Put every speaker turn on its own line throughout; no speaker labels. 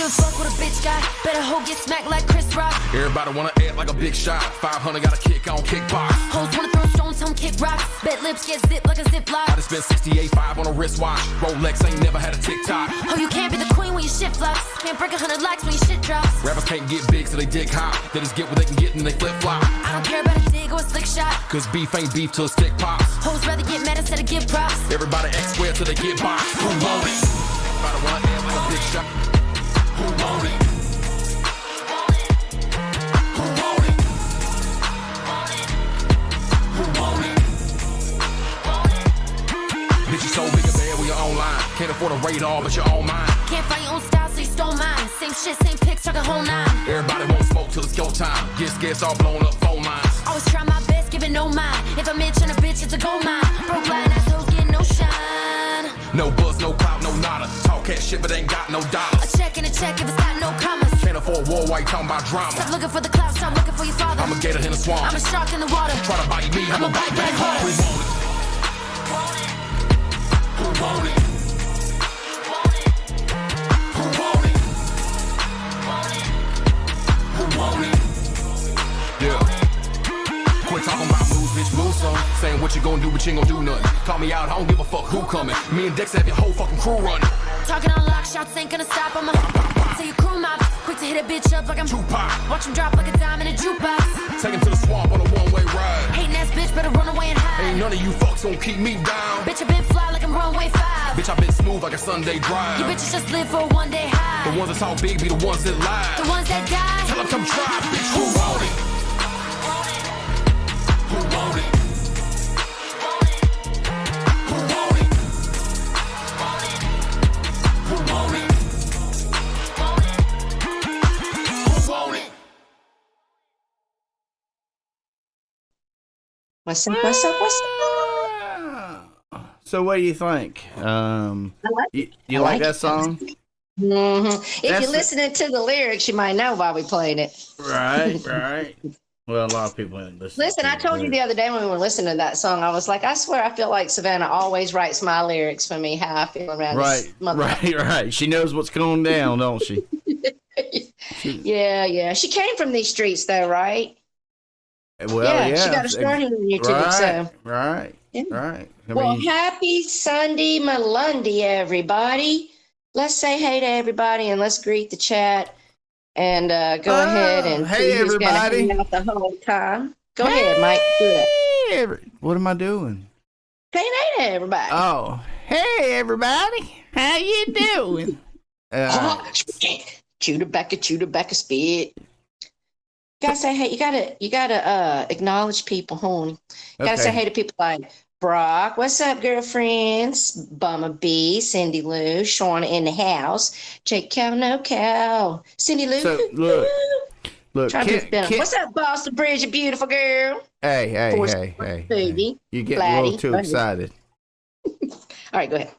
give a fuck what a bitch got. Better hoe get smacked like Chris Rock.
Everybody wanna act like a big shot. 500 got a kick on kickbox.
Hoes wanna throw stones, tell 'em kick rocks. Bet lips get zipped like a ziplock.
I just spent 68.5 on a wristwatch. Rolex ain't never had a TikTok.
Oh, you can't be the queen when your shit flops. Can't break 100 likes when your shit drops.
Rappers can't get big so they dick hop. They just get what they can get and they flip flop.
I don't care about a dig or a slick shot.
Cause beef ain't beef till a stick pops.
Hoes rather get mad instead of give props.
Everybody X square till they get boxed. Who want it? Everybody wanna act like a big shot. Who want it? Who want it? Who want it? Bitch, you so big and bad when you're online. Can't afford a radar, but you're on mine.
Can't find your own style, so you stole mine. Same shit, same pics, talking whole nine.
Everybody won't smoke till it's go time. Get scared, start blowing up phone lines.
Always try my best, give it no mind. If I'm itching a bitch, it's a gold mine. Broke line, assholes get no shine.
No buzz, no clout, no nada. Talk cash shit, but ain't got no
A
dollars.
check and a check if it's got no commas.
Can't afford war while you talking about drama.
Stop looking for the clout, start looking for your father.
I'm a gator in the swamp.
I'm a shark in the water.
Try to bite me, I'ma bite back hard. Who want it? Who want it? Who want it? Who want it? Yeah. Quit talking about moves, bitch, move some. Saying what you gonna do, but you ain't gonna do nothing. Call me out, I don't give a fuck who coming. Me and Dex have your whole fucking crew running.
Talking on lock, shots ain't gonna stop. I'm a so you crew mob. Quick to hit a bitch up like I'm
Tupac.
Watch him drop like a dime in a jukebox.
Take him to the swamp on a one-way ride.
Hating ass bitch, better run away and hide.
Ain't none of you fucks gonna keep me down.
Bitch, I been fly like I'm runway 5.
Bitch, I been smooth like a Sunday drive.
You bitches just live for a one-day high.
The ones that talk big be the ones that lie.
The ones that die.
Tell them come try, bitch, who want it? Who want it? Who want it? Who want it? Who want it?
What's up? What's up? What's up?
So what do you think? You like that song?
If
That's
you're listening to the lyrics, you might know why we played it.
Right, right. Well, a lot of people didn't listen.
Listen, I told you the other day when we were listening to that song, I was like, I swear I feel like Savannah always writes my lyrics for me, how I feel around this mother.
Right. She knows what's going down, don't she?
Yeah. She came from these streets, though, right?
Well, yeah.
She got a start here on YouTube, so.
Right.
Well, happy Sunday, Malundy, everybody. Let's say hey to everybody and let's greet the chat and go ahead and
hey,
see who's gonna
everybody.
hang out the whole time. Go ahead, Mike. Do it.
What am I doing?
Say hey to everybody.
Oh, hey, everybody. How you doing?
Chew the back of spit. You gotta say hey. You gotta acknowledge people, honey. You gotta say hey to people like Brock. What's up, girlfriends? Bummer B, Cindy Lou, Shauna in the house, Jake Cow, no cow, Cindy Lou.
So look.
What's up, Boston Bridge, you beautiful girl?
Hey. You get a little too excited.
All right, go ahead.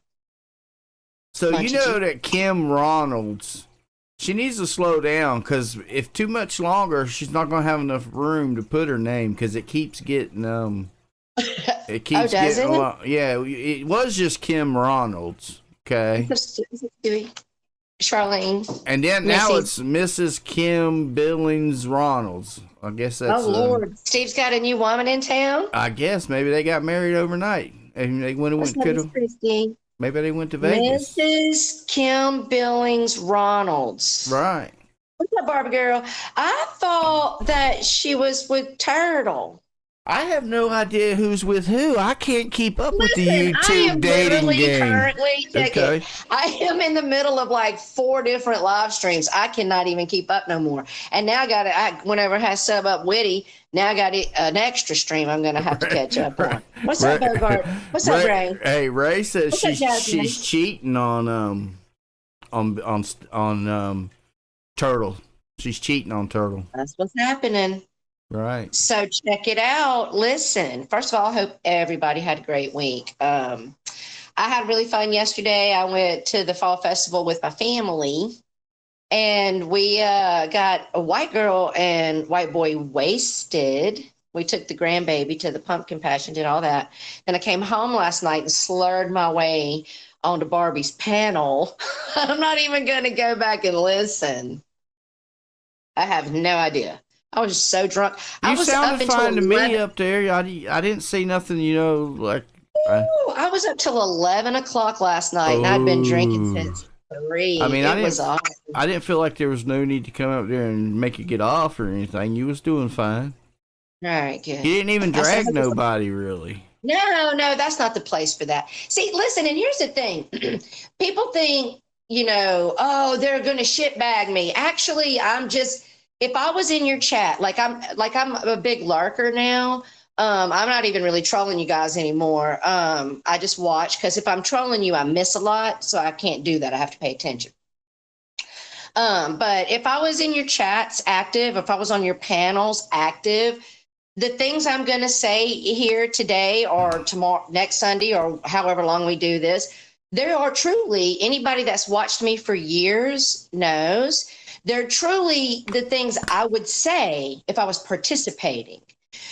So you know that Kim Ronalds, she needs to slow down because if too much longer, she's not going to have enough room to put her name because it keeps getting It keeps getting long. Yeah, it was just Kim Ronalds. Okay.
Charlene.
And then now it's Mrs. Kim Billings Ronalds. I guess that's.
Oh Lord, Steve's got a new woman in town.
I guess maybe they got married overnight, and they went maybe they went to Vegas.
Mrs. Kim Billings Ronalds.
Right.
What's up, Barbie girl? I thought that she was with Turtle.
I have no idea who's with who. I can't keep up with the YouTube dating game.
I am in the middle of like 4 different live streams. I cannot even keep up no more. And now whenever I sub up Witty, now I got an extra stream I'm going to have to catch up on. What's up, Bogart? What's up, Ray?
Hey, Ray says she's cheating on Turtle. She's cheating on Turtle.
That's what's happening.
Right.
So check it out. Listen, first of all, I hope everybody had a great week. I had really fun yesterday. I went to the fall festival with my family, and we got a white girl and white boy wasted. We took the grandbaby to the pumpkin patch and did all that. Then I came home last night and slurred my way onto Barbie's panel. I'm not even going to go back and listen. I have no idea. I was just so drunk. I was
sounded
up
fine to me
11.
up there. I didn't see nothing, like.
I was up till 11 o'clock last night, and I'd been drinking since 3.
I mean,
it was awesome.
I didn't feel like there was no need to come up there and make you get off or anything. You was doing fine.
All right, good.
You didn't even drag nobody, really.
No, that's not the place for that. See, listen, and here's the thing. People think, oh, they're going to shitbag me. Actually, if I was in your chat, like I'm a big lurker now. I'm not even really trolling you guys anymore. I just watch, because if I'm trolling you, I miss a lot. So I can't do that. I have to pay attention. But if I was in your chats active, if I was on your panels active, the things I'm going to say here today or tomorrow, next Sunday, or however long we do this, there are truly, anybody that's watched me for years knows, they're truly the things I would say if I was participating.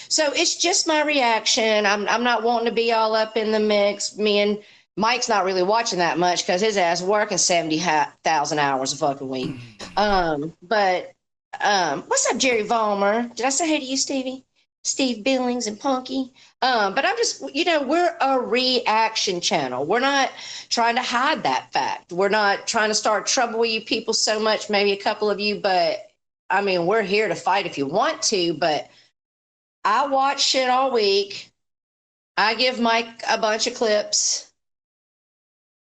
So it's just my reaction. I'm not wanting to be all up in the mix. Me and Mike's not really watching that much because his ass working 70,000 hours a fucking week. But what's up, Jerry Vollmer? Did I say hey to you, Stevie? Steve Billings and Punky. But I'm just, we're a reaction channel. We're not trying to hide that fact. We're not trying to start trouble with you people so much, maybe a couple of you, but I mean, we're here to fight if you want to, but I watch shit all week. I give Mike a bunch of clips.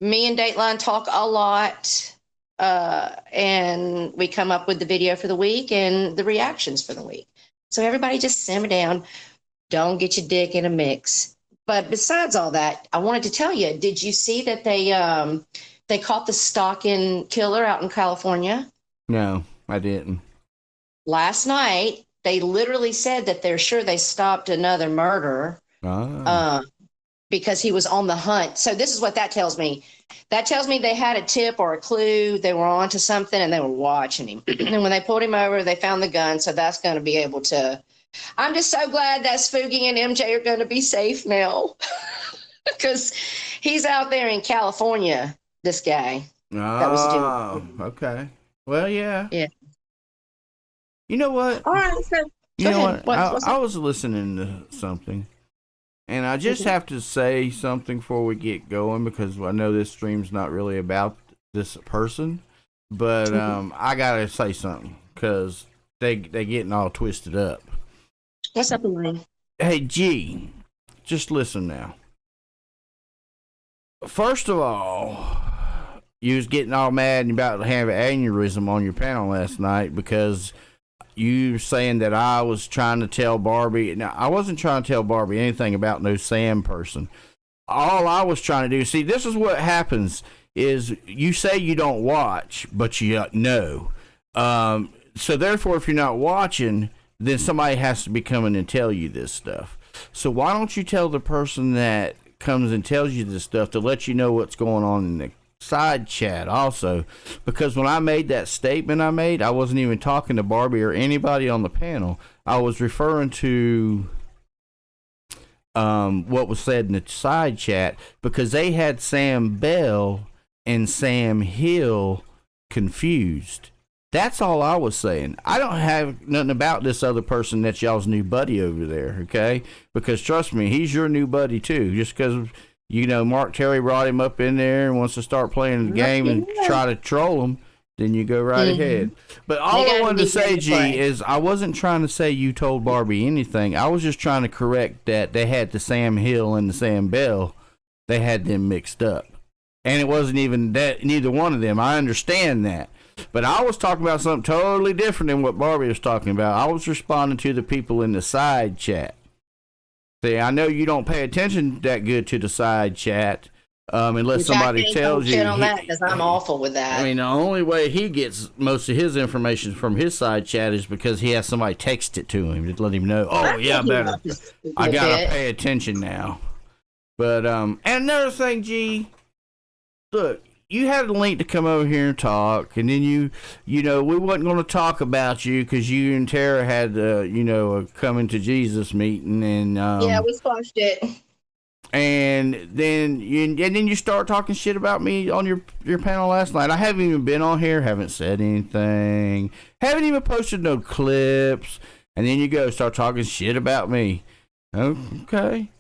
Me and Dateline talk a lot. And we come up with the video for the week and the reactions for the week. So everybody just simmer down. Don't get your dick in a mix. But besides all that, I wanted to tell you, did you see that they caught the stalking killer out in California?
No, I didn't.
Last night, they literally said that they're sure they stopped another murder because he was on the hunt. So this is what that tells me. That tells me they had a tip or a clue. They were onto something and they were watching him. And when they pulled him over, they found the gun. So that's going to be able to. I'm just so glad that Spooky and MJ are going to be safe now because he's out there in California, this guy.
Oh, okay. Well, yeah.
Yeah.
You know what?
All right. So,
you know what? I was listening to something, and I just have to say something before we get going because I know this stream's not really about this person, but I gotta say something because they getting all twisted up.
What's up, Elaine?
Hey, G, just listen now. First of all, you was getting all mad and about to have an aneurysm on your panel last night because you saying that I was trying to tell Barbie. Now, I wasn't trying to tell Barbie anything about no Sam person. All I was trying to do, see, this is what happens, is you say you don't watch, but you know. So therefore, if you're not watching, then somebody has to be coming and tell you this stuff. So why don't you tell the person that comes and tells you this stuff to let you know what's going on in the side chat also, because when I made that statement I wasn't even talking to Barbie or anybody on the panel. I was referring to what was said in the side chat because they had Sam Bell and Sam Hill confused. That's all I was saying. I don't have nothing about this other person that's y'all's new buddy over there, okay? Because trust me, he's your new buddy too. Just because Mark Terry brought him up in there and wants to start playing the game and try to troll him, then you go right ahead. But all I wanted to say, G, is I wasn't trying to say you told Barbie anything. I was just trying to correct that they had the Sam Hill and the Sam Bell. They had them mixed up. And it wasn't even that neither one of them. I understand that. But I was talking about something totally different than what Barbie was talking about. I was responding to the people in the side chat. See, I know you don't pay attention that good to the side chat, unless somebody tells you.
On that because I'm awful with that.
I mean, the only way he gets most of his information from his side chat is because he has somebody text it to him to let him know. Oh yeah, better. I gotta pay attention now. But and another thing, G, look. You had a link to come over here and talk, and then you know, we wasn't going to talk about you because you and Tara had, a coming to Jesus meeting, and
yeah, we squashed it.
And then you start talking shit about me on your panel last night. I haven't even been on here, haven't said anything, haven't even posted no clips. And then you go start talking shit about me. Okay.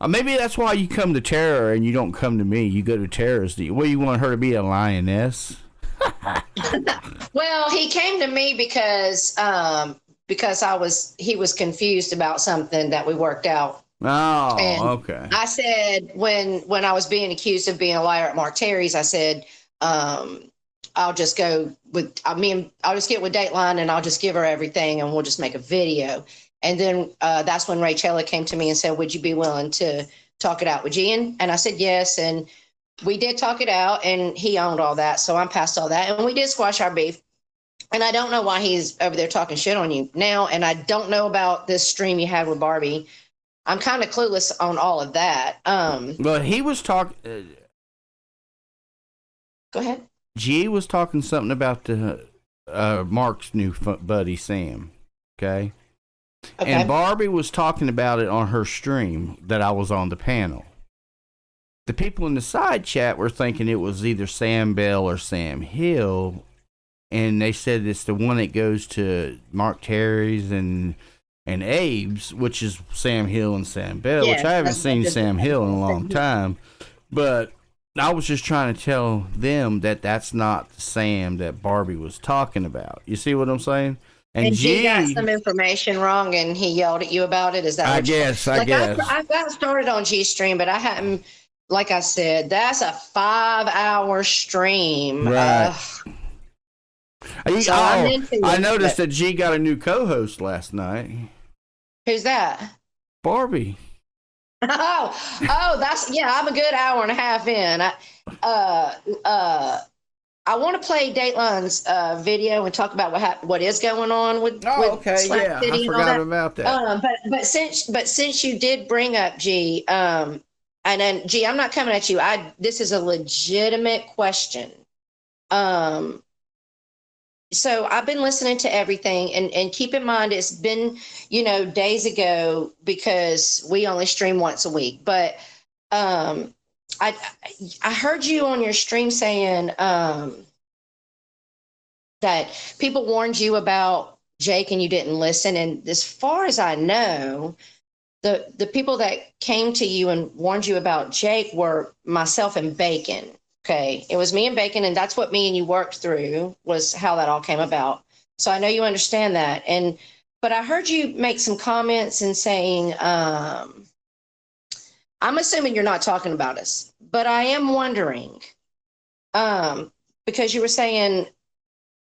Maybe that's why you come to Tara and you don't come to me. You go to Tara's. Well, you want her to be a lioness?
Well, he came to me because he was confused about something that we worked out.
Oh,
and
okay.
I said when I was being accused of being a liar at Mark Terry's, I said, I'll just get with Dateline and I'll just give her everything and we'll just make a video. And then that's when Rachella came to me and said, would you be willing to talk it out with Gian? And I said, yes. And we did talk it out and he owned all that. So I'm past all that. And we did squash our beef. And I don't know why he's over there talking shit on you now. And I don't know about this stream you had with Barbie. I'm kind of clueless on all of that.
Well, he was talking.
Go ahead.
G was talking something about the Mark's new buddy Sam. Okay. And Barbie was talking about it on her stream that I was on the panel. The people in the side chat were thinking it was either Sam Bell or Sam Hill, and they said it's the one that goes to Mark Terry's and Abe's, which is Sam Hill and Sam Bell, which I haven't seen Sam Hill in a long time. But I was just trying to tell them that that's not the Sam that Barbie was talking about. You see what I'm saying?
And G got some information wrong, and he yelled at you about it. Is that?
I guess. I
got started on G stream, but I hadn't. Like I said, that's a 5-hour stream.
Right.
So
I noticed that G got a new co-host last night.
Who's that?
Barbie.
Oh, I'm a good hour and a half in. I want to play Dateline's video and talk about what is going on with.
Okay,
Slap City
I forgot about that.
But since you did bring up G, and then G, I'm not coming at you. This is a legitimate question. So I've been listening to everything, and keep in mind it's been, days ago because we only stream once a week. But I heard you on your stream saying that people warned you about Jake and you didn't listen. And as far as I know, the people that came to you and warned you about Jake were myself and Bacon. Okay. It was me and Bacon, and that's what me and you worked through, was how that all came about. So I know you understand that. But I heard you make some comments and saying, I'm assuming you're not talking about us, but I am wondering, because you were saying,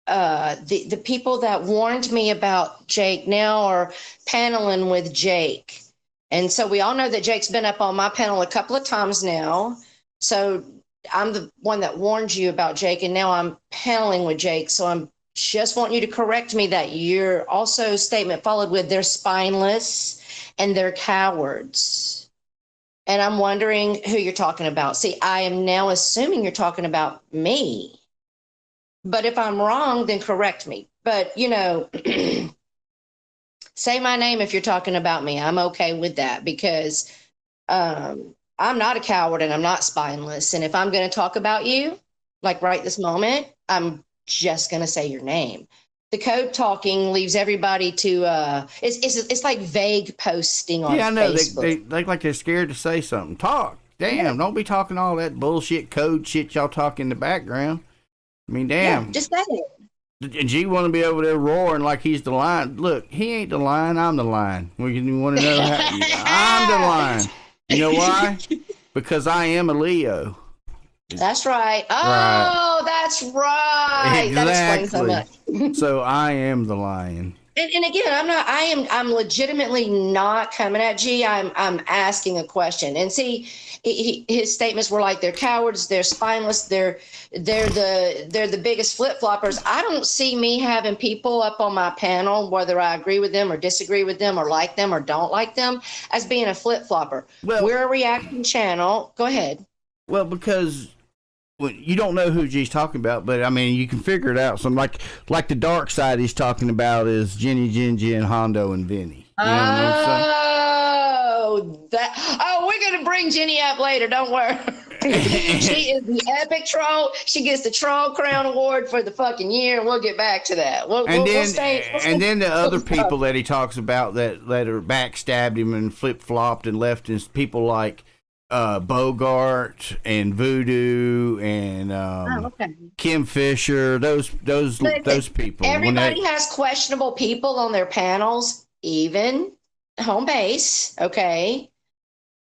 the people that warned me about Jake now are paneling with Jake. And so we all know that Jake's been up on my panel a couple of times now. So I'm the one that warned you about Jake, and now I'm paneling with Jake. So I'm just wanting you to correct me that you're also statement followed with they're spineless and they're cowards. And I'm wondering who you're talking about. See, I am now assuming you're talking about me. But if I'm wrong, then correct me. But, say my name if you're talking about me. I'm okay with that because I'm not a coward and I'm not spineless. And if I'm going to talk about you, like right this moment, I'm just going to say your name. The code talking leaves everybody to, it's like vague posting on Facebook.
Yeah, I know. They like they're scared to say something. Talk. Damn, Don't be talking all that bullshit code shit y'all talk in the background. I mean, damn.
Yeah, just say it.
G want to be over there roaring like he's the lion. Look, he ain't the lion. I'm the lion. You want to know how? I'm the lion. You know why? Because I am a Leo.
That's right. Oh, that's right.
Exactly.
That explains so much.
So I am the lion.
And again, I'm legitimately not coming at G. I'm asking a question. And see, his statements were like, they're cowards, they're spineless, they're the biggest flip-floppers. I don't see me having people up on my panel, whether I agree with them or disagree with them or like them or don't like them, as being a flip-flopper. Well, we're a reaction channel. Go ahead.
Well, because you don't know who G's talking about, but I mean, you can figure it out. So like the dark side he's talking about is Jenny, Gingy, and Hondo and Vinny. You know what I'm saying?
Oh, we're gonna bring Jenny up later. Don't worry. She is the epic troll. She gets the Troll Crown Award for the fucking year. We'll get back to that.
Then the other people that he talks about that are backstabbed him and flip flopped and left his people like Bogart and Voodoo and Kim Fisher. Those people.
Everybody has questionable people on their panels, even home base. Okay.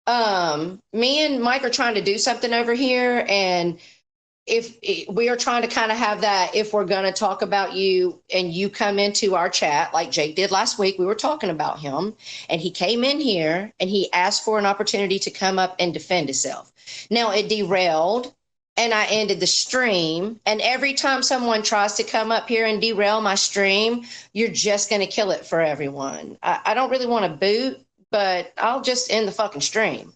Me and Mike are trying to do something over here, and if we are trying to kind of have that, if we're going to talk about you and you come into our chat like Jake did last week, we were talking about him and he came in here and he asked for an opportunity to come up and defend himself. Now it derailed and I ended the stream. And every time someone tries to come up here and derail my stream, you're just going to kill it for everyone. I don't really want to boot, but I'll just end the fucking stream.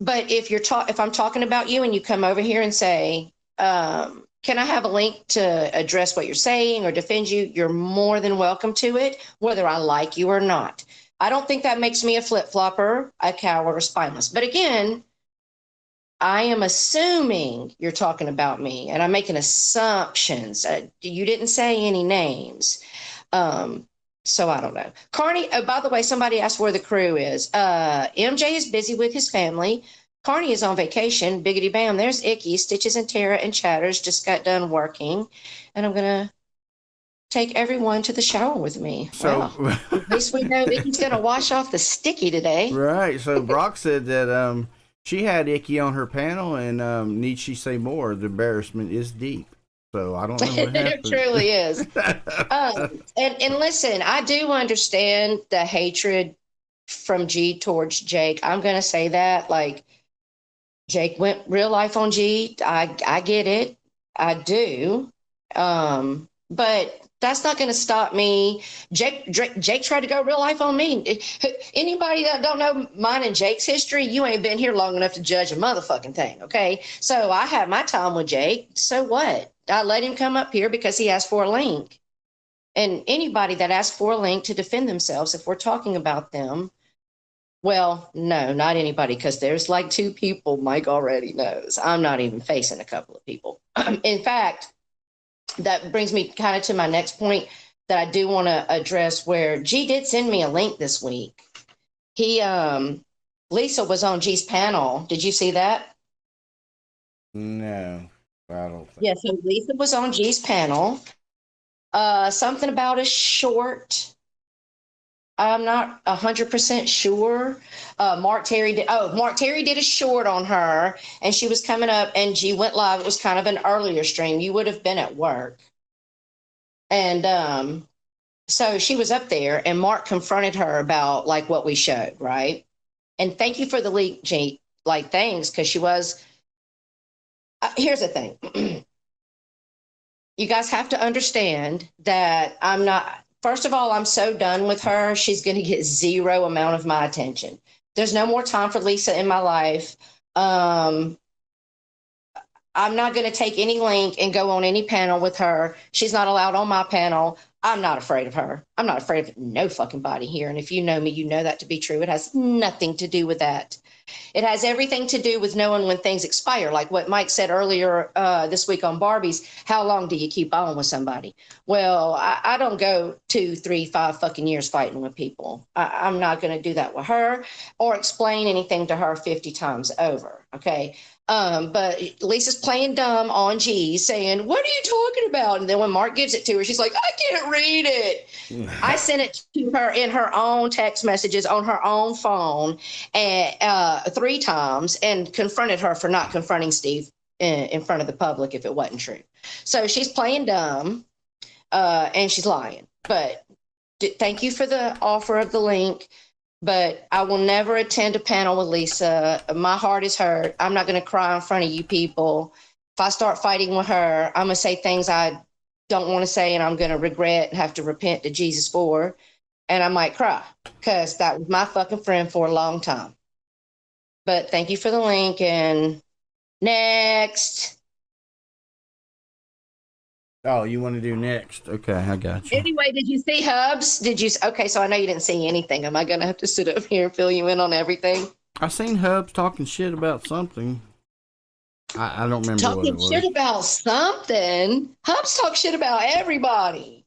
But if I'm talking about you and you come over here and say, can I have a link to address what you're saying or defend you? You're more than welcome to it, whether I like you or not. I don't think that makes me a flip-flopper, a coward, or spineless. But again, I am assuming you're talking about me, and I'm making assumptions. You didn't say any names. So I don't know. Carney, by the way, somebody asked where the crew is. MJ is busy with his family. Carney is on vacation. Biggity bam. There's Icky. Stitches and Tara and Chatters just got done working. And I'm going to take everyone to the shower with me. So wow. At least we know Icky's going to wash off the sticky today.
Right. So Brock said that she had Icky on her panel, and need she say more, the embarrassment is deep. So I don't know what happened.
It truly is. And listen, I do understand the hatred from G towards Jake. I'm going to say that. Like, Jake went real life on G. I get it. I do. But that's not going to stop me. Jake tried to go real life on me. Anybody that don't know mine and Jake's history, you ain't been here long enough to judge a motherfucking thing, okay? So I had my time with Jake. So what? I let him come up here because he asked for a link. And anybody that asks for a link to defend themselves, if we're talking about them, well, no, not anybody, because there's like 2 people Mike already knows. I'm not even facing a couple of people. In fact, that brings me kind of to my next point that I do want to address, where G did send me a link this week. Lisa was on G's panel. Did you see that?
No, I don't think.
Yeah, so Lisa was on G's panel. Something about a short. I'm not 100% sure. Mark Terry did a short on her, and she was coming up, and G went live. It was kind of an earlier stream. You would have been at work. And so she was up there, and Mark confronted her about like what we showed, right? And thank you for the link, G. Like, thanks, because she was. Here's the thing. You guys have to understand that I'm not. First of all, I'm so done with her. She's going to get 0 amount of my attention. There's no more time for Lisa in my life. I'm not going to take any link and go on any panel with her. She's not allowed on my panel. I'm not afraid of her. I'm not afraid of no fucking body here. And if you know me, you know that to be true. It has nothing to do with that. It has everything to do with knowing when things expire. Like what Mike said earlier this week on Barbies, how long do you keep on with somebody? Well, I don't go 2, 3, 5 fucking years fighting with people. I'm not going to do that with her or explain anything to her 50 times over. Okay. But Lisa's playing dumb on G, saying, "What are you talking about?" And then when Mark gives it to her, she's like, "I can't read it." I sent it to her in her own text messages on her own phone and 3 times, and confronted her for not confronting Steve in front of the public if it wasn't true. So she's playing dumb and she's lying. But thank you for the offer of the link. But I will never attend a panel with Lisa. My heart is hurt. I'm not going to cry in front of you people. If I start fighting with her, I'm going to say things I don't want to say, and I'm going to regret and have to repent to Jesus for. And I might cry because that was my fucking friend for a long time. But thank you for the link. And next.
Oh, you want to do next? Okay, I got you.
Anyway, did you see Hubs? Okay, so I know you didn't see anything. Am I going to have to sit up here and fill you in on everything?
I seen Hubs talking shit about something. I don't remember what it
Talking
was.
shit about something. Hubs talk shit about everybody.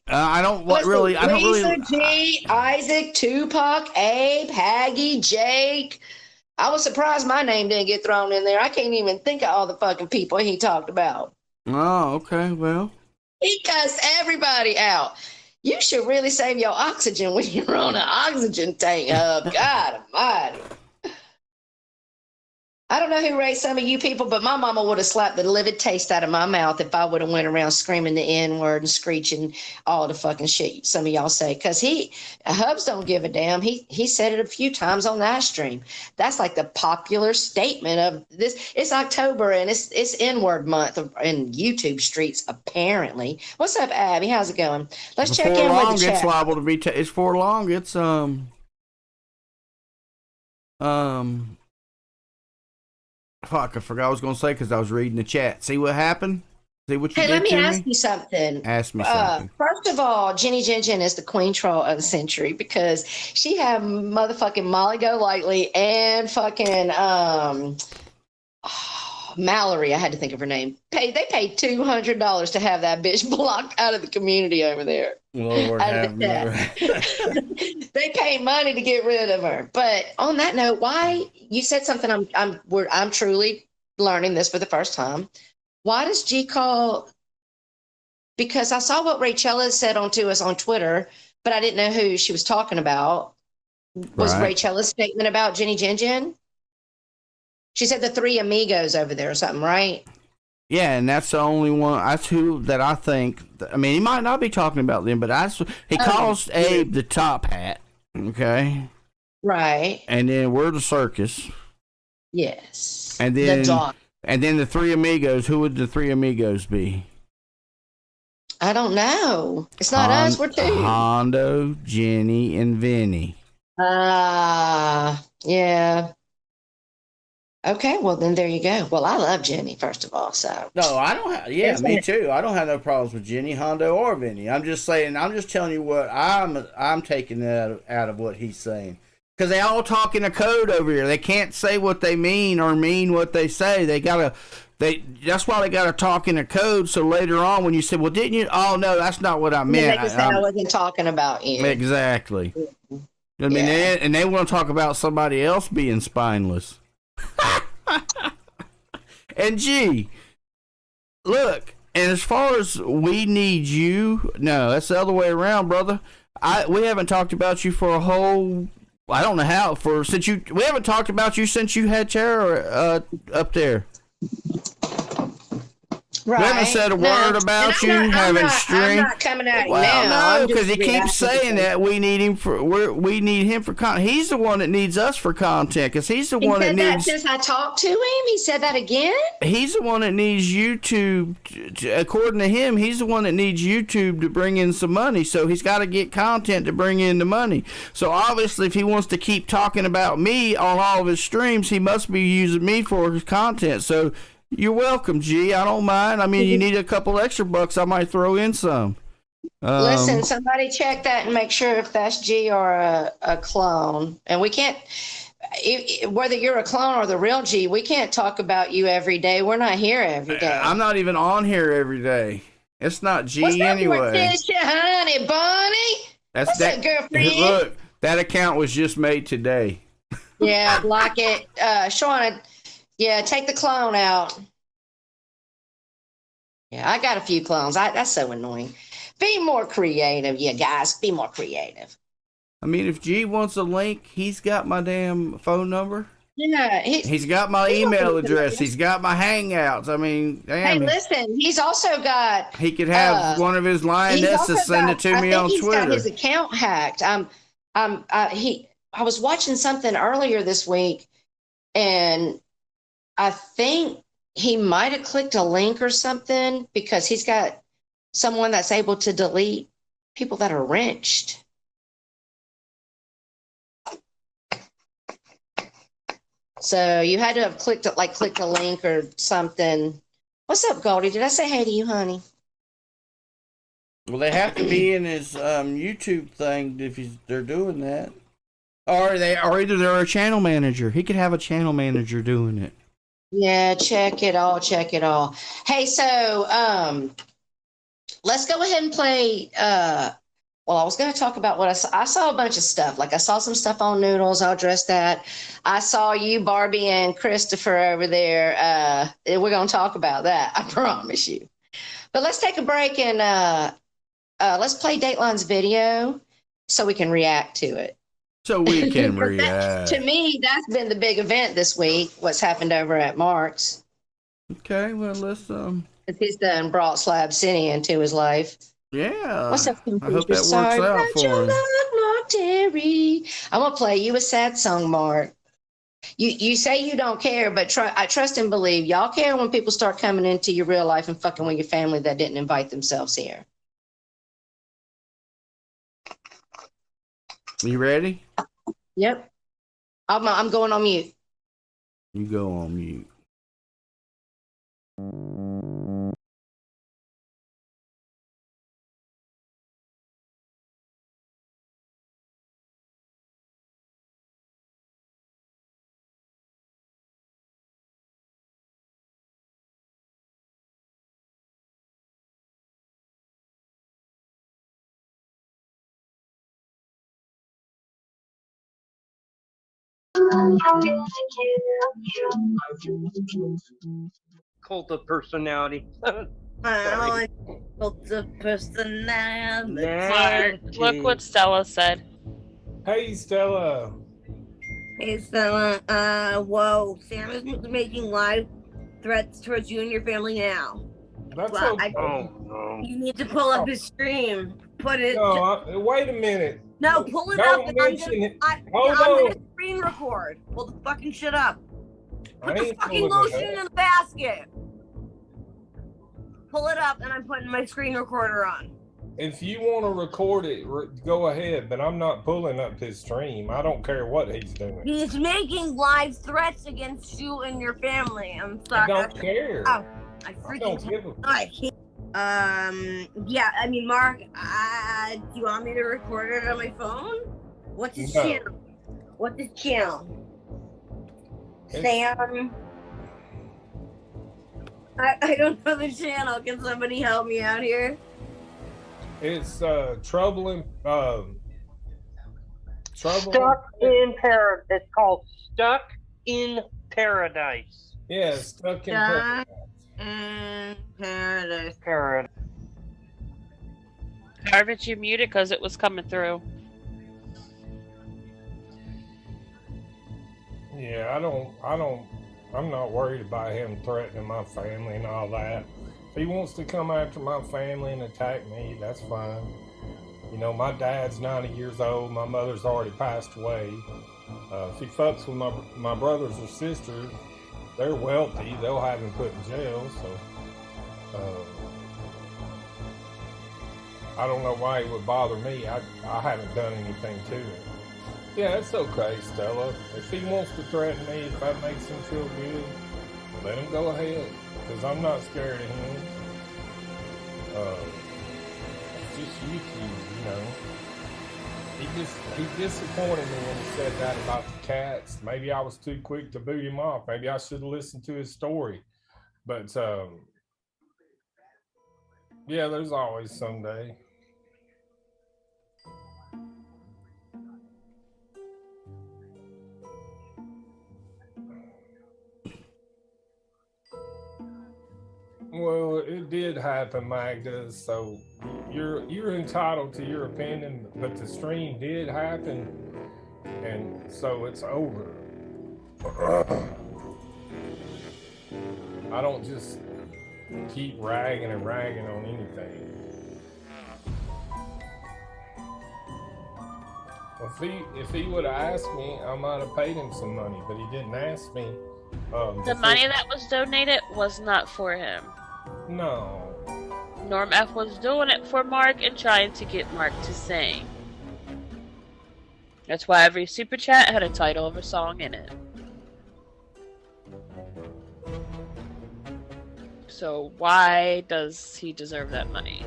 I don't
Listen,
really. I don't
Lisa,
really.
G, Isaac, Tupac, Abe, Haggy, Jake. I was surprised my name didn't get thrown in there. I can't even think of all the fucking people he talked about.
Oh, okay. Well,
He cussed everybody out. You should really save your oxygen when you're on an oxygen tank, Hub. God almighty. I don't know who raised some of you people, but my mama would have slapped the livid taste out of my mouth if I would have went around screaming the N-word and screeching all the fucking shit some of y'all say. Because Hubs don't give a damn. He said it a few times on that stream. That's like the popular statement of this. It's October and it's N-word month in YouTube streets, apparently. What's up, Abby? How's it going? Let's check in with the chat.
It's liable to be. It's for long. It's Fuck, I forgot what I was going to say because I was reading the chat. See what happened? See what you
Hey,
did
let me
to
ask you something.
Ask me something.
First of all, Jenny Jen Jen is the queen troll of the century because she had motherfucking Molly Golightly and fucking Mallory. I had to think of her name. They paid $200 to have that bitch blocked out of the community over there.
Lord have
mercy. They paid money to get rid of her. But on that note, why you said something? I'm truly learning this for the first time. Why does G call? Because I saw what Rachella said to us on Twitter, but I didn't know who she was talking about. Was Rachella's statement about Jenny Jen Jen? She said the three amigos over there or something, right?
Yeah, and that's the only one. That's who that I think. I mean, he might not be talking about them, but he calls Abe the top hat. Okay.
Right.
And then we're the circus.
Yes.
And then the three amigos. Who would the three amigos be?
I don't know. It's not us. We're two.
Hondo, Jenny, and Vinny.
Yeah. Okay, well then there you go. Well, I love Jenny first of all. So
no, I don't have. Yeah, me too. I don't have no problems with Jenny, Hondo, or Vinny. I'm just saying. I'm just telling you what I'm taking out of what he's saying because they all talk in a code over here. They can't say what they mean or mean what they say. That's why they gotta talk in a code. So later on, when you say, "Well, didn't you?" Oh no, that's not what I meant.
I wasn't talking about you.
Exactly. I mean, and they want to talk about somebody else being spineless. And gee, look, and as far as we need you, no, that's the other way around, brother. We haven't talked about you for a whole, I don't know how, we haven't talked about you since you had Tara up there.
Right.
We haven't said a word about you having string. I'm
not coming at you now.
No, because he keeps saying that we need him for content. He's the one that needs us for content because he's the one that needs.
Since I talked to him, he said that again.
He's the one that needs YouTube. According to him, he's the one that needs YouTube to bring in some money. So he's got to get content to bring in the money. So obviously, if he wants to keep talking about me on all of his streams, he must be using me for his content. So. You're welcome, G. I don't mind. I mean, you need a couple extra bucks, I might throw in some.
Listen, somebody check that and make sure if that's G or a clone. And we can't, whether you're a clone or the real G, we can't talk about you every day. We're not here every day.
I'm not even on here every day. It's not G anyway.
What's up, honey bunny? What's that, girlfriend?
Look, that account was just made today.
Yeah, block it. Shauna. Yeah, take the clone out. Yeah, I got a few clones. That's so annoying. Be more creative, you guys. Be more creative.
I mean, if G wants a link, he's got my damn phone number.
Yeah.
He's got my email address. He's got my Hangouts. I mean, damn.
Hey, listen, he's also got...
He could have one of his lionesses send it to me on Twitter.
He's got his account hacked. I was watching something earlier this week, and... I think he might have clicked a link or something because he's got someone that's able to delete people that are wrenched. So you had to have clicked a link or something What's up, Goldie? Did I say hey to you, honey?
Well, they have to be in his YouTube thing if they're doing that. Or either they're a channel manager. He could have a channel manager doing it.
Yeah, check it all. Check it all. Hey, so let's go ahead and play. Well, I was going to talk about what I saw. I saw a bunch of stuff. Like I saw some stuff on Noodles. I'll address that. I saw you, Barbie, and Christopher over there. We're going to talk about that. I promise you. But let's take a break and let's play Dateline's video so we can react to it.
So we can react.
To me, that's been the big event this week. What's happened over at Mark's?
Okay, well let's
He's done brought Slab City into his life.
Yeah.
What's up,
I hope that works
Sorry
out
about
for
your
him.
luck, Mark Terry. I'm gonna play you a sad song, Mark. You say you don't care, but I trust and believe y'all care when people start coming into your real life and fucking with your family that didn't invite themselves here.
You ready?
Yep. I'm going on mute.
You go on mute.
Cult of personality.
Cult of personality.
Mark, look what Stella said.
Hey, Stella.
Hey, Stella. Whoa. Sam is making live threats towards you and your family now.
That's
Well,
okay.
No.
You need to pull up his stream. Put it.
No, wait a minute.
No, pull it
Don't
up.
mention it.
I'm
Hold
gonna
on.
screen record. Pull the fucking shit up.
I
Put the
ain't
fucking
pulling it
lotion
up.
in the basket. Pull it up, and I'm putting my screen recorder on.
If you want to record it, go ahead, but I'm not pulling up his stream. I don't care what he's doing.
He's making live threats against you and your family. I'm sorry.
I don't care.
Oh, I
I
freaking
don't give a
I hate. Yeah, I mean, Mark, do you want me to record it on my phone? What's his
No.
channel? What's his channel?
It's-
Sam. I don't know the channel. Can somebody help me out here?
It's troubling. Trouble.
Stuck in Paradise. It's called Stuck in Paradise.
Yeah, stuck in.
Stuck in Paradise.
Paradise.
Garbage, you muted because it was coming through.
Yeah, I'm not worried about him threatening my family and all that. If he wants to come after my family and attack me, that's fine. You know, my dad's 90 years old. My mother's already passed away. If he fucks with my brothers or sisters, they're wealthy. They'll have him put in jail. So, I don't know why he would bother me. I haven't done anything to him. Yeah, it's okay, Stella. If he wants to threaten me, if that makes him feel good, let him go ahead. Because I'm not scared of him. It's just YouTube, you know. He disappointed me when he said that about the cats. Maybe I was too quick to boot him off. Maybe I should have listened to his story. But yeah, there's always someday. Well, it did happen, Magda. So you're entitled to your opinion, but the stream did happen, and so it's over. I don't just keep ragging and ragging on anything. If he would have asked me, I might have paid him some money, but he didn't ask me.
The money that was donated was not for him.
No.
Norm F was doing it for Mark and trying to get Mark to sing. That's why every super chat had a title of a song in it. So why does he deserve that money?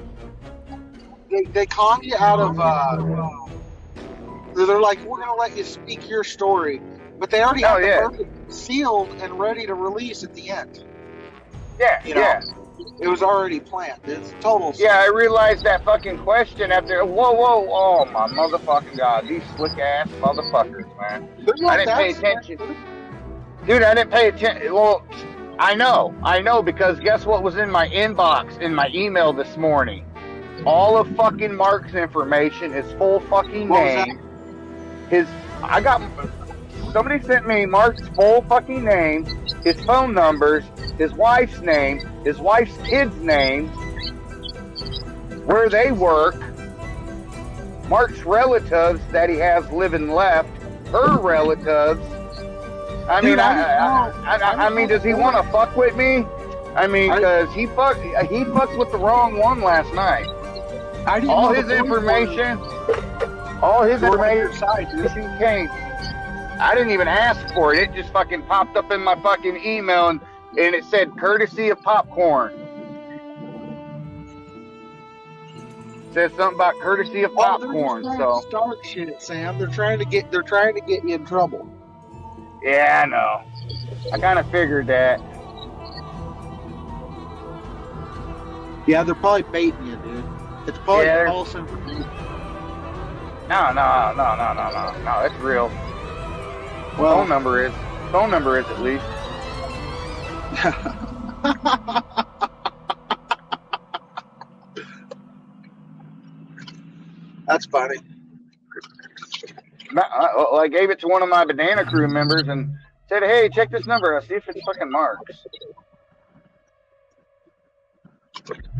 They conned you out of. They're like, we're gonna let you speak your story, but they already have the verdict sealed and ready to release at the end.
Yeah,
You know, it was already planned. It's total.
Yeah, I realized that fucking question after. Whoa, oh my motherfucking god, these slick ass motherfuckers, man. I didn't pay attention, dude. I didn't pay attention. Well, I know because guess what was in my inbox in my email this morning? All of fucking Mark's information, his full fucking name. Somebody sent me Mark's full fucking name, his phone numbers, his wife's name, his wife's kids' names, where they work, Mark's relatives that he has living left, her relatives. I mean, I mean, does he want to fuck with me? I mean, because he fucked with the wrong one last night. All his information came. I didn't even ask for it. It just fucking popped up in my fucking email, and it said courtesy of popcorn. It says something about courtesy of popcorn.
So start shit, Sam. They're trying to get you in trouble.
Yeah, I know. I kind of figured that.
Yeah, they're probably baiting you, dude. It's probably false information.
No, it's real.
Well,
phone number is at least.
That's funny.
I gave it to one of my banana crew members and said, "Hey, check this number. I'll see if it's fucking Mark's."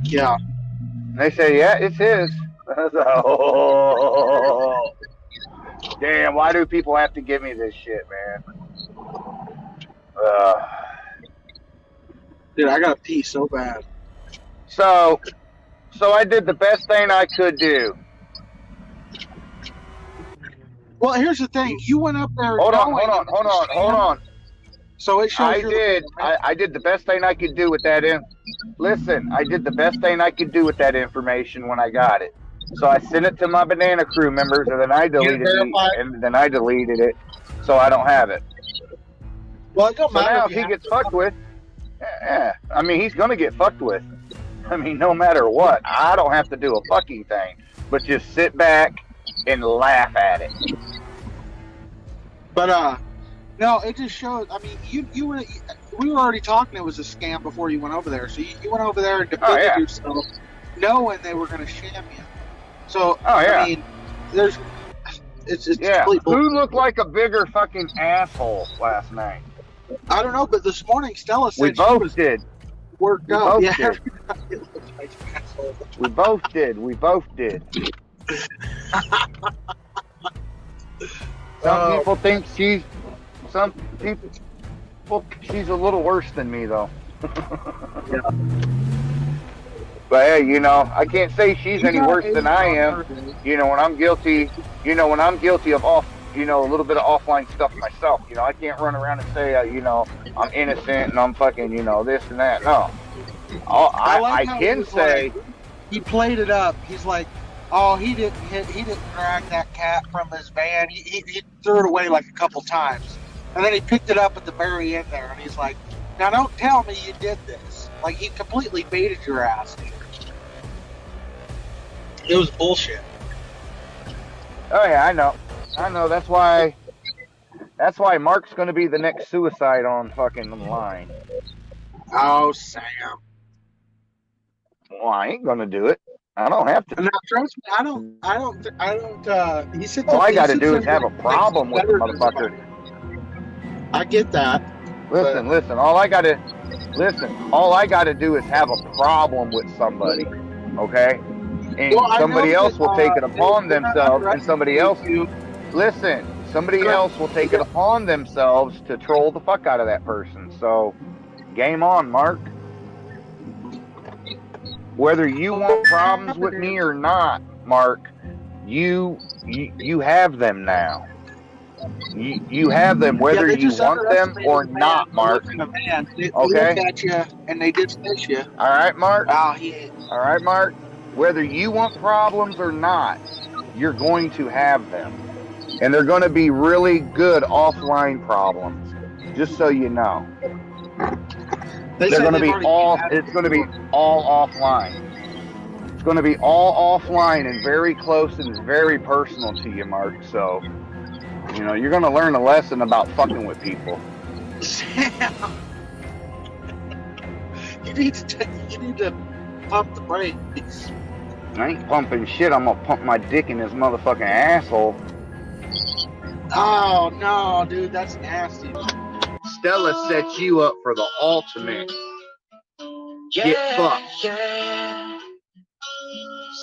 Yeah.
And they say, "Yeah, it's his." Oh, damn! Why do people have to give me this shit, man?
Dude, I gotta pee so bad.
So I did the best thing I could do.
Well, here's the thing. You went up there.
Hold on.
So it shows
I did the best thing I could do with that. Listen, I did the best thing I could do with that information when I got it. So I sent it to my banana crew members, and then I deleted it, so I don't have it.
Well, it don't matter.
Now if he gets fucked with, I mean, he's gonna get fucked with. I mean, no matter what, I don't have to do a fucking thing, but just sit back and laugh at it.
But no, it just shows. I mean, we were already talking. It was a scam before you went over there. So you went over there and defended yourself, knowing they were going to sham you. So I mean, it's complete bullshit.
Who looked like a bigger fucking asshole last night?
I don't know, but this morning Stella said
we both did.
Worked up. Yeah.
We both did. Some people think she's a little worse than me, though.
Yeah.
But hey, you know, I can't say she's any worse than I am. You know, when I'm guilty of a little bit of offline stuff myself. You know, I can't run around and say, I'm innocent and I'm fucking, this and that. No. I can say
he played it up. He's like, oh, he didn't drag that cat from his van. He threw it away like a couple times, and then he picked it up at the very end there, and he's like, now don't tell me you did this. Like, he completely baited your ass. It was bullshit.
Oh yeah, I know. That's why Mark's gonna be the next suicide on fucking line.
Oh, Sam.
Well, I ain't gonna do it. I don't have to.
Now, trust me, I don't. He said.
All I gotta do is have a problem with the motherfucker.
I get that.
Listen. All I gotta do is have a problem with somebody, okay? And somebody else will take it upon themselves, and somebody else will take it upon themselves to troll the fuck out of that person. So, game on, Mark. Whether you want problems with me or not, Mark, you have them now. You have them whether
they
you
just
want them
underestimated
or
the man
not,
who
Mark.
lived in a van. They
Okay?
looked at you and they did fish you.
All right, Mark?
Oh, yeah.
All right, Mark? Whether you want problems or not, you're going to have them. And they're going to be really good offline problems, just so you know.
They
They're
said
going to
they've
be
already
all,
had
it's going to be all offline. It's going to be all offline and very close and very personal to you, Mark. So, you know, you're going to learn a lesson about fucking with people.
Sam, you need to pump the brakes.
I ain't pumping shit. I'm going to pump my dick in this motherfucking asshole.
Oh, no, dude, that's nasty.
Stella set you up for the ultimate. Get fucked.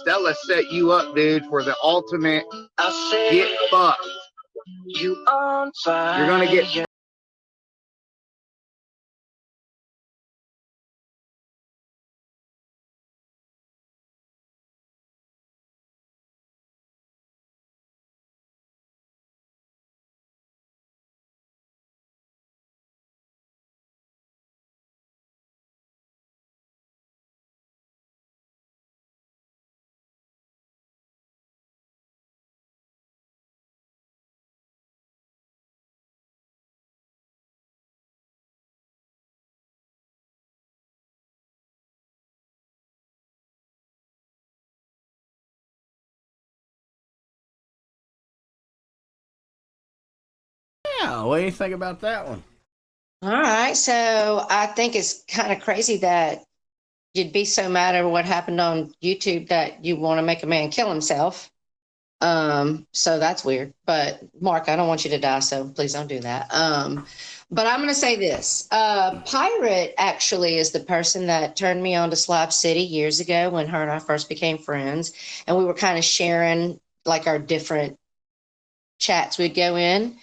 Stella set you up, dude, for the ultimate. Get fucked. You're gonna get.
Yeah, what do you think about that one?
All right. So I think it's kind of crazy that you'd be so mad over what happened on YouTube that you want to make a man kill himself. So that's weird. But Mark, I don't want you to die, so please don't do that. But I'm going to say this. Pirate actually is the person that turned me on to Slab City years ago when her and I first became friends. And we were kind of sharing like our different chats we'd go in.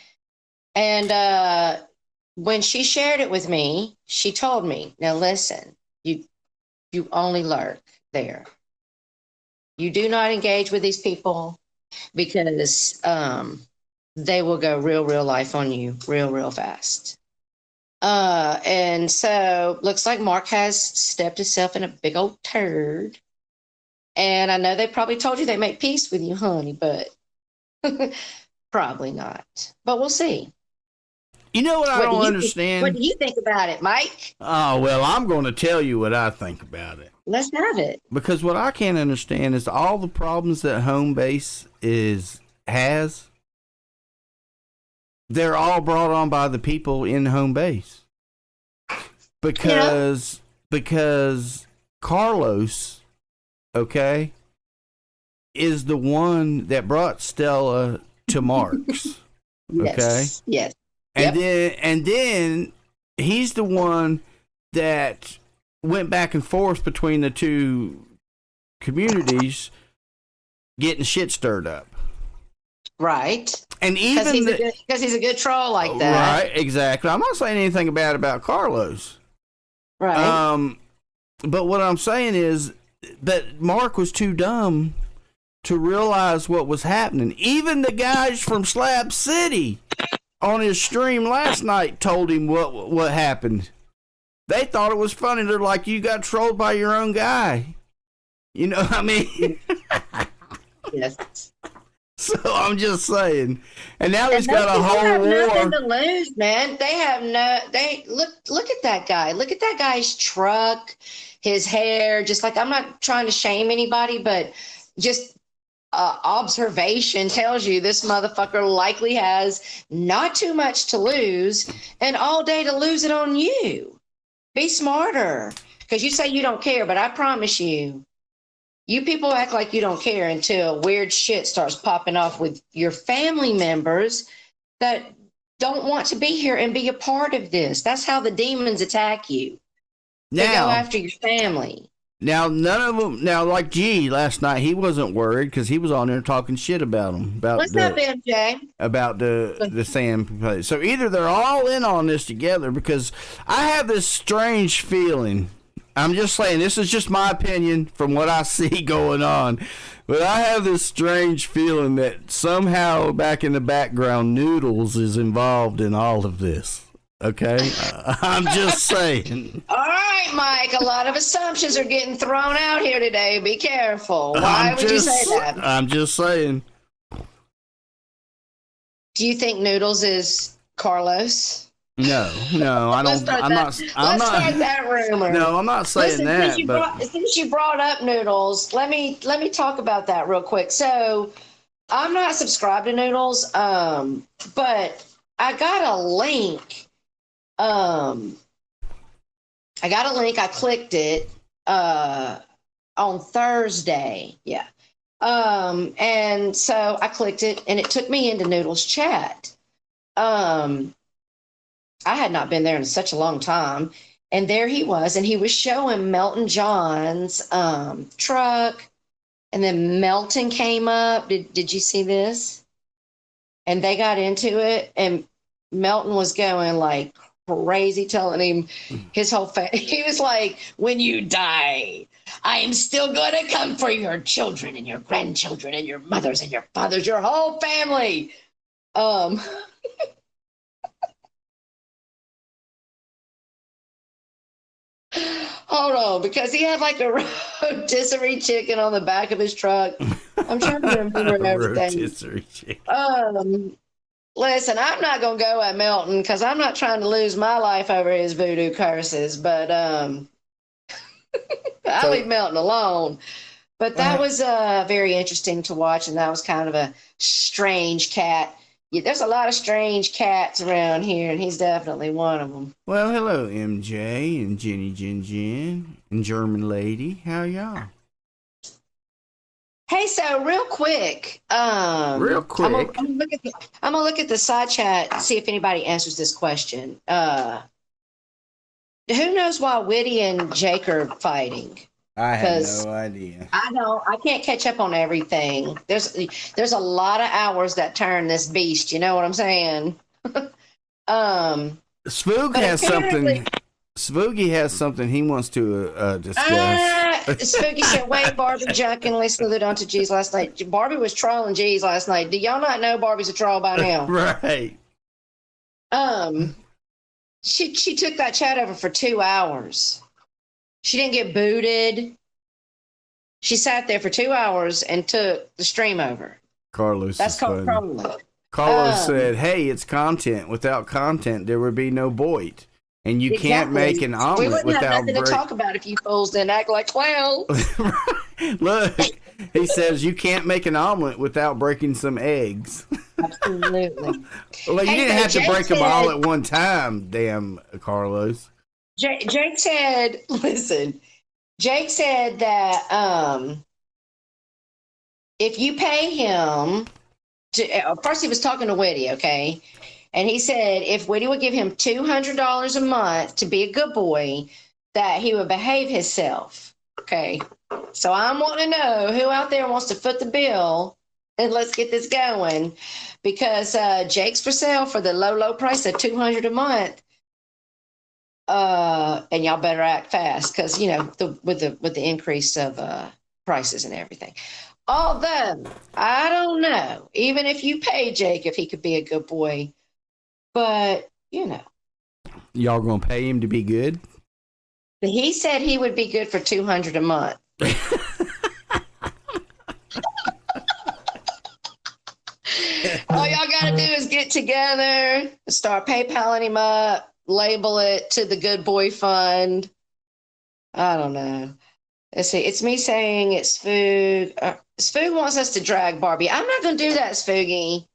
And when she shared it with me, she told me, now listen, you only lurk there. You do not engage with these people because they will go real life on you real fast. And so looks like Mark has stepped himself in a big old turd. And I know they probably told you they make peace with you, honey, but probably not. But we'll see.
You know what I don't understand?
What do you think about it, Mike?
Oh, well, I'm going to tell you what I think about it.
Let's have it.
Because what I can't understand is all the problems that home base has, they're all brought on by the people in home base. Because Carlos, okay, is the one that brought Stella to Mark's. Okay?
Yes.
And then he's the one that went back and forth between the two communities, getting shit stirred up.
Right.
And even
because he's a good troll like that.
Right, exactly. I'm not saying anything bad about Carlos.
Right.
But what I'm saying is that Mark was too dumb to realize what was happening. Even the guys from Slab City on his stream last night told him what happened. They thought it was funny. They're like, you got trolled by your own guy. You know what I mean?
Yes.
So I'm just saying. And now he's got a whole war.
They have nothing to lose, man. They look at that guy. Look at that guy's truck, his hair. Just like, I'm not trying to shame anybody, but just observation tells you this motherfucker likely has not too much to lose and all day to lose it on you. Be smarter, because you say you don't care, but I promise you, you people act like you don't care until weird shit starts popping off with your family members that don't want to be here and be a part of this. That's how the demons attack you. They go after your family.
Now, none of them. Now, like G last night, he wasn't worried because he was on there talking shit about him.
What's up, MJ?
About the Sam place. So either they're all in on this together, because I have this strange feeling. I'm just saying, this is just my opinion from what I see going on, But I have this strange feeling that somehow back in the background, Noodles is involved in all of this. Okay? I'm just saying.
All right, Mike. A lot of assumptions are getting thrown out here today. Be careful. Why would you say that?
I'm just saying.
Do you think Noodles is Carlos?
No, I don't. Let's
start that rumor.
No, I'm not saying that.
Since you brought up Noodles, let me talk about that real quick. So, I'm not subscribed to Noodles, but I got a link. I clicked it on Thursday. Yeah. And so I clicked it, and it took me into Noodles chat. I had not been there in such a long time. And there he was, and he was showing Melton John's truck. And then Melton came up. Did you see this? And they got into it, and Melton was going like crazy, telling him his whole he was like, when you die, I am still going to come for your children and your grandchildren and your mothers and your fathers, your whole family. Hold on, because he had like a rotisserie chicken on the back of his truck. I'm trying to remember everything.
Rotisserie chicken.
Listen, I'm not gonna go at Melton because I'm not trying to lose my life over his voodoo curses. But I'll leave Melton alone. But that was very interesting to watch, and that was kind of a strange cat. Yeah, there's a lot of strange cats around here, and he's definitely one of them.
Well, hello, MJ and Jenny Jin and German Lady. How y'all?
Hey, so real quick. I'm gonna look at the side chat and see if anybody answers this question. Who knows why Whitty and Jake are fighting?
I have no idea.
I can't catch up on everything. There's a lot of hours that turn this beast. You know what I'm saying?
Spook has something. Spooky has something he wants to discuss.
Spooky said, Wayne, Barbie jokingly slithered onto G's last night. Barbie was trolling G's last night. Do y'all not know Barbie's a troll by now?
Right.
She took that chat over for 2 hours. She didn't get booted. She sat there for 2 hours and took the stream over.
Carlos.
That's called trolling.
Carlos said, hey, it's content. Without content, there would be no Boyd. And you can't make an omelet without
We wouldn't have nothing to talk about if you fools didn't act like clowns.
Look, he says you can't make an omelet without breaking some eggs.
Absolutely.
Well, you didn't have to break them all at one time, damn Carlos.
Jake said, listen, Jake said that if you pay him, first he was talking to Whitty, okay? And he said if Whitty would give him $200 a month to be a good boy, that he would behave himself, okay? So I'm wanting to know who out there wants to foot the bill, and let's get this going, because Jake's for sale for the low price of $200 a month. And y'all better act fast, because with the increase of prices and everything. Although I don't know, even if you pay Jake if he could be a good boy, but
y'all gonna pay him to be good?
He said he would be good for $200 a month. All y'all gotta do is get together, start PayPaling him up, label it to the Good Boy Fund. I don't know. Let's see. It's me saying it's Spoog. Spoog wants us to drag Barbie. I'm not going to do that, Spoogie.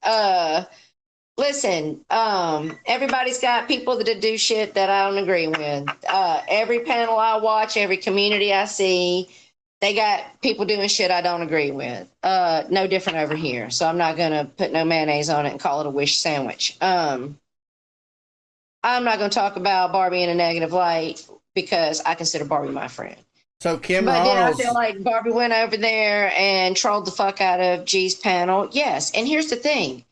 Listen, everybody's got people that do shit that I don't agree with. Every panel I watch, every community I see, they got people doing shit I don't agree with. No different over here. So I'm not going to put no mayonnaise on it and call it a wish sandwich. I'm not going to talk about Barbie in a negative light because I consider Barbie my friend.
So Kim
But
Ronald's...
then I feel like Barbie went over there and trolled the fuck out of G's panel. Yes. And here's the thing.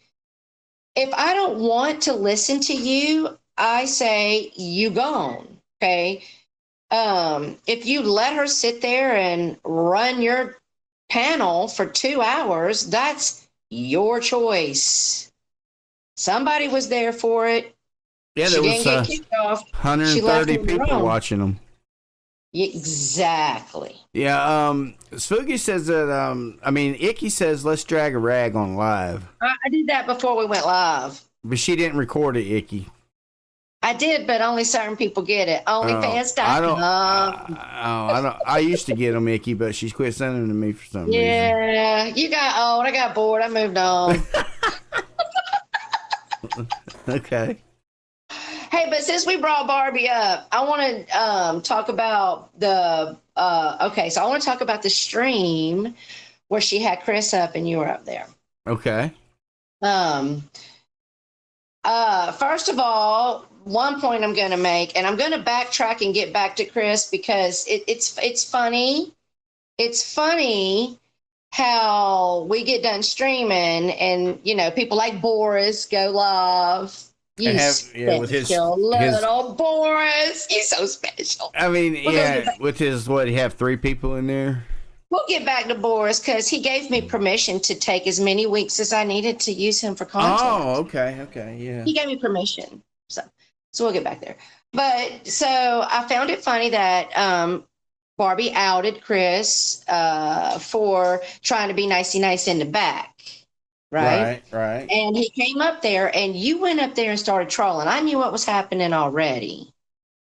If I don't want to listen to you, I say you gone. Okay. If you let her sit there and run your panel for 2 hours, that's your choice. Somebody was there for it.
Yeah,
She
there
didn't
was
get kicked off. She left
130
on her
people
own.
watching them.
Exactly.
Yeah, Spooky says that, Icky says, let's drag a rag on live.
I did that before we went live.
But she didn't record it, Icky.
I did, but only certain people get it. OnlyFans.com.
I used to get them, Icky, but she's quit sending them to me for some reason.
Yeah, you got old. I got bored. I moved on.
Okay.
Hey, but since we brought Barbie up, I want to talk about the so I want to talk about the stream where she had Chris up and you were up there.
Okay.
First of all, one point I'm going to make, and I'm going to backtrack and get back to Chris because it's funny. It's funny how we get done streaming and, people like Boris go live. With his little Boris. He's so special.
With his, he have 3 people in there?
We'll get back to Boris because he gave me permission to take as many weeks as I needed to use him for content.
Oh, okay, yeah.
He gave me permission. So we'll get back there. But so I found it funny that Barbie outed Chris for trying to be nicey nice in the back. Right. And he came up there and you went up there and started trolling. I knew what was happening already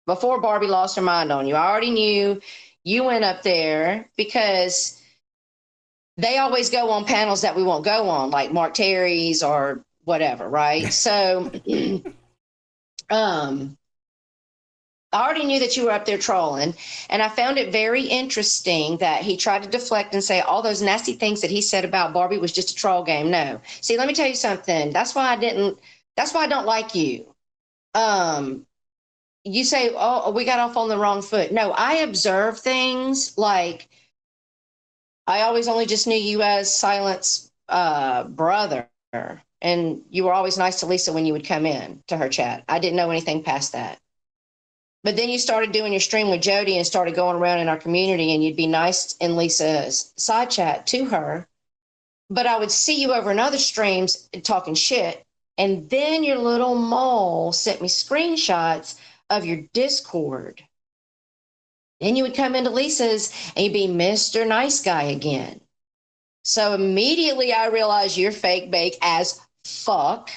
before Barbie lost her mind on you. I already knew you went up there because they always go on panels that we won't go on, like Mark Terry's or whatever. Right. So, I already knew that you were up there trolling, and I found it very interesting that he tried to deflect and say all those nasty things that he said about Barbie was just a troll game. No. See, let me tell you something. That's why I don't like you. You say, oh, we got off on the wrong foot. No, I observe things like I always only just knew you as Silent's brother, and you were always nice to Lisa when you would come in to her chat. I didn't know anything past that. But then you started doing your stream with Jody and started going around in our community and you'd be nice in Lisa's side chat to her. But I would see you over in other streams talking shit. And then your little mole sent me screenshots of your Discord. Then you would come into Lisa's and you'd be Mr. Nice Guy again. So immediately I realized you're fake bake as fuck.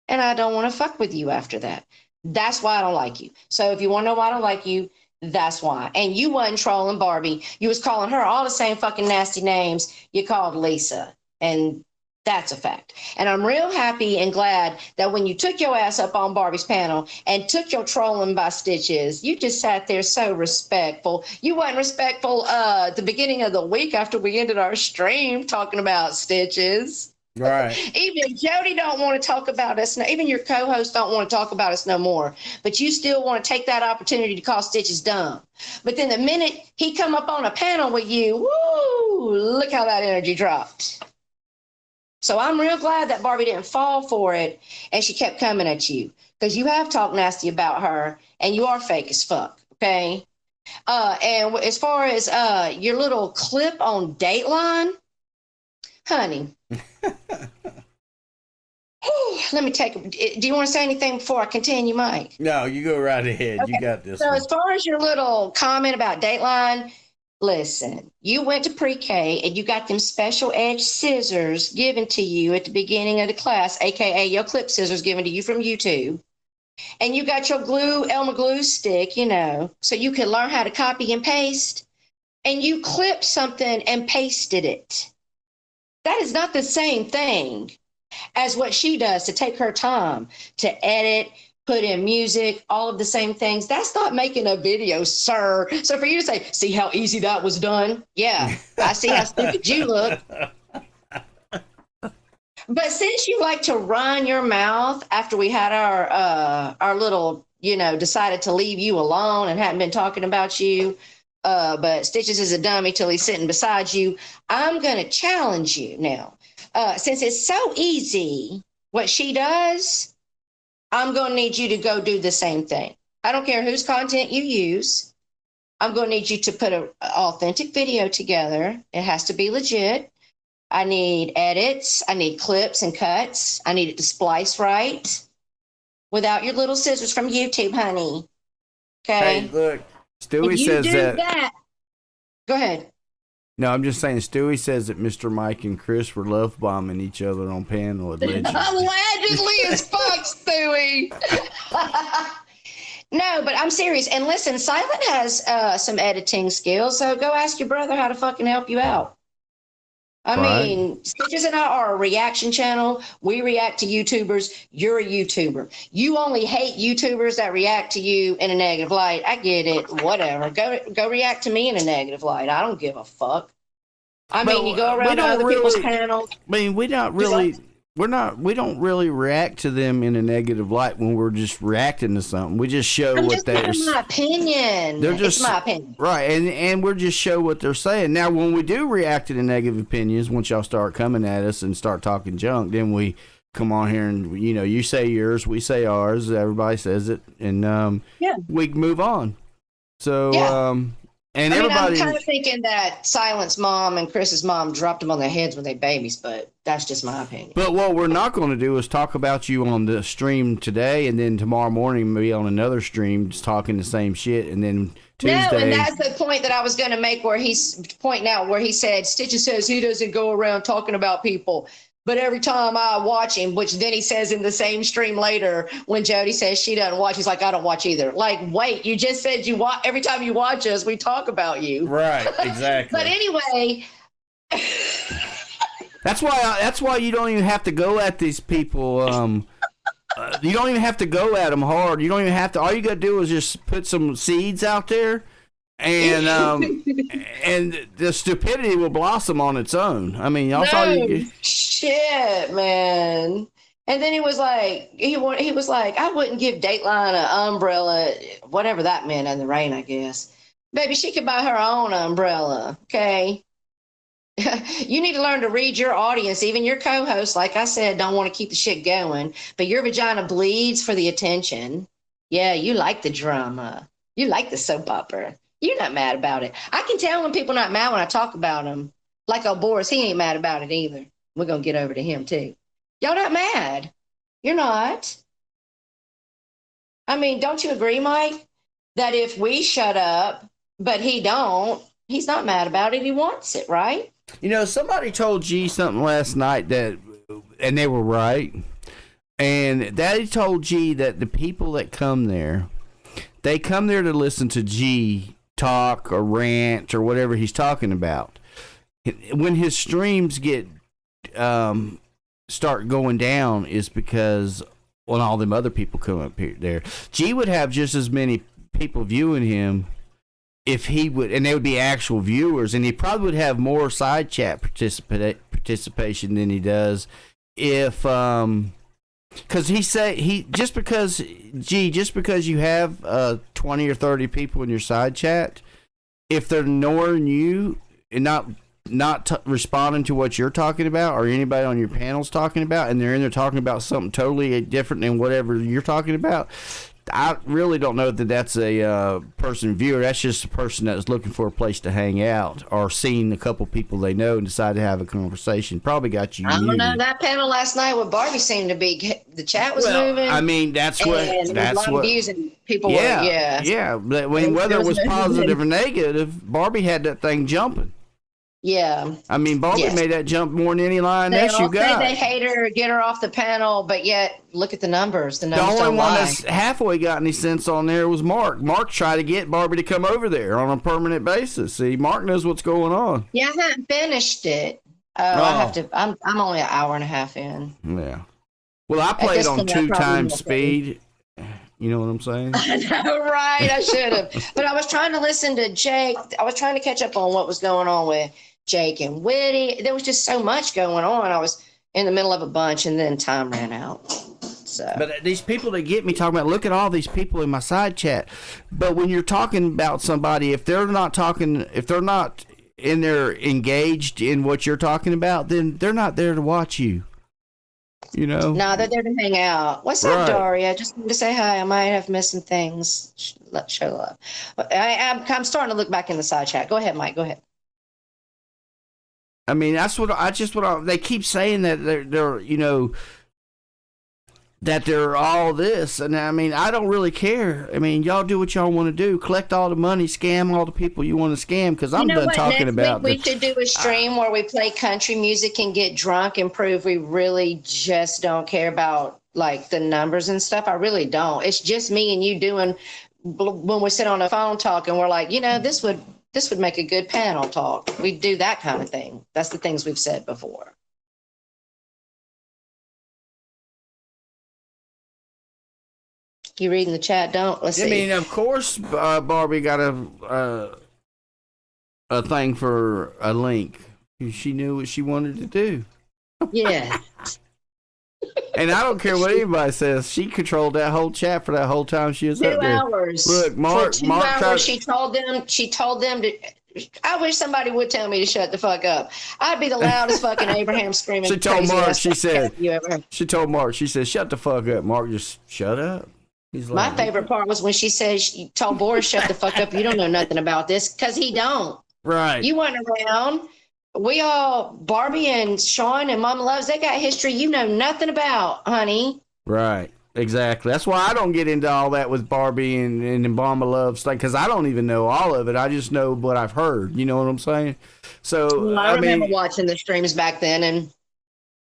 And I don't want to fuck with you after that. That's why I don't like you. So if you want to know why I don't like you, that's why. And you wasn't trolling Barbie. You was calling her all the same fucking nasty names you called Lisa. And that's a fact. And I'm real happy and glad that when you took your ass up on Barbie's panel and took your trolling by stitches, you just sat there so respectful. You wasn't respectful at the beginning of the week after we ended our stream talking about stitches.
Right.
Even Jody don't want to talk about us. Even your co-host don't want to talk about us no more. But you still want to take that opportunity to call Stitches dumb. But then the minute he come up on a panel with you, woo, look how that energy dropped. So I'm real glad that Barbie didn't fall for it and she kept coming at you because you have talked nasty about her and you are fake as fuck. Okay. And as far as your little clip on Dateline, honey. Let me take. Do you want to say anything before I continue, Mike?
No, you go right ahead. Okay. You got this.
So as far as your little comment about Dateline, listen, you went to pre-K and you got them special edge scissors given to you at the beginning of the class, aka your clip scissors given to you from YouTube. And you got your Elmer glue stick, so you could learn how to copy and paste. And you clipped something and pasted it. That is not the same thing as what she does to take her time to edit, put in music, all of the same things. That's not making a video, sir. So for you to say, see how easy that was done? Yeah, I see how stupid you look. But since you like to run your mouth after we had our little, decided to leave you alone and hadn't been talking about you, but Stitches is a dummy till he's sitting beside you, I'm going to challenge you now. Since it's so easy what she does, I'm going to need you to go do the same thing. I don't care whose content you use. I'm going to need you to put an authentic video together. It has to be legit. I need edits. I need clips and cuts. I need it to splice right without your little scissors from YouTube, honey. Okay.
Hey, look, Stewie says that.
Go ahead.
No, I'm just saying, Stewie says that Mr. Mike and Chris were love bombing each other on panel. Allegedly
As fuck, Stewie. No, but I'm serious. And listen, Silent has some editing skills, so go ask your brother how to fucking help you out. I mean, Stitches and I are a reaction channel. We react to YouTubers. You're a YouTuber. You only hate YouTubers that react to you in a negative light. I get it. Whatever. Go react to me in a negative light. I don't give a fuck. I mean, you go around to other people's panels.
I mean, we don't really react to them in a negative light when we're just reacting to something. We just show what they're.
It's my opinion. It's my opinion.
Right, and we're just show what they're saying. Now, when we do react to the negative opinions, once y'all start coming at us and start talking junk, then we come on here and you say yours, we say ours, everybody says it, and we move on. So and everybody.
I'm kind of thinking that Silent's mom and Chris's mom dropped them on their heads when they babies, but that's just my opinion.
But what we're not going to do is talk about you on the stream today, and then tomorrow morning maybe on another stream just talking the same shit, and then Tuesday.
No, and that's the point that I was going to make, where he's pointing out where he said Stitches says he doesn't go around talking about people. But every time I watch him, which then he says in the same stream later, when Jody says she doesn't watch, he's like, I don't watch either. Like, wait, you just said you watch. Every time you watch us, we talk about you.
Right, exactly.
But anyway.
That's why you don't even have to go at these people. You don't even have to go at them hard. You don't even have to. All you got to do is just put some seeds out there. And and the stupidity will blossom on its own. I mean,
shit, man. And then he was like, he was like, I wouldn't give Dateline an umbrella, whatever that meant, in the rain, I guess. Baby, she could buy her own umbrella, okay? You need to learn to read your audience. Even your co-host, like I said, don't want to keep the shit going, but your vagina bleeds for the attention. Yeah, you like the drama. You like the soap opera. You're not mad about it. I can tell when people are not mad when I talk about them. Like old Boris, he ain't mad about it either. We're going to get over to him too. Y'all not mad. You're not. I mean, don't you agree, Mike? That if we shut up, but he don't, he's not mad about it. He wants it, right?
Somebody told G something last night and they were right. And Daddy told G that the people that come there, they come there to listen to G talk or rant or whatever he's talking about. When his streams start going down is because when all them other people come up here there, G would have just as many people viewing him if he would, and they would be actual viewers, and he probably would have more side chat participation than he does if because just because you have 20 or 30 people in your side chat, if they're ignoring you and not responding to what you're talking about or anybody on your panel's talking about, and they're in there talking about something totally different than whatever you're talking about, I really don't know that that's a person viewer. That's just a person that's looking for a place to hang out or seeing a couple people they know and decide to have a conversation. Probably got you.
I don't know. That panel last night with Barbie seemed to be, the chat was moving.
I mean, that's what
views and people
yeah. But whether it was positive or negative, Barbie had that thing jumping.
Yeah.
I mean, Barbie made that jump more than any lioness you got.
They hate her, get her off the panel, but yet look at the numbers. The numbers
only
don't
one
lie.
that's halfway got any sense on there was Mark. Mark tried to get Barbie to come over there on a permanent basis. See, Mark knows what's going on.
Yeah, I haven't finished it. I have to. I'm only an hour and a half in.
Yeah. Well, I played on 2 times speed. You know what I'm saying?
I know, right? I should have. But I was trying to listen to Jake. I was trying to catch up on what was going on with Jake and Whitty. There was just so much going on. I was in the middle of a bunch, and then time ran out. So.
But these people that get me talking about, look at all these people in my side chat. But when you're talking about somebody, if they're not in there engaged in what you're talking about, then they're not there to watch you. you know.
No, they're there to hang out. What's up,
Right.
Daria? Just wanted to say hi. I might have missed some things. Let's show love. I'm starting to look back in the side chat. Go ahead, Mike. Go ahead.
I mean, that's what they keep saying that they're you know, that they're all this, and I mean, I don't really care. I mean, y'all do what y'all want to do. Collect all the money, scam all the people you want to scam. Because I'm done talking about.
We should do a stream where we play country music and get drunk and prove we really just don't care about like the numbers and stuff. I really don't. It's just me and you doing when we sit on a phone talk and we're like, you know, this would make a good panel talk. We do that kind of thing. That's the things we've said before. You reading the chat? Don't. Let's see.
I mean, of course, Barbie got a thing for a link. She knew what she wanted to do.
Yeah.
And I don't care what anybody says. She controlled that whole chat for that whole time she was
2
up there.
hours.
Look, Mark.
For 2 hours, she told them to. I wish somebody would tell me to shut the fuck up. I'd be the loudest fucking Abraham screaming.
She told Mark. She said.
You ever.
She told Mark. She said, "Shut the fuck up." Mark just shut up. He's like,
My favorite part was when she said she told Boris, "Shut the fuck up. You don't know nothing about this," because he don't.
Right.
You weren't around. We all, Barbie and Sean and Mama Loves, they got history you know nothing about, honey.
Right. Exactly. That's why I don't get into all that with Barbie and Mama Loves thing, because I don't even know all of it. I just know what I've heard. You know what I'm saying? So
Well, I remember watching the streams back then and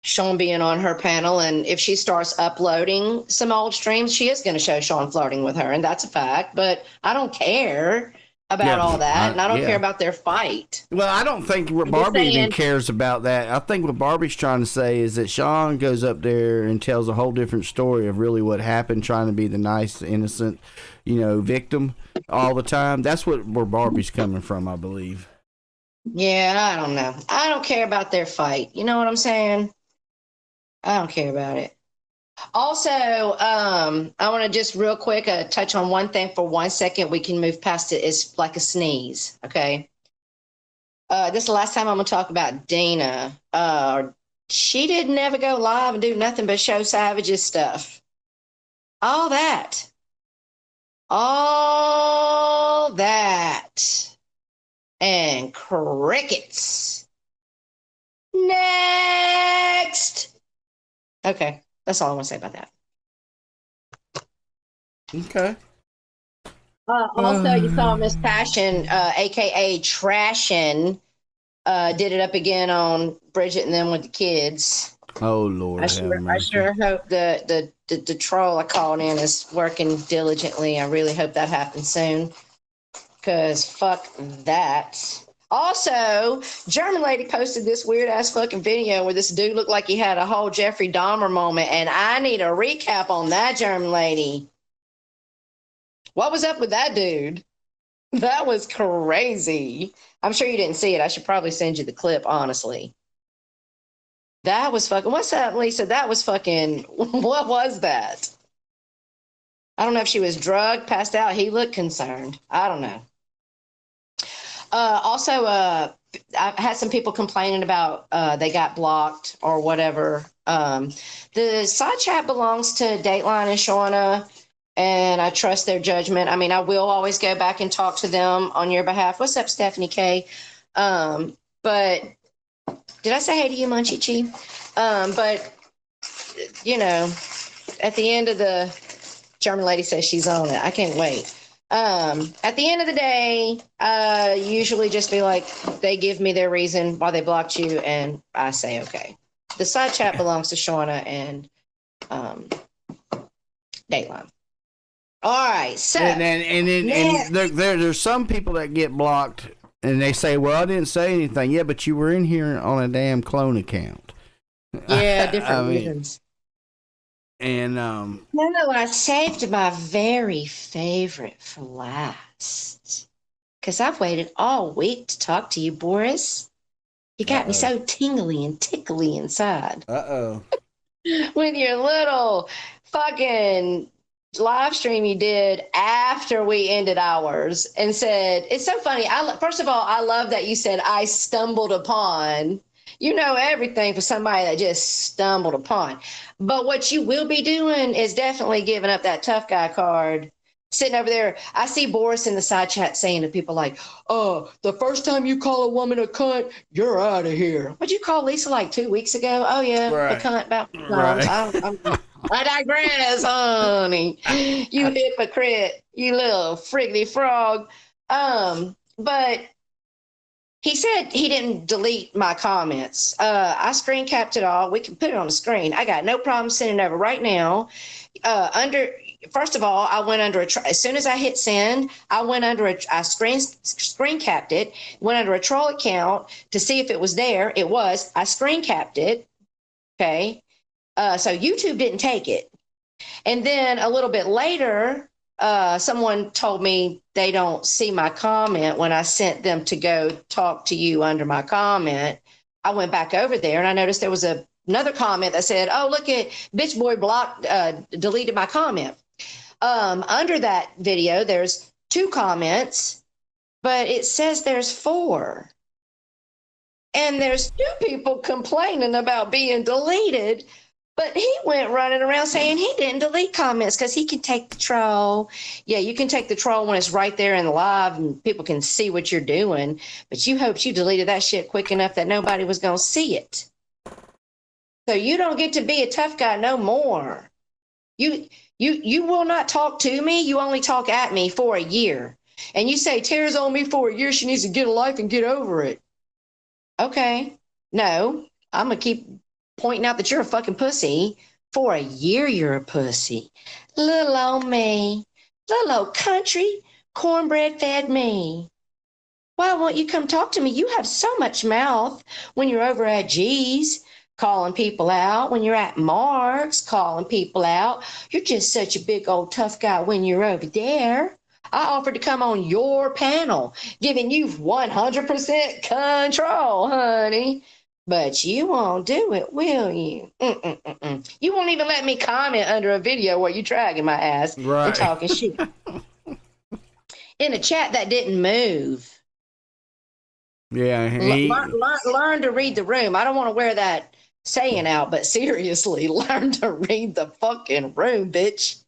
Sean being on her panel. And if she starts uploading some old streams, she is going to show Sean flirting with her. And that's a fact. But I don't care about all that. And I don't care about their fight.
Well, I don't think Barbie even cares about that. I think what Barbie's trying to say is that Sean goes up there and tells a whole different story of really what happened, trying to be the nice, innocent, you know, victim all the time. That's where Barbie's coming from, I believe.
Yeah, I don't know. I don't care about their fight. You know what I'm saying? I don't care about it. Also, I want to just real quick touch on one thing for 1 second. We can move past it. It's like a sneeze, okay? This is the last time I'm going to talk about Dana. She didn't ever go live and do nothing but show Savage's stuff. All that. And crickets. Next. Okay. That's all I want to say about that.
Okay.
Also, you saw Miss Passion, aka Trashin, did it up again on Bridget and them with the kids.
Oh Lord,
I sure hope the troll I called in is working diligently. I really hope that happens soon. Cause fuck that. Also, German lady posted this weird ass fucking video where this dude looked like he had a whole Jeffrey Dahmer moment, and I need a recap on that, German lady. What was up with that dude? That was crazy. I'm sure you didn't see it. I should probably send you the clip, honestly. That was fucking, what's up, Lisa? That was fucking, what was that? I don't know if she was drugged, passed out. He looked concerned. I don't know. Also, I've had some people complaining about they got blocked or whatever. The side chat belongs to Dateline and Shauna, and I trust their judgment. I mean, I will always go back and talk to them on your behalf. What's up, Stephanie K? But did I say hey to you, Munchie Chi? But, you know, at the end of the German lady says she's on it. I can't wait. At the end of the day, usually just be like, they give me their reason why they blocked you, and I say, okay. The side chat belongs to Shauna and Dateline. All right, so.
And there's some people that get blocked, and they say, well, I didn't say anything. Yeah, but you were in here on a damn clone account.
Yeah, different reasons.
And
no, I saved my very favorite for last, because I've waited all week to talk to you, Boris. You got me so tingly and tickly inside. With your little fucking live stream you did after we ended ours and said, it's so funny. First of all, I love that you said I stumbled upon. You know everything for somebody that just stumbled upon. But what you will be doing is definitely giving up that tough guy card. Sitting over there, I see Boris in the side chat saying to people like, "Oh, the first time you call a woman a cunt, you're out of here." What'd you call Lisa like 2 weeks ago? Oh yeah,
Right.
a cunt about
Right.
I digress, honey. You hypocrite, you little friggity frog. But he said he didn't delete my comments. I screen capped it all. We can put it on the screen. I got no problem sending it over right now. First of all, I went under as soon as I hit send, I screen capped it, went under a troll account to see if it was there. It was. I screen capped it. Okay. So YouTube didn't take it. And then a little bit later, someone told me they don't see my comment when I sent them to go talk to you under my comment. I went back over there and I noticed there was another comment that said, "Oh, look at bitch boy deleted my comment." Under that video, there's 2 comments, but it says there's 4. And there's 2 people complaining about being deleted, but he went running around saying he didn't delete comments because he can take the troll. Yeah, you can take the troll when it's right there in the live and people can see what you're doing, but you hoped you deleted that shit quick enough that nobody was going to see it. So you don't get to be a tough guy no more. You will not talk to me. You only talk at me for a year. And you say, "Tara's on me for a year. She needs to get a life and get over it." Okay. No, I'm going to keep pointing out that you're a fucking pussy. For a year, you're a pussy. Little old me. Little old country cornbread fed me. Why won't you come talk to me? You have so much mouth when you're over at G's. Calling people out, when you're at Mark's, calling people out. You're just such a big old tough guy when you're over there. I offered to come on your panel, giving you 100% control, honey. But you won't do it, will you? You won't even let me comment under a video where you dragging my ass and talking shit. In a chat that didn't move.
Yeah.
Learn to read the room. I don't want to wear that saying out, but seriously, learn to read the fucking room, bitch.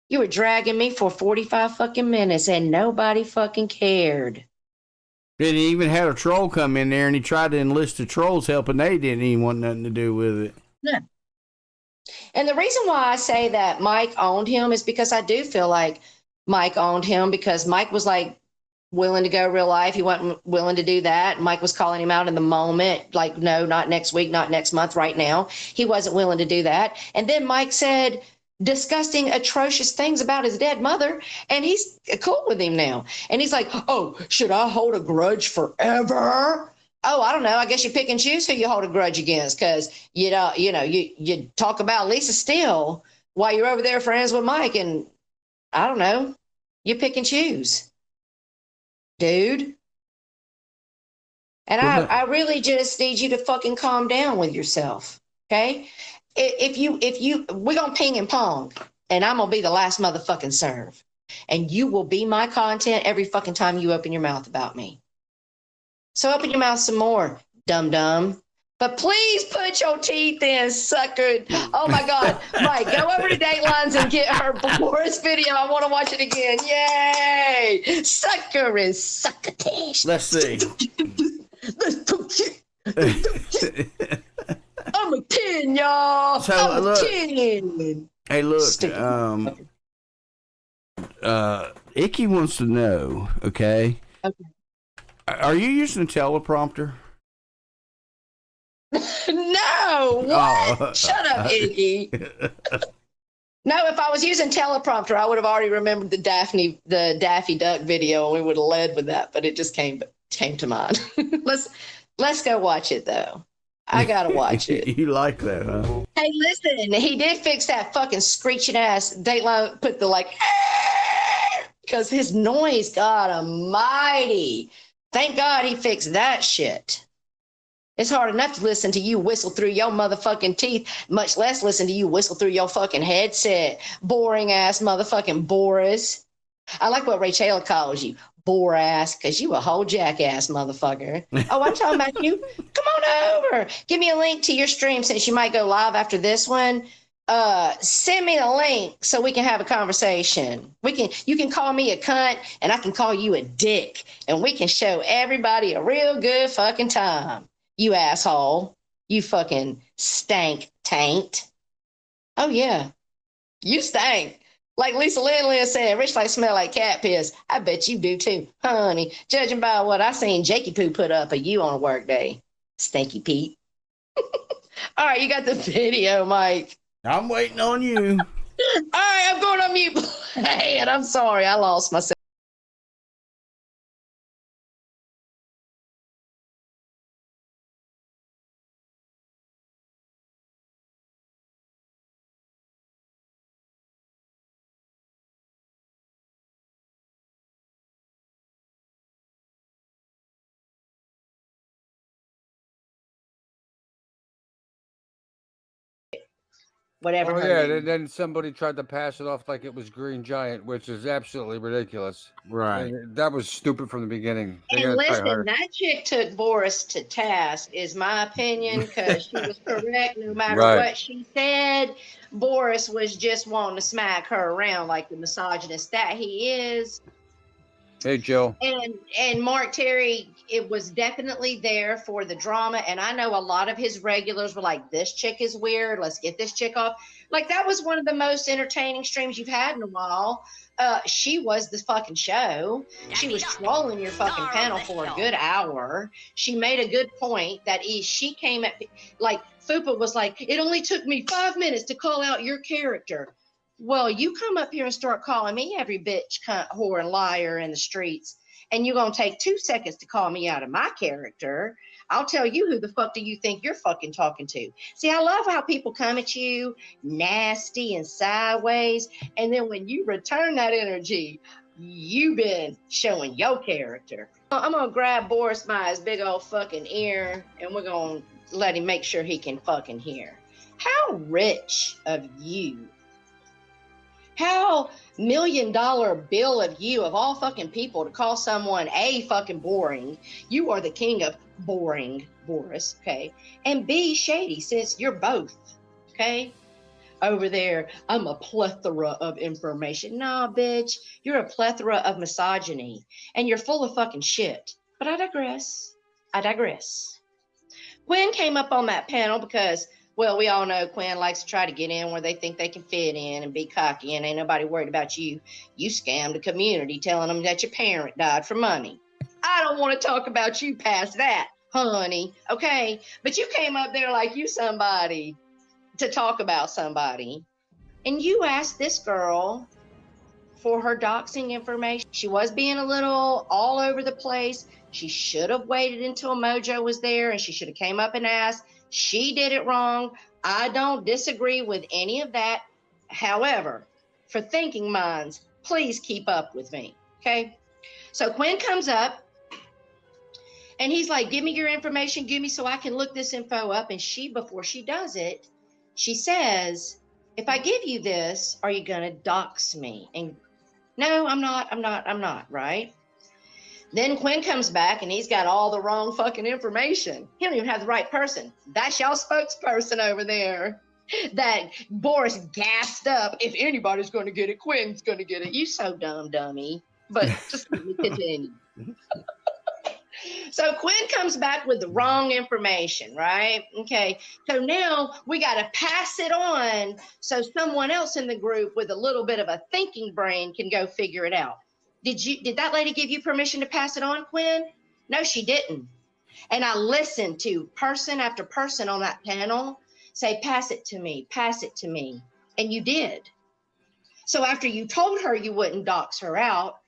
You were dragging me for 45 fucking minutes and nobody fucking cared.
And he even had a troll come in there and he tried to enlist the trolls' help and they didn't even want nothing to do with it.
No. And the reason why I say that Mike owned him is because I do feel like Mike owned him, because Mike was like willing to go real life. He wasn't willing to do that. Mike was calling him out in the moment, like, no, not next week, not next month, right now. He wasn't willing to do that. And then Mike said disgusting, atrocious things about his dead mother, and he's cool with him now. And he's like, "Oh, should I hold a grudge forever?" Oh, I don't know. I guess you pick and choose who you hold a grudge against, because you talk about Lisa Steele while you're over there friends with Mike, and I don't know. You pick and choose, dude. And I really just need you to fucking calm down with yourself, okay? If you, we're gonna ping and pong, and I'm gonna be the last motherfucking serve, and you will be my content every fucking time you open your mouth about me. So open your mouth some more, dum dum. But please put your teeth in, sucker. Oh my God, Mike, go over to Datelines and get her Boris video. I want to watch it again. Yay, sucker and succotash.
Let's see.
I'm a 10, y'all.
So,
I'm
look,
a 10.
Hey, look. Icky wants to know. Okay. Are you using a teleprompter?
No. What?
Oh.
Shut up, Icky. No, if I was using teleprompter, I would have already remembered the Daffy Duck video, and we would have led with that. But it just came to mind. Let's go watch it though. I gotta watch it.
You like that, huh?
Hey, listen, he did fix that fucking screeching ass. Dateline put the because his noise, God almighty. Thank God he fixed that shit. It's hard enough to listen to you whistle through your motherfucking teeth, much less listen to you whistle through your fucking headset. Boring ass motherfucking Boris. I like what Rachel calls you. bore ass, because you a whole jackass motherfucker. Oh, I'm talking about you. Come on over. Give me a link to your stream since you might go live after this one. Send me the link so we can have a conversation. You can call me a cunt and I can call you a dick and we can show everybody a real good fucking time. You asshole. You fucking stank taint. Oh yeah. You stank. Like Lisa Lynn said, rich like smell like cat piss. I bet you do too, honey. Judging by what I seen Jakey Poo put up of you on a work day. Stinky Pete. All right, you got the video, Mike.
I'm waiting on you.
All right, I'm going on mute. Hey, and I'm sorry, I lost myself. Whatever.
Oh yeah, and then somebody tried to pass it off like it was Green Giant, which is absolutely ridiculous.
Right.
And that was stupid from the beginning.
And listen, that chick took Boris to task, is my opinion, because she was correct no matter what she said. Boris was just wanting to smack her around like the misogynist that he is.
Hey, Joe.
And Mark Terry, it was definitely there for the drama. And I know a lot of his regulars were like, this chick is weird. Let's get this chick off. Like, that was one of the most entertaining streams you've had in a while. She was the fucking show. She was trolling your fucking panel for a good hour. She made a good point that she came at, like, Fupa was like, it only took me 5 minutes to call out your character. Well, you come up here and start calling me every bitch, cunt, whore, and liar in the streets, and you're going to take 2 seconds to call me out of my character. I'll tell you who the fuck do you think you're fucking talking to. See, I love how people come at you nasty and sideways, and then when you return that energy, you've been showing your character. I'm going to grab Boris by his big old fucking ear, and we're going to let him make sure he can fucking hear. How rich of you. How $1 million bill of you, of all fucking people, to call someone A, fucking boring. You are the king of boring, Boris, okay? And B, shady, since you're both, okay? Over there, I'm a plethora of information. Nah, bitch, you're a plethora of misogyny. And you're full of fucking shit. But I digress. Quinn came up on that panel because, well, we all know Quinn likes to try to get in where they think they can fit in and be cocky, and ain't nobody worried about you. You scammed the community telling them that your parent died for money. I don't want to talk about you past that, honey, okay? But you came up there like you somebody to talk about somebody, and you asked this girl for her doxing information. She was being a little all over the place. She should have waited until Mojo was there, and she should have came up and asked. She did it wrong. I don't disagree with any of that. However, for thinking minds, please keep up with me, okay? So Quinn comes up, and he's like, give me your information, give me so I can look this info up. And she, before she does it, she says, if I give you this, are you going to dox me? And no, I'm not, right? Then Quinn comes back and he's got all the wrong fucking information. He don't even have the right person. That's y'all spokesperson over there that Boris gassed up. If anybody's going to get it, Quinn's going to get it. You so dumb, dummy. But just let me continue. So Quinn comes back with the wrong information, right? Okay. So now we got to pass it on so someone else in the group with a little bit of a thinking brain can go figure it out. Did that lady give you permission to pass it on, Quinn? No, she didn't. And I listened to person after person on that panel say, pass it to me, pass it to me. And you did. So after you told her you wouldn't dox her out,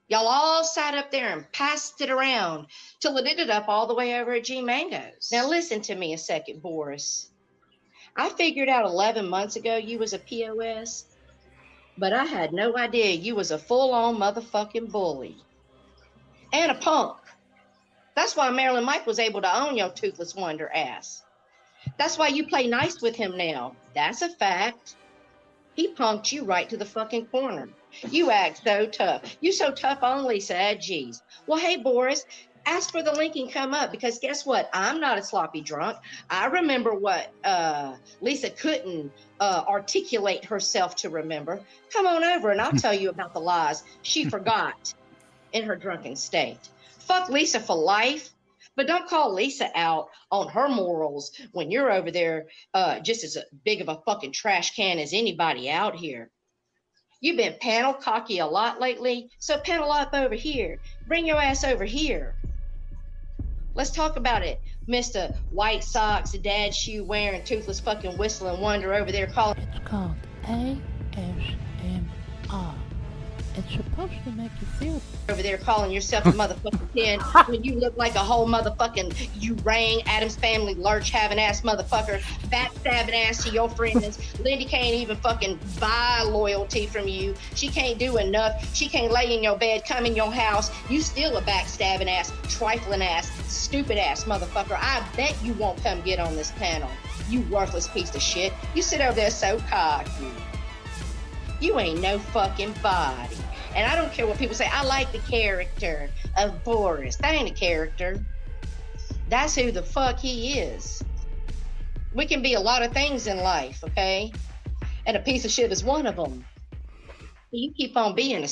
y'all all sat up there and passed it around till it ended up all the way over at G Mango's. Now listen to me a second, Boris. I figured out 11 months ago you was a POS. But I had no idea you was a full-on motherfucking bully. And a punk. That's why Marilyn Mike was able to own your toothless wonder ass. That's why you play nice with him now. That's a fact. He punked you right to the fucking corner. You act so tough. You so tough on Lisa at G's. Well, hey, Boris, ask for the link and come up because guess what? I'm not a sloppy drunk. I remember what Lisa couldn't articulate herself to remember. Come on over and I'll tell you about the lies she forgot in her drunken state. Fuck Lisa for life. But don't call Lisa out on her morals when you're over there just as big of a fucking trash can as anybody out here. You've been panel cocky a lot lately, so panel up over here. Bring your ass over here. Let's talk about it, Mr. White Socks, dad shoe wearing, toothless fucking whistling wonder over there calling.
It's called ASMR. It's supposed to make you feel
over there calling yourself a motherfucking 10 when you look like a whole motherfucking you rang Adam's family lurch having ass motherfucker, backstabbing ass to your friends. Lindy can't even fucking buy loyalty from you. She can't do enough. She can't lay in your bed, come in your house. You still a backstabbing ass, trifling ass, stupid ass motherfucker. I bet you won't come get on this panel. You worthless piece of shit. You sit over there so cocky. You ain't no fucking body. And I don't care what people say. I like the character of Boris. That ain't a character. That's who the fuck he is. We can be a lot of things in life, okay? And a piece of shit is one of them. You keep on being a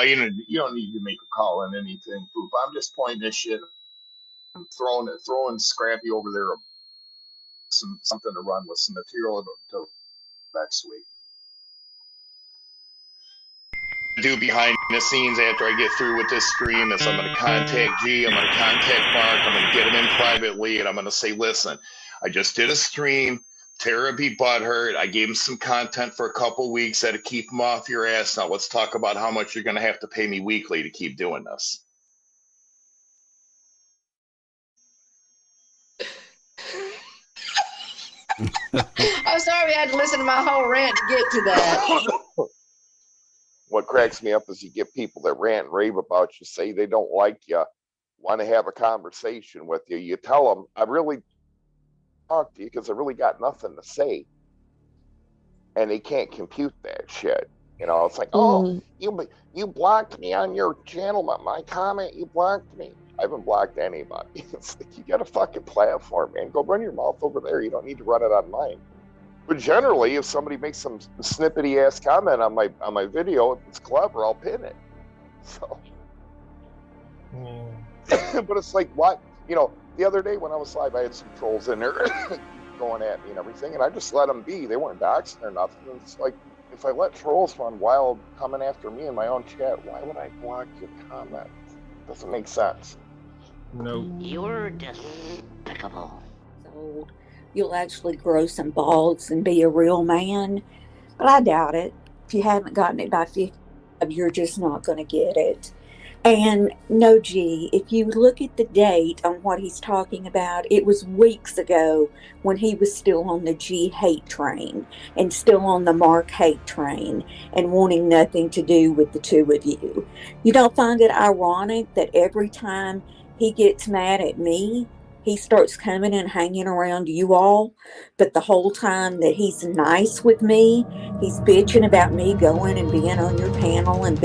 You don't need to make a call on anything, Poop. I'm just pointing this shit. I'm throwing Scrappy over there something to run with, some material to next week. Do behind the scenes after I get through with this stream is I'm going to contact G, I'm going to contact Mark, I'm going to get him in privately, and I'm going to say, listen, I just did a stream. Tara be butthurt. I gave him some content for a couple weeks. Had to keep him off your ass. Now let's talk about how much you're going to have to pay me weekly to keep doing this.
I'm sorry I had to listen to my whole rant to get to that.
What cracks me up is you get people that rant and rave about you, say they don't like you, want to have a conversation with you. You tell them, I really talk to you because I really got nothing to say. And they can't compute that shit. You know, it's like, oh, you blocked me on your channel, my comment, you blocked me. I haven't blocked anybody. It's like, you got a fucking platform, man. Go run your mouth over there. You don't need to run it on mine. But generally, if somebody makes some snippety ass comment on my video, if it's clever, I'll pin it. So, but it's like, what? You know, the other day when I was live, I had some trolls in there going at me and everything, and I just let them be. They weren't doxing or nothing. And it's like, if I let trolls run wild coming after me in my own chat, why would I block your comment? Doesn't make sense.
No.
You're despicable.
Old, you'll actually grow some balls and be a real man. But I doubt it. If you haven't gotten it by 50, you're just not going to get it. And no, G, if you look at the date on what he's talking about, it was weeks ago when he was still on the G hate train and still on the Mark hate train and wanting nothing to do with the two of you. You don't find it ironic that every time he gets mad at me, he starts coming and hanging around you all, but the whole time that he's nice with me, he's bitching about me going and being on your panel and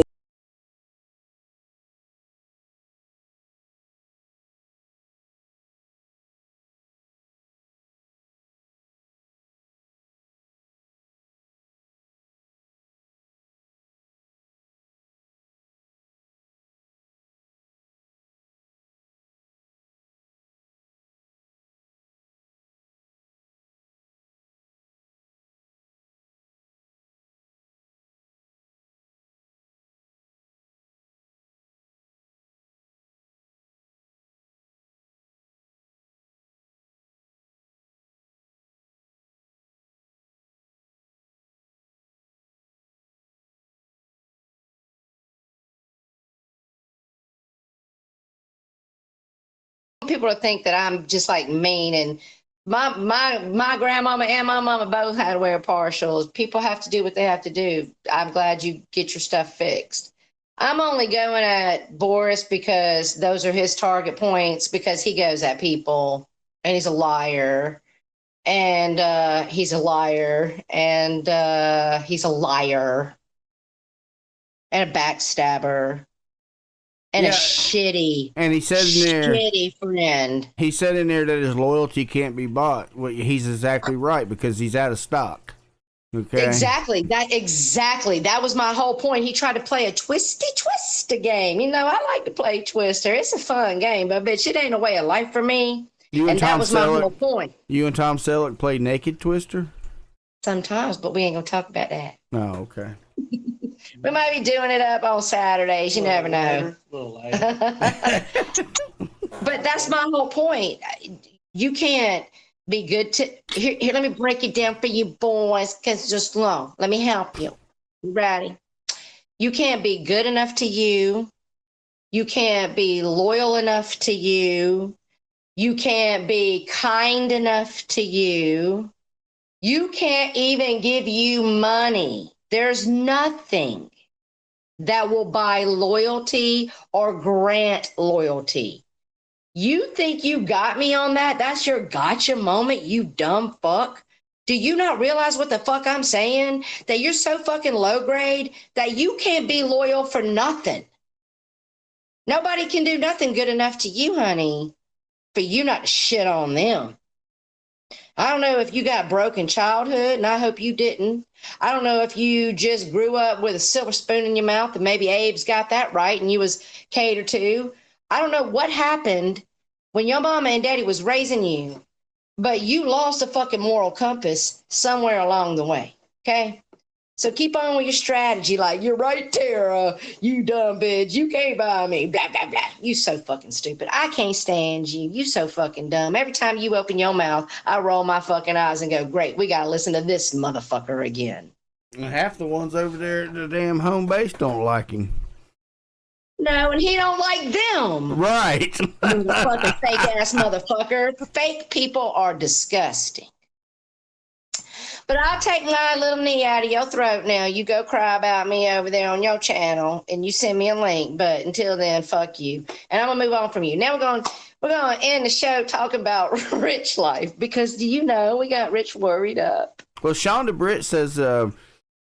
people to think that I'm just like mean, and my grandmama and my mama both had to wear partials. People have to do what they have to do. I'm glad you get your stuff fixed. I'm only going at Boris because those are his target points, because he goes at people and he's a liar. And he's a liar, and he's a liar, and a backstabber, and a shitty,
and he said in there,
shitty friend.
He said in there that his loyalty can't be bought. Well, he's exactly right, because he's out of stock. Okay.
Exactly. That was my whole point. He tried to play a twister game. You know, I like to play Twister. It's a fun game, but bitch, it ain't a way of life for me. And that was my whole point.
You and Tom Selleck play Naked Twister?
Sometimes, but we ain't gonna talk about that.
Oh, okay.
We might be doing it up on Saturdays. You never know. But that's my whole point. You can't be good to here. Let me break it down for you boys, because it's just long. Let me help you. You ready? You can't be good enough to you. You can't be loyal enough to you. You can't be kind enough to you. You can't even give you money. There's nothing that will buy loyalty or grant loyalty. You think you got me on that? That's your gotcha moment, you dumb fuck. Do you not realize what the fuck I'm saying? That you're so fucking low grade that you can't be loyal for nothing. Nobody can do nothing good enough to you, honey, for you not to shit on them. I don't know if you got broken childhood, and I hope you didn't. I don't know if you just grew up with a silver spoon in your mouth, and maybe Abe's got that right and you was catered to. I don't know what happened when your mama and daddy was raising you, but you lost a fucking moral compass somewhere along the way, okay? So keep on with your strategy, like, you're right, Tara, you dumb bitch, you can't buy me, blah, blah, blah. You so fucking stupid. I can't stand you. You so fucking dumb. Every time you open your mouth, I roll my fucking eyes and go, great, we got to listen to this motherfucker again.
Half the ones over there at the damn home base don't like him.
No, and he don't like them.
Right.
Fucking fake-ass motherfucker. Fake people are disgusting. But I'll take my little knee out of your throat now. You go cry about me over there on your channel, and you send me a link. But until then, fuck you. And I'm gonna move on from you. Now we're gonna end the show talking about Rich life, because do you know we got Rich worried up.
Well, Shonda Britt says,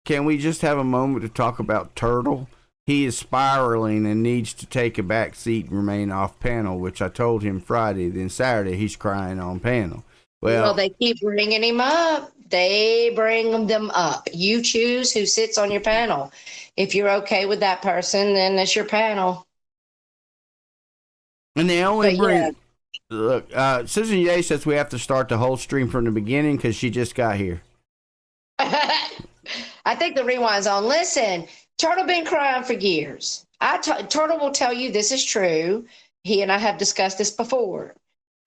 can we just have a moment to talk about Turtle? He is spiraling and needs to take a back seat and remain off panel, which I told him Friday. Then Saturday, he's crying on panel.
Well, they keep bringing him up. They bring them up. You choose who sits on your panel. If you're okay with that person, then that's your panel.
And they only bring... Look, Susan Ye says we have to start the whole stream from the beginning because she just got here.
I think the rewind's on. Listen, Turtle been crying for years. Turtle will tell you this is true. He and I have discussed this before.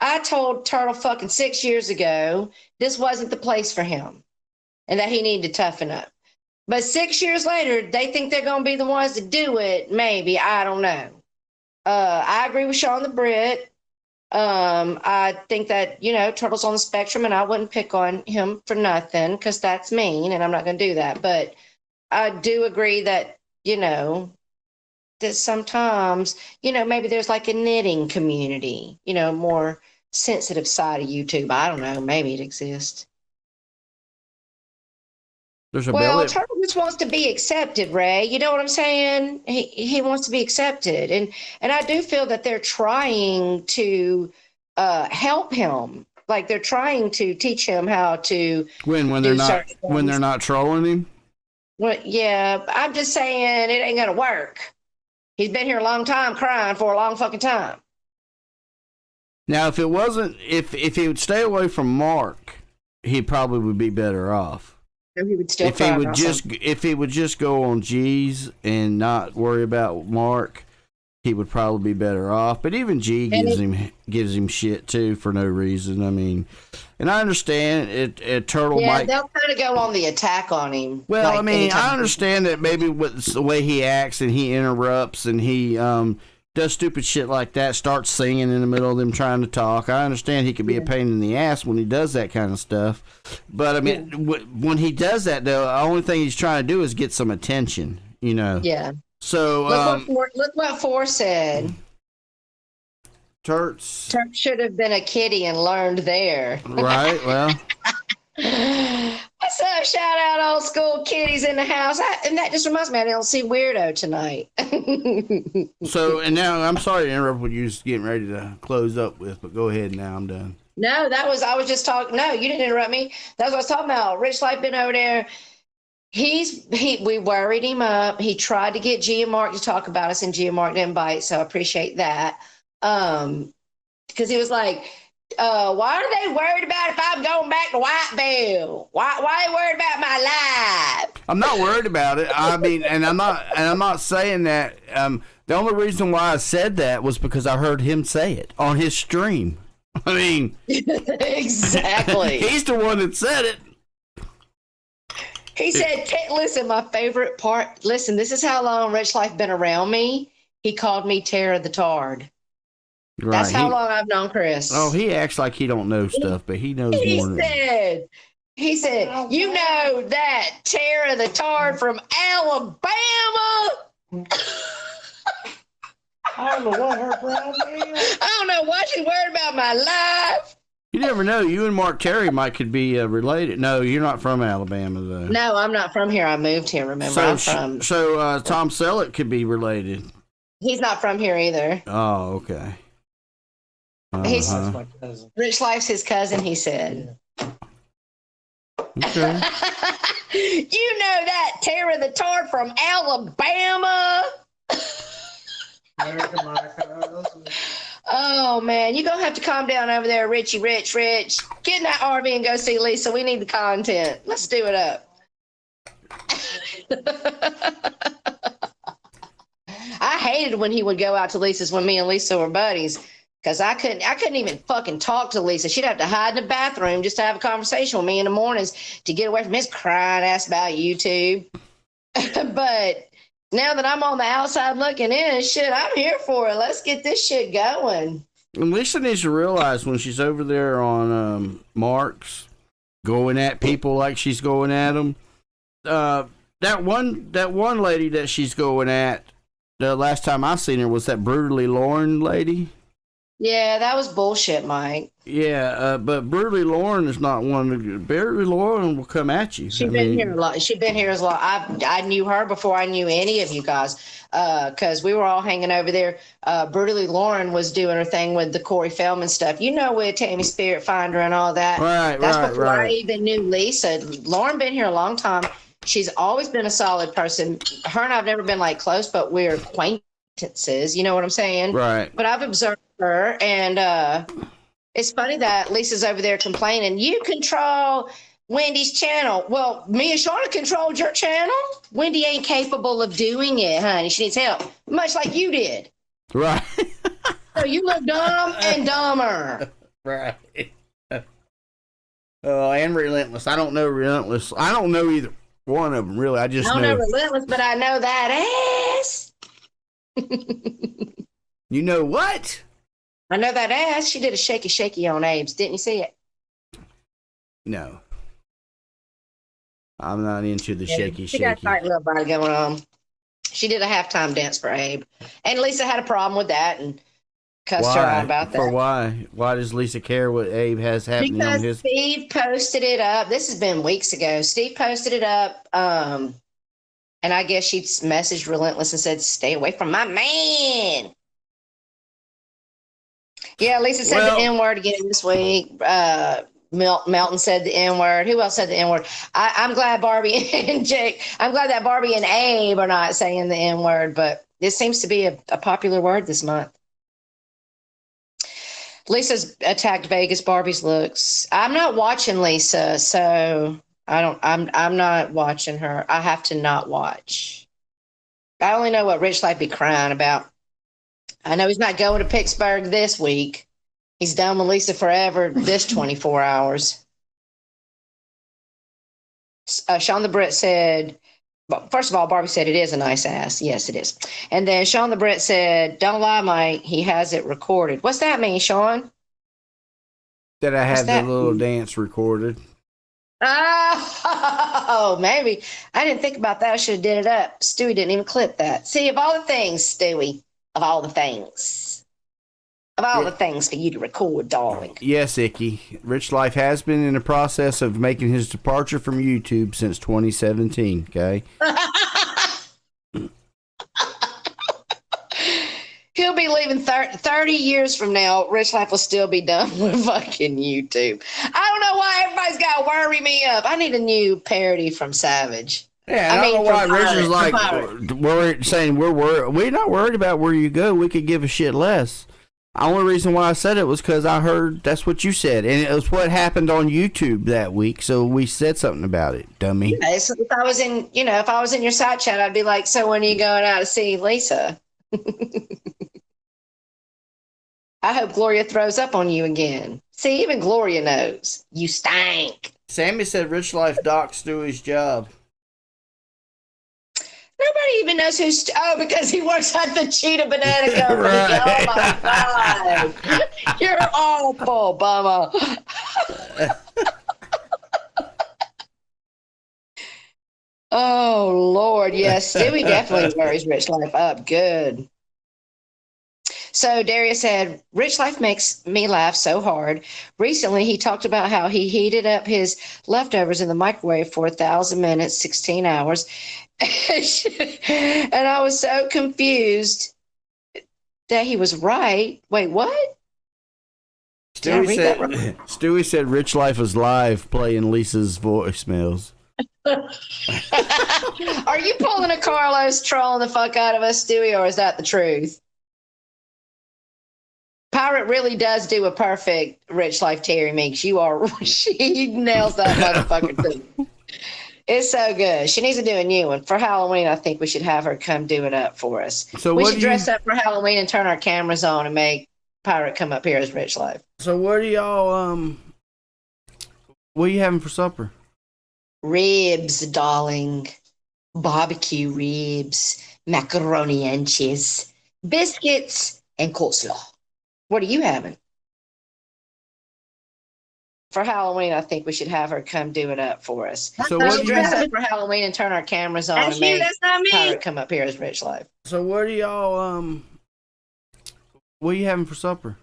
I told Turtle fucking 6 years ago this wasn't the place for him and that he needed to toughen up. But 6 years later, they think they're going to be the ones to do it. Maybe. I don't know. I agree with Sean the Brit. I think that, Turtle's on the spectrum, and I wouldn't pick on him for nothing because that's mean, and I'm not going to do that. But I do agree that, that sometimes, maybe there's like a knitting community, more sensitive side of YouTube. I don't know. Maybe it exists. Turtle just wants to be accepted, Ray. You know what I'm saying? He wants to be accepted. And I do feel that they're trying to help him. Like they're trying to teach him how to
when they're not trolling him.
Well, yeah, I'm just saying it ain't gonna work. He's been here a long time crying for a long fucking time.
Now, if he would stay away from Mark, he probably would be better off.
He would still
if he would just go on G's and not worry about Mark, he would probably be better off. But even G gives him shit too for no reason. I mean, and I understand it. Turtle might.
They'll kind of go on the attack on him.
Well, I mean, I understand that maybe with the way he acts and he interrupts and he does stupid shit like that, starts singing in the middle of them trying to talk. I understand he could be a pain in the ass when he does that kind of stuff. But, I mean, when he does that, though, the only thing he's trying to do is get some attention, you know.
Yeah.
So,
look what Four said.
Turks
should have been a kitty and learned there.
Right, well.
What's up? Shout out old school kitties in the house. And that just reminds me, I don't see Weirdo tonight.
So, and now, I'm sorry to interrupt what you was getting ready to close up with, but go ahead now, I'm done.
No, I was just talking. No, you didn't interrupt me. That's what I was talking about. Rich Life been over there. We worried him up. He tried to get G and Mark to talk about us, and G and Mark didn't bite, so I appreciate that. Because he was like, why are they worried about if I'm going back to Whiteville? Why are they worried about my life?
I'm not worried about it. I mean, and I'm not saying that. The only reason why I said that was because I heard him say it on his stream. I mean,
exactly.
He's the one that said it.
He said, listen, my favorite part. Listen, this is how long Rich Life been around me. He called me Tara the Tard.
Right.
That's how long I've known Chris.
Oh, he acts like he don't know stuff, but he knows more than
He said, you know that Tara the Tard from Alabama?
I don't know what her problem is.
I don't know why she's worried about my life.
You never know. You and Mark Terry could be related. No, you're not from Alabama, though.
No, I'm not from here. I moved here, remember? I'm from...
So Tom Selleck could be related.
He's not from here either.
Oh, okay.
He's Rich Life's his cousin, he said.
Okay.
You know that Tara the Tard from Alabama? Oh, man. You're going to have to calm down over there, Richie, Rich. Get in that RV and go see Lisa. We need the content. Let's do it up. I hated when he would go out to Lisa's when me and Lisa were buddies. Because I couldn't even fucking talk to Lisa. She'd have to hide in the bathroom just to have a conversation with me in the mornings to get away from his crying ass about YouTube. But now that I'm on the outside looking in, shit, I'm here for it. Let's get this shit going.
And Lisa needs to realize when she's over there on Mark's, going at people like she's going at them. That one lady that she's going at, the last time I seen her was that Brutally Lauren lady.
Yeah, that was bullshit, Mike.
Yeah, but Brutally Lauren is not one. Brutally Lauren will come at you.
She's been here a lot. She's been here as long. I knew her before I knew any of you guys, because we were all hanging over there. Brutally Lauren was doing her thing with the Corey Feldman stuff. You know, with Tammy Spirit Finder and all that. That's before I even knew Lisa. Lauren been here a long time. She's always been a solid person. Her and I've never been like close, but we're acquaintances. You know what I'm saying?
Right.
But I've observed her, and it's funny that Lisa's over there complaining. You control Wendy's channel. Well, me and Shauna controlled your channel. Wendy ain't capable of doing it, honey. She needs help, much like you did.
Right.
So you look dumb and dumber.
Right. And Relentless. I don't know Relentless. I don't know either one of them, really. I just
don't know Relentless, but I know that ass.
You know what?
I know that ass. She did a shaky on Abe's. Didn't you see it?
No. I'm not into the shaky.
She got a tight little body going on. She did a halftime dance for Abe. And Lisa had a problem with that and cussed her out about that.
For why? Why does Lisa care what Abe has happening on his?
Steve posted it up. This has been weeks ago. Steve posted it up. And I guess she messaged Relentless and said, stay away from my man. Yeah, Lisa said the N-word again this week. Melton said the N-word. Who else said the N-word? I'm glad Barbie and Jake, I'm glad that Barbie and Abe are not saying the N-word, but this seems to be a popular word this month. Lisa's attacked Vegas Barbie's looks. I'm not watching Lisa, so I'm not watching her. I have to not watch. I only know what Rich Life be crying about. I know he's not going to Pittsburgh this week. He's done with Lisa forever this 24 hours. Sean the Brit said, But first of all, Barbie said it is a nice ass. Yes, it is. And then Sean the Brit said, "Don't lie, Mike. He has it recorded." What's that mean, Sean?
That I
What's
had the
that
little
mean?
dance recorded.
Oh, maybe. I didn't think about that. I should have did it up. Stewie didn't even clip that. See, of all the things, Stewie, of all the things, of all the things for you to record, darling.
Yes, Icky. Rich Life has been in the process of making his departure from YouTube since 2017, okay?
He'll be leaving 30 years from now. Rich Life will still be done with fucking YouTube. I don't know why everybody's got to worry me up. I need a new parody from Savage.
Yeah, I don't know why Rich is like, we're not worried about where you go. We could give a shit less. The only reason why I said it was because I heard that's what you said, and it was what happened on YouTube that week. So we said something about it, dummy.
Yeah, so if I was in, if I was in your side chat, I'd be like, "So when are you going out to see Lisa?" I hope Gloria throws up on you again. See, even Gloria knows you stank.
Sammy said Rich Life docs Stewie's job.
Nobody even knows who's. Oh, because he works at the Cheetah Banana Company.
Right.
Oh my God, you're awful, Bubba. Oh Lord, yes, Stewie definitely worries Rich Life up. Good. So Darius said, "Rich Life makes me laugh so hard. Recently, he talked about how he heated up his leftovers in the microwave for 1,000 minutes, 16 hours. And I was so confused that he was right. Wait, what?
Stewie said Rich Life was live playing Lisa's voicemails.
Are you pulling a Carlos trolling the fuck out of us, Stewie, or is that the truth? Pirate really does do a perfect Rich Life Terry Meeks. She nails that motherfucker too. It's so good. She needs to do a new one. For Halloween, I think we should have her come do it up for us.
So
we should dress up for Halloween and turn our cameras on and make Pirate come up here as Rich Life.
So what are y'all, what are you having for supper?
Ribs, darling. Barbecue ribs, macaroni and cheese, biscuits, and coleslaw. What are you having? For Halloween, I think we should have her come do it up for us.
So
we
what
should
do you
dress
have?
up for Halloween and turn our cameras on
That's
and
you,
make
that's not me.
Pirate come up here as Rich Life.
So what are y'all, what are you having for supper?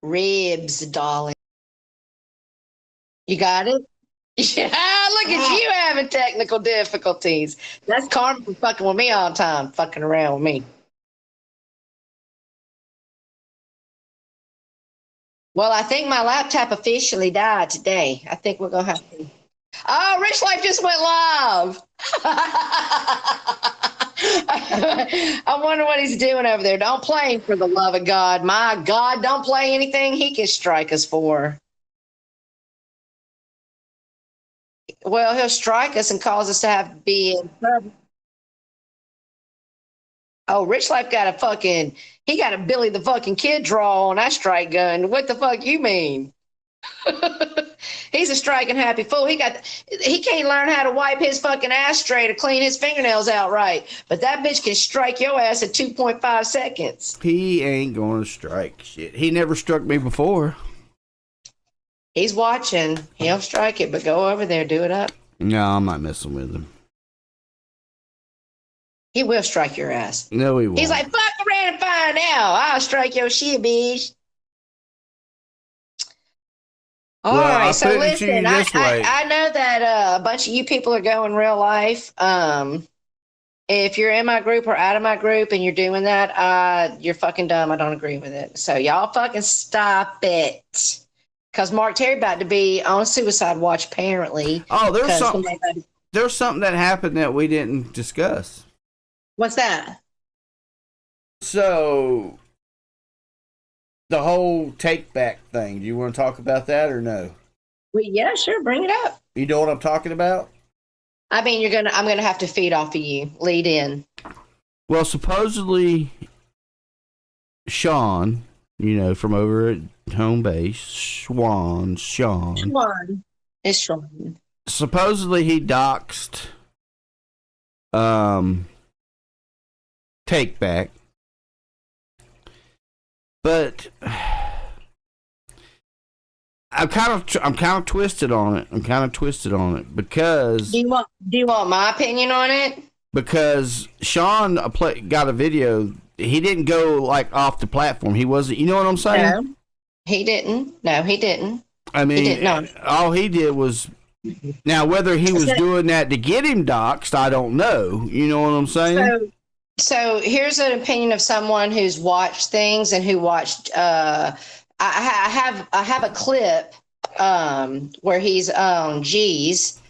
Ribs, darling. You got it? Yeah, look at you having technical difficulties. That's Carmen for fucking with me all the time, fucking around with me. Well, I think my laptop officially died today. I think we're going to have to. Oh, Rich Life just went live. I wonder what he's doing over there. Don't play him for the love of God. My God, don't play anything he can strike us for. Well, he'll strike us and cause us to have to be in trouble. Oh, Rich Life got he got a Billy the fucking Kid draw on that strike gun. What the fuck you mean? He's a striking happy fool. He can't learn how to wipe his fucking ass straight or clean his fingernails out right. But that bitch can strike your ass in 2.5 seconds.
He ain't gonna strike shit. He never struck me before.
He's watching. He'll strike it, but go over there, do it up.
No, I'm not messing with him.
He will strike your ass.
No, he won't.
He's like, fuck around and find out. I'll strike your shit, bitch. All right, so listen, I know that a bunch of you people are going real life. If you're in my group or out of my group and you're doing that, you're fucking dumb. I don't agree with it. So y'all fucking stop it. Because Mark Terry about to be on suicide watch, apparently.
Oh, there's something that happened that we didn't discuss.
What's that?
So, the whole take back thing. Do you want to talk about that or no?
Well, yeah, sure. Bring it up.
You know what I'm talking about?
I mean, I'm gonna have to feed off of you. Lead in.
Well, supposedly, Sean, from over at home base, Sean.
Sean. It's Sean.
Supposedly he doxed Take Back. But I'm kind of twisted on it. Because
do you want my opinion on it?
Because Sean got a video. He didn't go like off the platform. He wasn't. You know what I'm saying?
No, he didn't. No, he didn't.
I mean,
he did not.
All he did was. Now, whether he was doing that to get him doxxed, I don't know. You know what I'm saying?
So here's an opinion of someone who's watched things and who watched. I have a clip where he's G's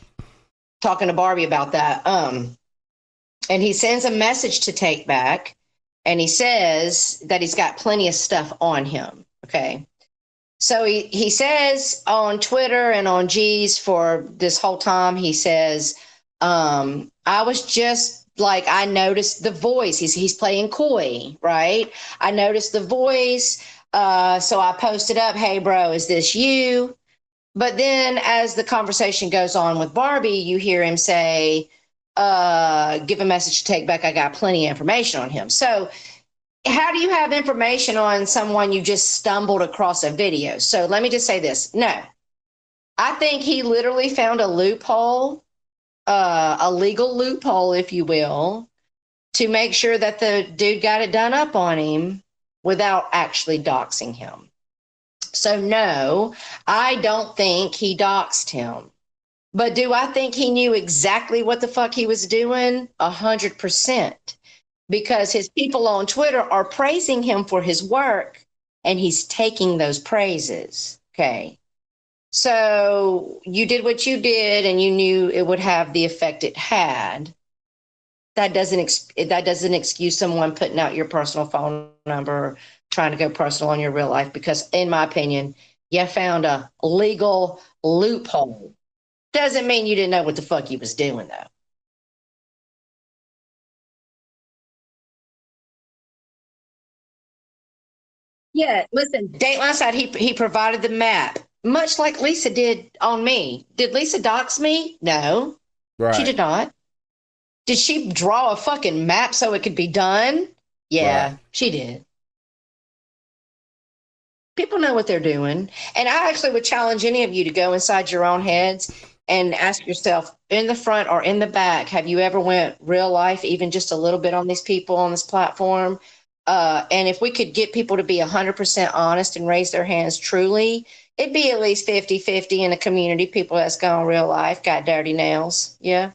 talking to Barbie about that. And he sends a message to Take Back, and he says that he's got plenty of stuff on him. Okay. So he says on Twitter and on G's for this whole time, he says, I was just like, I noticed the voice. He's playing coy, right? I noticed the voice. So I posted up, hey, bro, is this you? But then as the conversation goes on with Barbie, you hear him say, give a message to Take Back. I got plenty of information on him. So how do you have information on someone you just stumbled across a video? So let me just say this. No, I think he literally found a loophole, a legal loophole, if you will, to make sure that the dude got it done up on him without actually doxing him. So no, I don't think he doxed him. But do I think he knew exactly what the fuck he was doing? 100%. Because his people on Twitter are praising him for his work, and he's taking those praises. Okay. So you did what you did, and you knew it would have the effect it had. That doesn't excuse someone putting out your personal phone number, or trying to go personal on your real life, because in my opinion, you found a legal loophole. Doesn't mean you didn't know what the fuck he was doing, though. Yeah, listen, Dateline said he provided the map, much like Lisa did on me. Did Lisa dox me? No.
Right.
She did not. Did she draw a fucking map so it could be done? Yeah, right. She did. People know what they're doing. And I actually would challenge any of you to go inside your own heads and ask yourself, in the front or in the back, have you ever went real life, even just a little bit on these people on this platform? And if we could get people to be 100% honest and raise their hands truly, it'd be at least 50-50 in the community. People that's gone real life, got dirty nails. Yeah.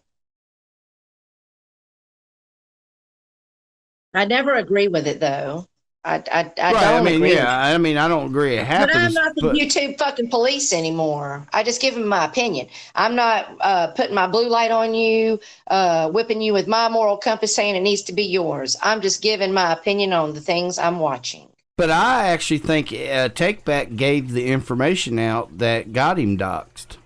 I never agree with it, though. I don't agree.
Yeah, I mean, I don't agree it happens.
But I'm not the YouTube fucking police anymore. I just give them my opinion. I'm not putting my blue light on you, whipping you with my moral compass saying it needs to be yours. I'm just giving my opinion on the things I'm watching.
But I actually think Take Back gave the information out that got him doxxed.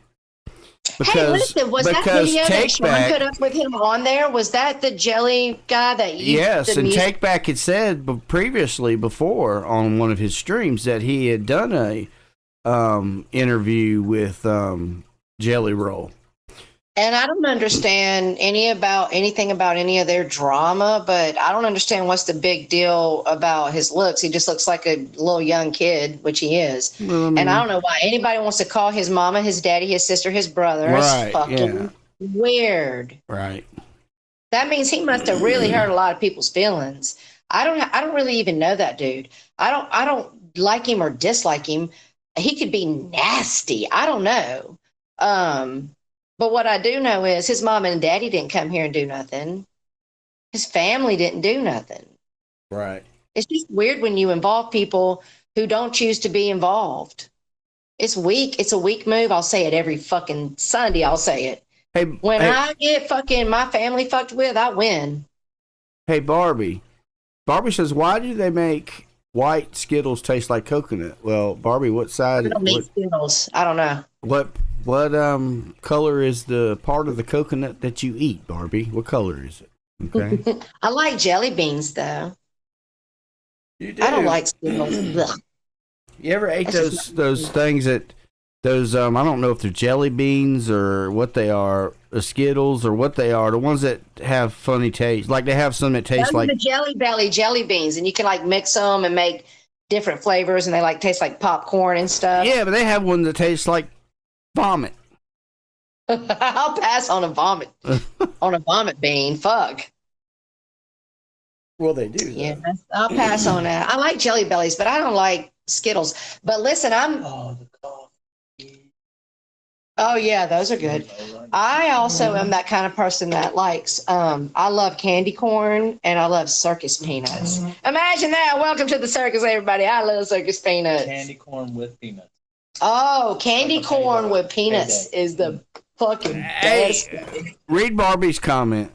Because,
hey, listen, was that video that Sean put up with him on there? Was that the jelly guy that you...
Yes, and Take Back had said before on one of his streams that he had done a interview with Jelly Roll.
And I don't understand anything about any of their drama, but I don't understand what's the big deal about his looks. He just looks like a little young kid, which he is. Well, and I don't know why anybody wants to call his mama, his daddy, his sister, his brother.
Right,
it's fucking weird.
Right.
That means he must have really hurt a lot of people's feelings. I don't really even know that dude. I don't like him or dislike him. He could be nasty. I don't know. But what I do know is his mom and daddy didn't come here and do nothing. His family didn't do nothing.
Right.
It's just weird when you involve people who don't choose to be involved. It's weak. It's a weak move. I'll say it every fucking Sunday. I'll say it. When I get fucking my family fucked with, I win.
Hey, Barbie. Barbie says, why do they make white Skittles taste like coconut? Well, Barbie, what side?
I don't eat Skittles. I don't know.
What color is the part of the coconut that you eat, Barbie? What color is it? Okay.
I like jelly beans, though.
You do?
I don't like Skittles.
You ever ate those things that Those I don't know if they're jelly beans or what they are, the Skittles or what they are. The ones that have funny taste, like they have some that taste
Those
like
are the Jelly Belly jelly beans, and you can like mix them and make different flavors, and they like taste like popcorn and stuff.
Yeah, but they have one that tastes like vomit.
I'll pass on a vomit bean. Fuck.
Well, they do.
Yeah, I'll pass on that. I like Jelly Bellies, but I don't like Skittles. But listen, Oh yeah, those are good. I also am that kind of person that likes. I love candy corn and I love circus peanuts. Imagine that! Welcome to the circus, everybody. I love circus peanuts.
Candy corn with peanuts.
Oh, candy corn with peanuts is the fucking best.
Read Barbie's comment.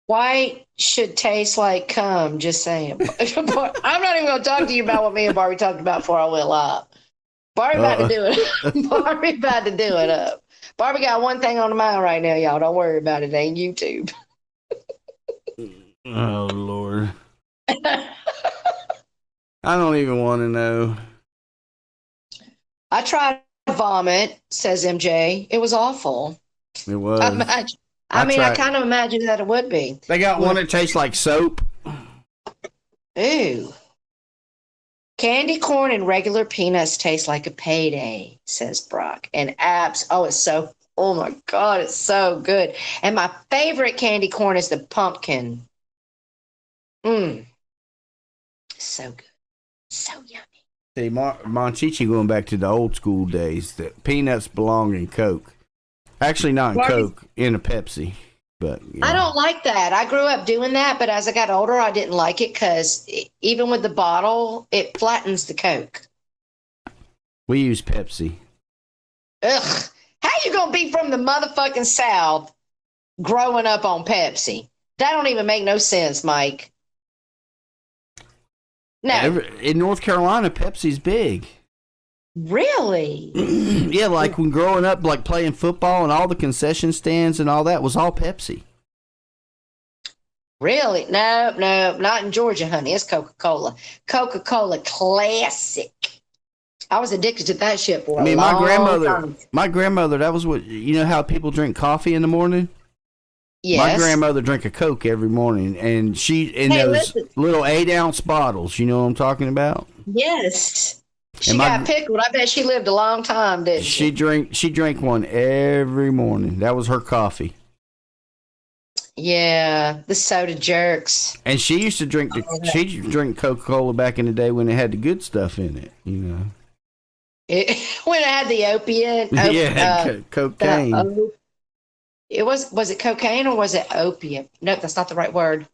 White should taste like cum. Just saying. I'm not even going to talk to you about what me and Barbie talked about before I went live. Barbie about to do it. Barbie about to do it up. Barbie got one thing on the mind right now, y'all. Don't worry about it. It ain't YouTube.
Oh Lord. I don't even want to know.
I tried vomit, says MJ. It was awful.
It was.
I kind of imagined that it would be.
They got one that tastes like soap.
Ooh. Candy corn and regular peanuts taste like a payday, says Brock. And apps, oh my God, it's so good. And my favorite candy corn is the pumpkin. So good. So yummy.
See, Monchichi going back to the old school days. That peanuts belong in Coke. Actually, not in Coke, in a Pepsi. But
I don't like that. I grew up doing that, but as I got older, I didn't like it because even with the bottle, it flattens the Coke.
We use Pepsi.
Ugh. How you going to be from the motherfucking South growing up on Pepsi? That don't even make no sense, Mike. No.
In North Carolina, Pepsi's big.
Really?
Yeah, like when growing up, like playing football and all the concession stands and all that was all Pepsi.
Really? No, not in Georgia, honey. It's Coca-Cola. Coca-Cola Classic. I was addicted to that shit for a long time.
My grandmother, that was what, you know how people drink coffee in the morning?
Yes.
My grandmother drank a Coke every morning, and those little 8-ounce bottles. You know what I'm talking about?
Yes. She got pickled. I bet she lived a long time, didn't she?
She drank one every morning. That was her coffee.
Yeah, the soda jerks.
And she used to drink she drank Coca-Cola back in the day when it had the good stuff in it, you know.
When it had the opiate.
Cocaine.
It was it cocaine or was it opium? No, that's not the right word.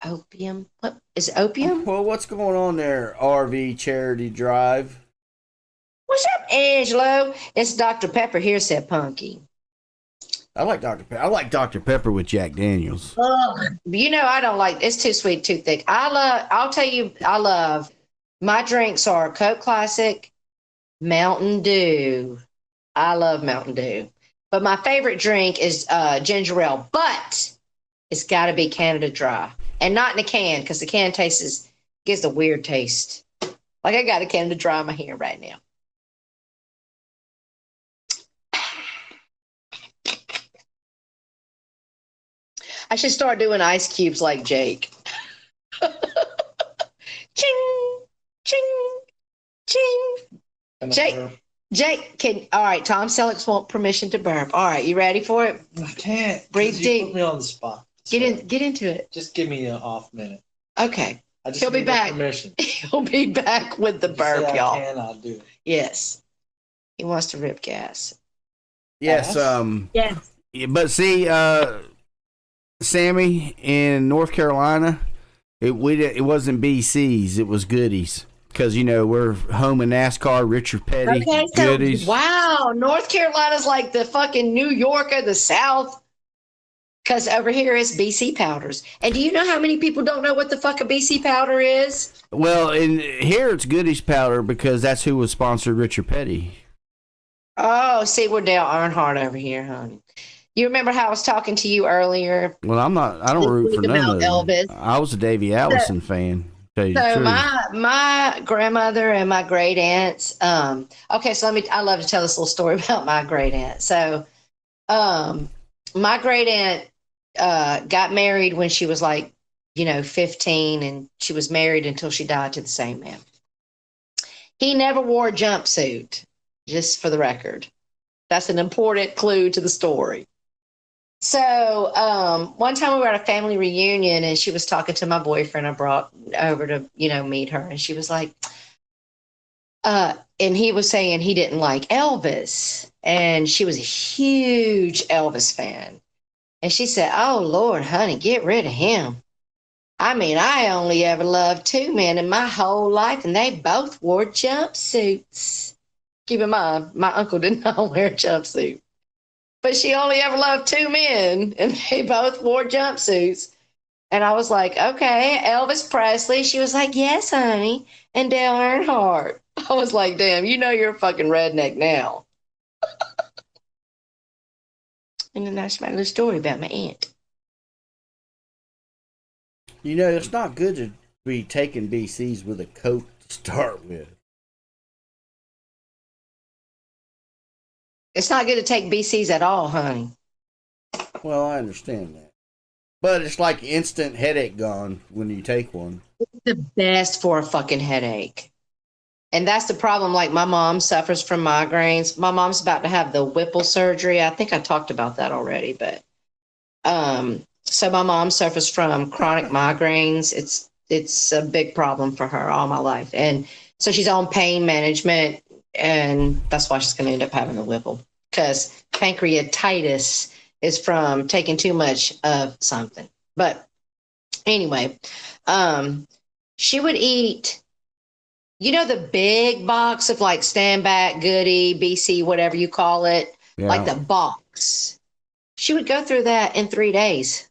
Opium? What is it, opium?
Well, what's going on there, RV Charity Drive?
What's up, Angelo? It's Dr. Pepper here, said Punky.
I like Dr. Pepper. I like Dr. Pepper with Jack Daniels.
You know I don't like it's too sweet, too thick. I love my drinks are Coke Classic, Mountain Dew. I love Mountain Dew. But my favorite drink is ginger ale, but it's got to be Canada Dry. And not in a can, because the can gives a weird taste. Like I got a Canada Dry in my hair right now. I should start doing ice cubes like Jake. Ching, ching, ching. Jake, all right, Tom Selleck's want permission to burp. All right, you ready for it?
I can't.
Breathe deep.
Put me on the spot.
Get into it.
Just give me an off minute.
Okay.
He'll
be back.
Permission.
He'll be back with the burp, y'all.
I'll do it.
Yes. He wants to rip gas.
Yes.
Yes.
But see, Sammy, in North Carolina, it wasn't BC's, it was Goodies. Because, you know, we're home in NASCAR, Richard Petty, Goodies.
Wow, North Carolina's like the fucking New York of the South. Because over here it's BC powders. And do you know how many people don't know what the fuck a BC powder is?
Well, in here it's Goodies powder because that's who was sponsored Richard Petty.
Oh, see, we're Dale Earnhardt over here, honey. You remember how I was talking to you earlier?
Well, I don't root for none of them.
Elvis.
I was a Davey Allison fan. Tell you the
So
truth.
my grandmother and my great aunts. Okay, so I love to tell this little story about my great aunt. So, my great aunt got married when she was like, 15, and she was married until she died to the same man. He never wore a jumpsuit, just for the record. That's an important clue to the story. So one time we were at a family reunion and she was talking to my boyfriend I brought over to, meet her. And she was like, and he was saying he didn't like Elvis. And she was a huge Elvis fan. And she said, "Oh, Lord, honey, get rid of him. I mean, I only ever loved two men in my whole life, and they both wore jumpsuits." Keep in mind, my uncle did not wear a jumpsuit. But she only ever loved two men, and they both wore jumpsuits. And I was like, okay, Elvis Presley. She was like, yes, honey. And Dale Earnhardt. I was like, damn, you're a fucking redneck now. And then that's my little story about my aunt.
It's not good to be taking BCs with a coat to start with.
It's not good to take BCs at all, honey.
Well, I understand that. But it's like instant headache gone when you take one.
It's the best for a fucking headache. And that's the problem. Like, my mom suffers from migraines. My mom's about to have the Whipple surgery. I think I talked about that already, but so my mom suffers from chronic migraines. It's a big problem for her all my life. And so she's on pain management, and that's why she's going to end up having the Whipple, because pancreatitis is from taking too much of something. But anyway, she would eat, the big box of like Stand Back, Goody, BC, whatever you call it, like the box. She would go through that in 3 days.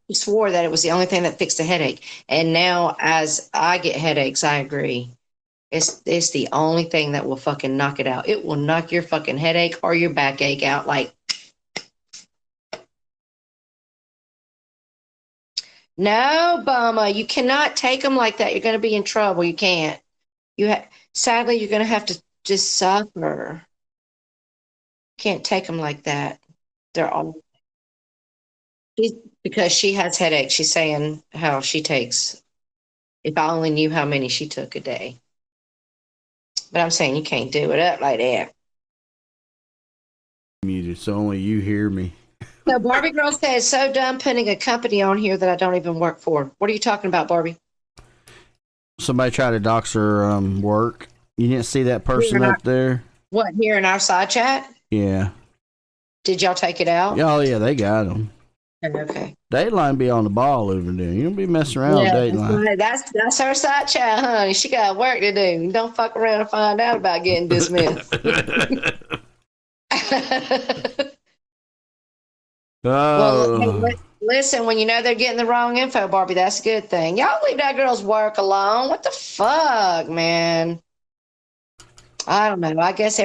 She swore that it was the only thing that fixed a headache. And now, as I get headaches, I agree. It's the only thing that will fucking knock it out. It will knock your fucking headache or your backache out. Like, no, Bumma, you cannot take them like that. You're going to be in trouble. You can't. Sadly, you're going to have to just suffer. Can't take them like that. They're all. Because she has headaches. She's saying how she takes. If I only knew how many she took a day. But I'm saying you can't do it up like that.
Muted, so only you hear me.
So Barbie Girl says, so done putting a company on here that I don't even work for. What are you talking about, Barbie?
Somebody tried to dox her work. You didn't see that person up there?
What, here in our side chat?
Yeah.
Did y'all take it out?
Oh, yeah, they got them.
Okay.
Dateline be on the ball over there. You don't be messing around with Dateline.
That's her side chat, honey. She got work to do. Don't fuck around and find out about getting dismissed. Well, hey, listen, when they're getting the wrong info, Barbie, that's a good thing. Y'all leave that girl's work alone. What the fuck, man? I don't know. I guess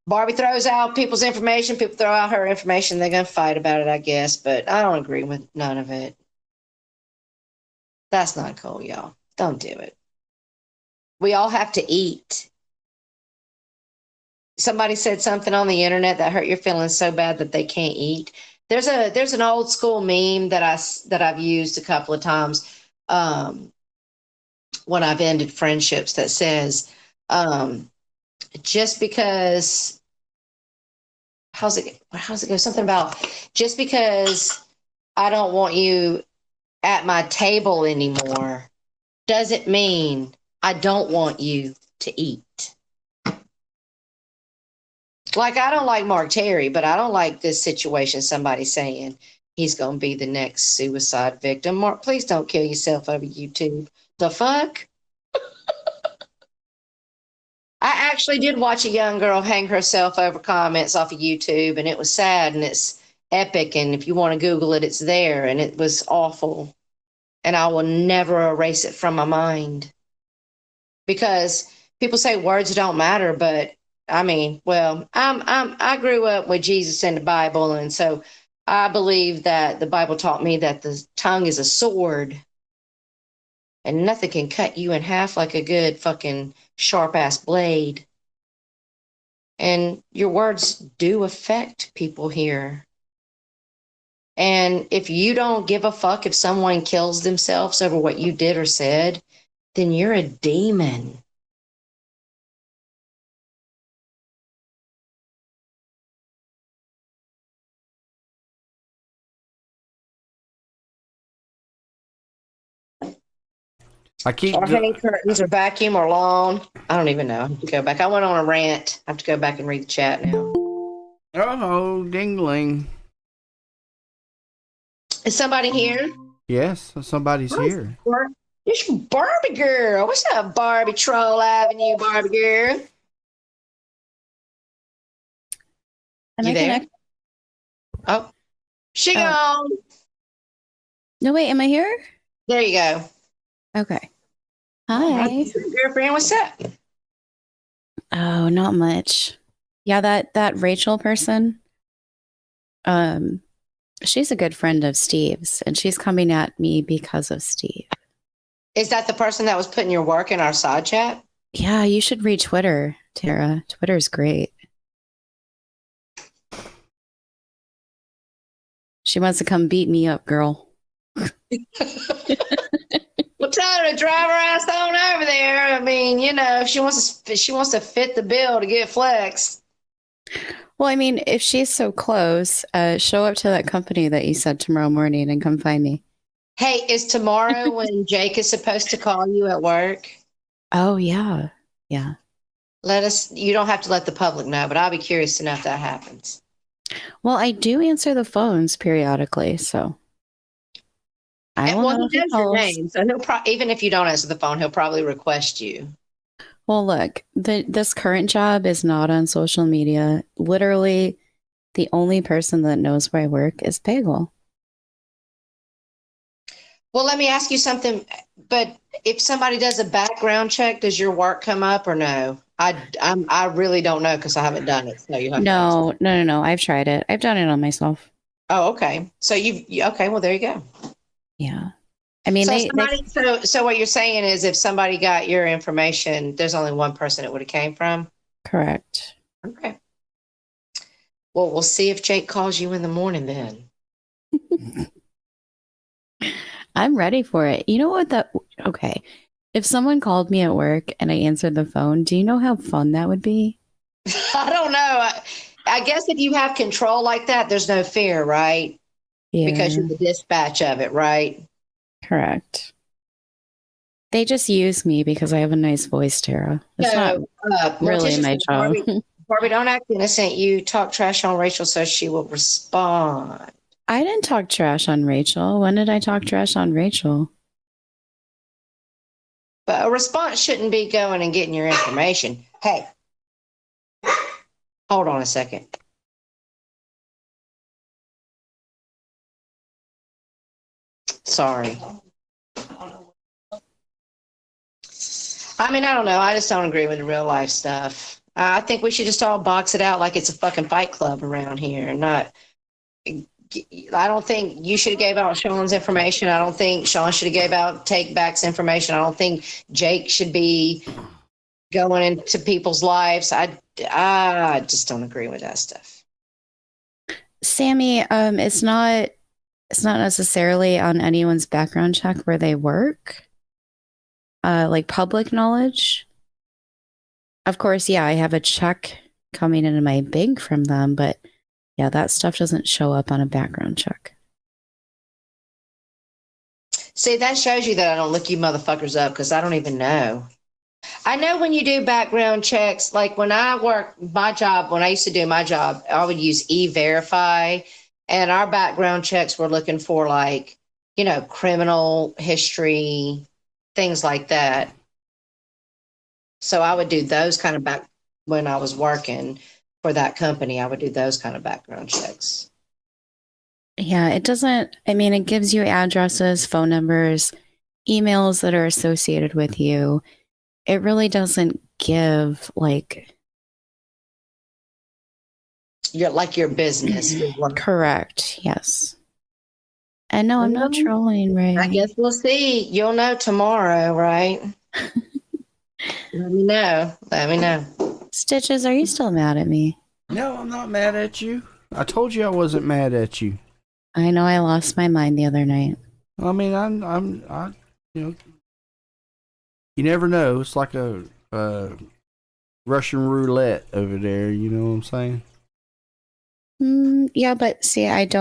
Barbie throws out people's information. People throw out her information. They're going to fight about it, I guess. But I don't agree with none of it. That's not cool, y'all. Don't do it. We all have to eat. Somebody said something on the internet that hurt your feelings so bad that they can't eat. There's an old school meme that I've used a couple of times when I've ended friendships that says, just because, how's it go? Something about just because I don't want you at my table anymore doesn't mean I don't want you to eat. Like, I don't like Mark Terry, but I don't like this situation. Somebody saying he's going to be the next suicide victim. Mark, please don't kill yourself over YouTube. The fuck? I actually did watch a young girl hang herself over comments off of YouTube, and it was sad and it's epic. And if you want to Google it, it's there, and it was awful. And I will never erase it from my mind, because people say words don't matter, but I mean, well, I grew up with Jesus and the Bible, and so I believe that the Bible taught me that the tongue is a sword and nothing can cut you in half like a good fucking sharp ass blade. And your words do affect people here. And if you don't give a fuck if someone kills themselves over what you did or said, then you're a demon. Or hang curtains or vacuum or lawn. I don't even know. I have to go back. I went on a rant. I have to go back and read the chat now.
Oh, dingling.
Is somebody here?
Yes, somebody's here.
It's Barbie girl. What's up, Barbie Troll Avenue, Barbie girl?
Am
You
I
there?
connected?
Oh, she gone.
No, wait, am I here?
There you go.
Okay. Hi.
Girlfriend, what's up?
Oh, not much. Yeah, that Rachel person, she's a good friend of Steve's, and she's coming at me because of Steve.
Is that the person that was putting your work in our side chat?
Yeah, you should read Twitter, Tara. Twitter's great. She wants to come beat me up, girl.
Well, tell her to drive her ass on over there. I mean, you know, if she wants to fit the bill to get flex.
Well, I mean, if she's so close, show up to that company that you said tomorrow morning and come find me.
Hey, is tomorrow when Jake is supposed to call you at work?
Oh, yeah. Yeah.
You don't have to let the public know, but I'll be curious to know if that happens.
Well, I do answer the phones periodically, so I will know if
he
he
knows your
calls.
name, so he'll even if you don't answer the phone, he'll probably request you.
Well, look, this current job is not on social media. Literally, the only person that knows where I work is Bagel.
Well, let me ask you something. But if somebody does a background check, does your work come up or no? I really don't know because I haven't done it. So you have
No. I've tried it. I've done it on myself.
Oh, okay. So okay. Well, there you go.
Yeah. I mean,
so what you're saying is if somebody got your information, there's only one person it would have came from?
Correct.
Okay. Well, we'll see if Jake calls you in the morning then.
I'm ready for it. You know what okay. If someone called me at work and I answered the phone, do you know how fun that would be?
I don't know. I guess if you have control like that, there's no fear, right?
Yeah.
Because you're the dispatch of it, right?
Correct. They just use me because I have a nice voice, Tara. It's not really my job.
Barbie, don't act innocent. You talk trash on Rachel so she will respond.
I didn't talk trash on Rachel. When did I talk trash on Rachel?
But a response shouldn't be going and getting your information. Hey, hold on a second. Sorry. I mean, I don't know. I just don't agree with the real life stuff. I think we should just all box it out like it's a fucking fight club around here and not. I don't think you should have gave out Sean's information. I don't think Sean should have gave out Take Back's information. I don't think Jake should be going into people's lives. I just don't agree with that stuff.
Sammy, it's not necessarily on anyone's background check where they work. Like public knowledge. Of course, yeah, I have a check coming into my bank from them, but yeah, that stuff doesn't show up on a background check.
See, that shows you that I don't look you motherfuckers up because I don't even know. I know when you do background checks, like when I used to do my job, I would use E-Verify, and our background checks were looking for like, criminal history, things like that. So I would do those kind of when I was working for that company, I would do those kind of background checks.
Yeah, it gives you addresses, phone numbers, emails that are associated with you. It really doesn't give
your business. Your work.
Correct. Yes. And no, I'm not trolling, Ray.
I guess we'll see. You'll know tomorrow, right? Let me know. Let me know.
Stitches, are you still mad at me?
No, I'm not mad at you. I told you I wasn't mad at you.
I know I lost my mind the other night.
I mean, you never know. It's like a Russian roulette over there. You know what I'm saying?
Yeah, but see, I've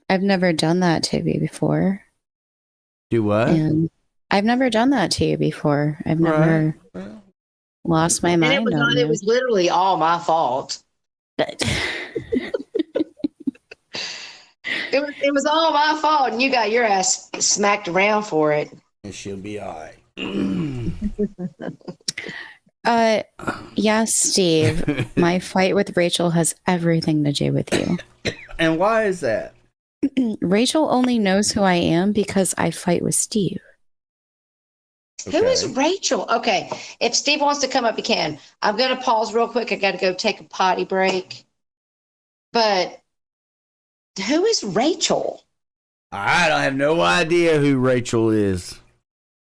never done that to you before.
Do what?
And I've never done that to you before. I've never lost my mind.
And it was literally all my fault. It was all my fault, and you got your ass smacked around for it.
And she'll be all
right. Yes, Steve. My fight with Rachel has everything to do with you.
And why is that?
Rachel only knows who I am because I fight with Steve.
Okay. Who is Rachel? Okay, if Steve wants to come up, he can. I'm going to pause real quick. I got to go take a potty break. But who is Rachel?
I don't have no idea who Rachel is.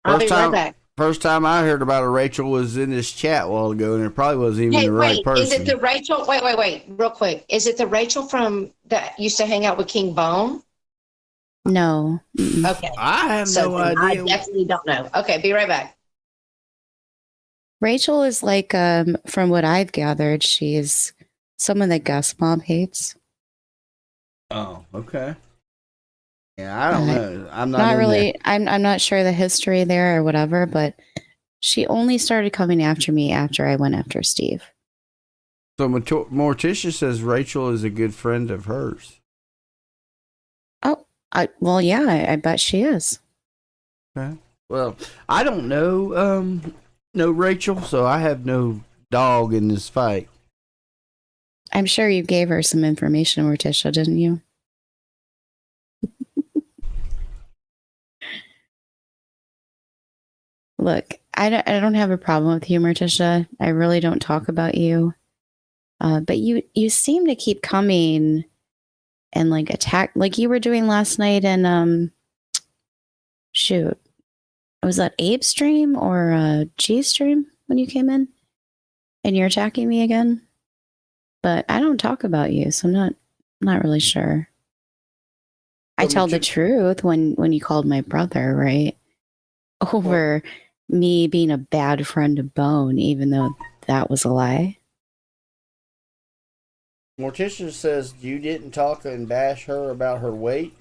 I'll be right back.
First time I heard about her, Rachel was in this chat a while ago, and it probably wasn't even the right person.
Is it the Rachel? Wait, real quick. Is it the Rachel from that used to hang out with King Bone?
No.
Okay.
I have no idea.
I definitely don't know. Okay, be right back.
Rachel is like, from what I've gathered, she's someone that Gus Mom hates.
Oh, okay. Yeah, I don't know. I'm
not really. I'm not sure the history there or whatever, but she only started coming after me after I went after Steve.
So Morticia says Rachel is a good friend of hers.
Oh, well, yeah, I bet she is.
Okay. Well, I don't know, no Rachel, so I have no dog in this fight.
I'm sure you gave her some information, Morticia, didn't you? Look, I don't have a problem with you, Morticia. I really don't talk about you. But you seem to keep coming and like attack like you were doing last night and shoot. Was that Abe's stream or G's stream when you came in? And you're attacking me again? But I don't talk about you, so I'm not really sure. I tell the truth when you called my brother, right? Over me being a bad friend of Bone, even though that was a lie.
Morticia says you didn't talk and bash her about her weight.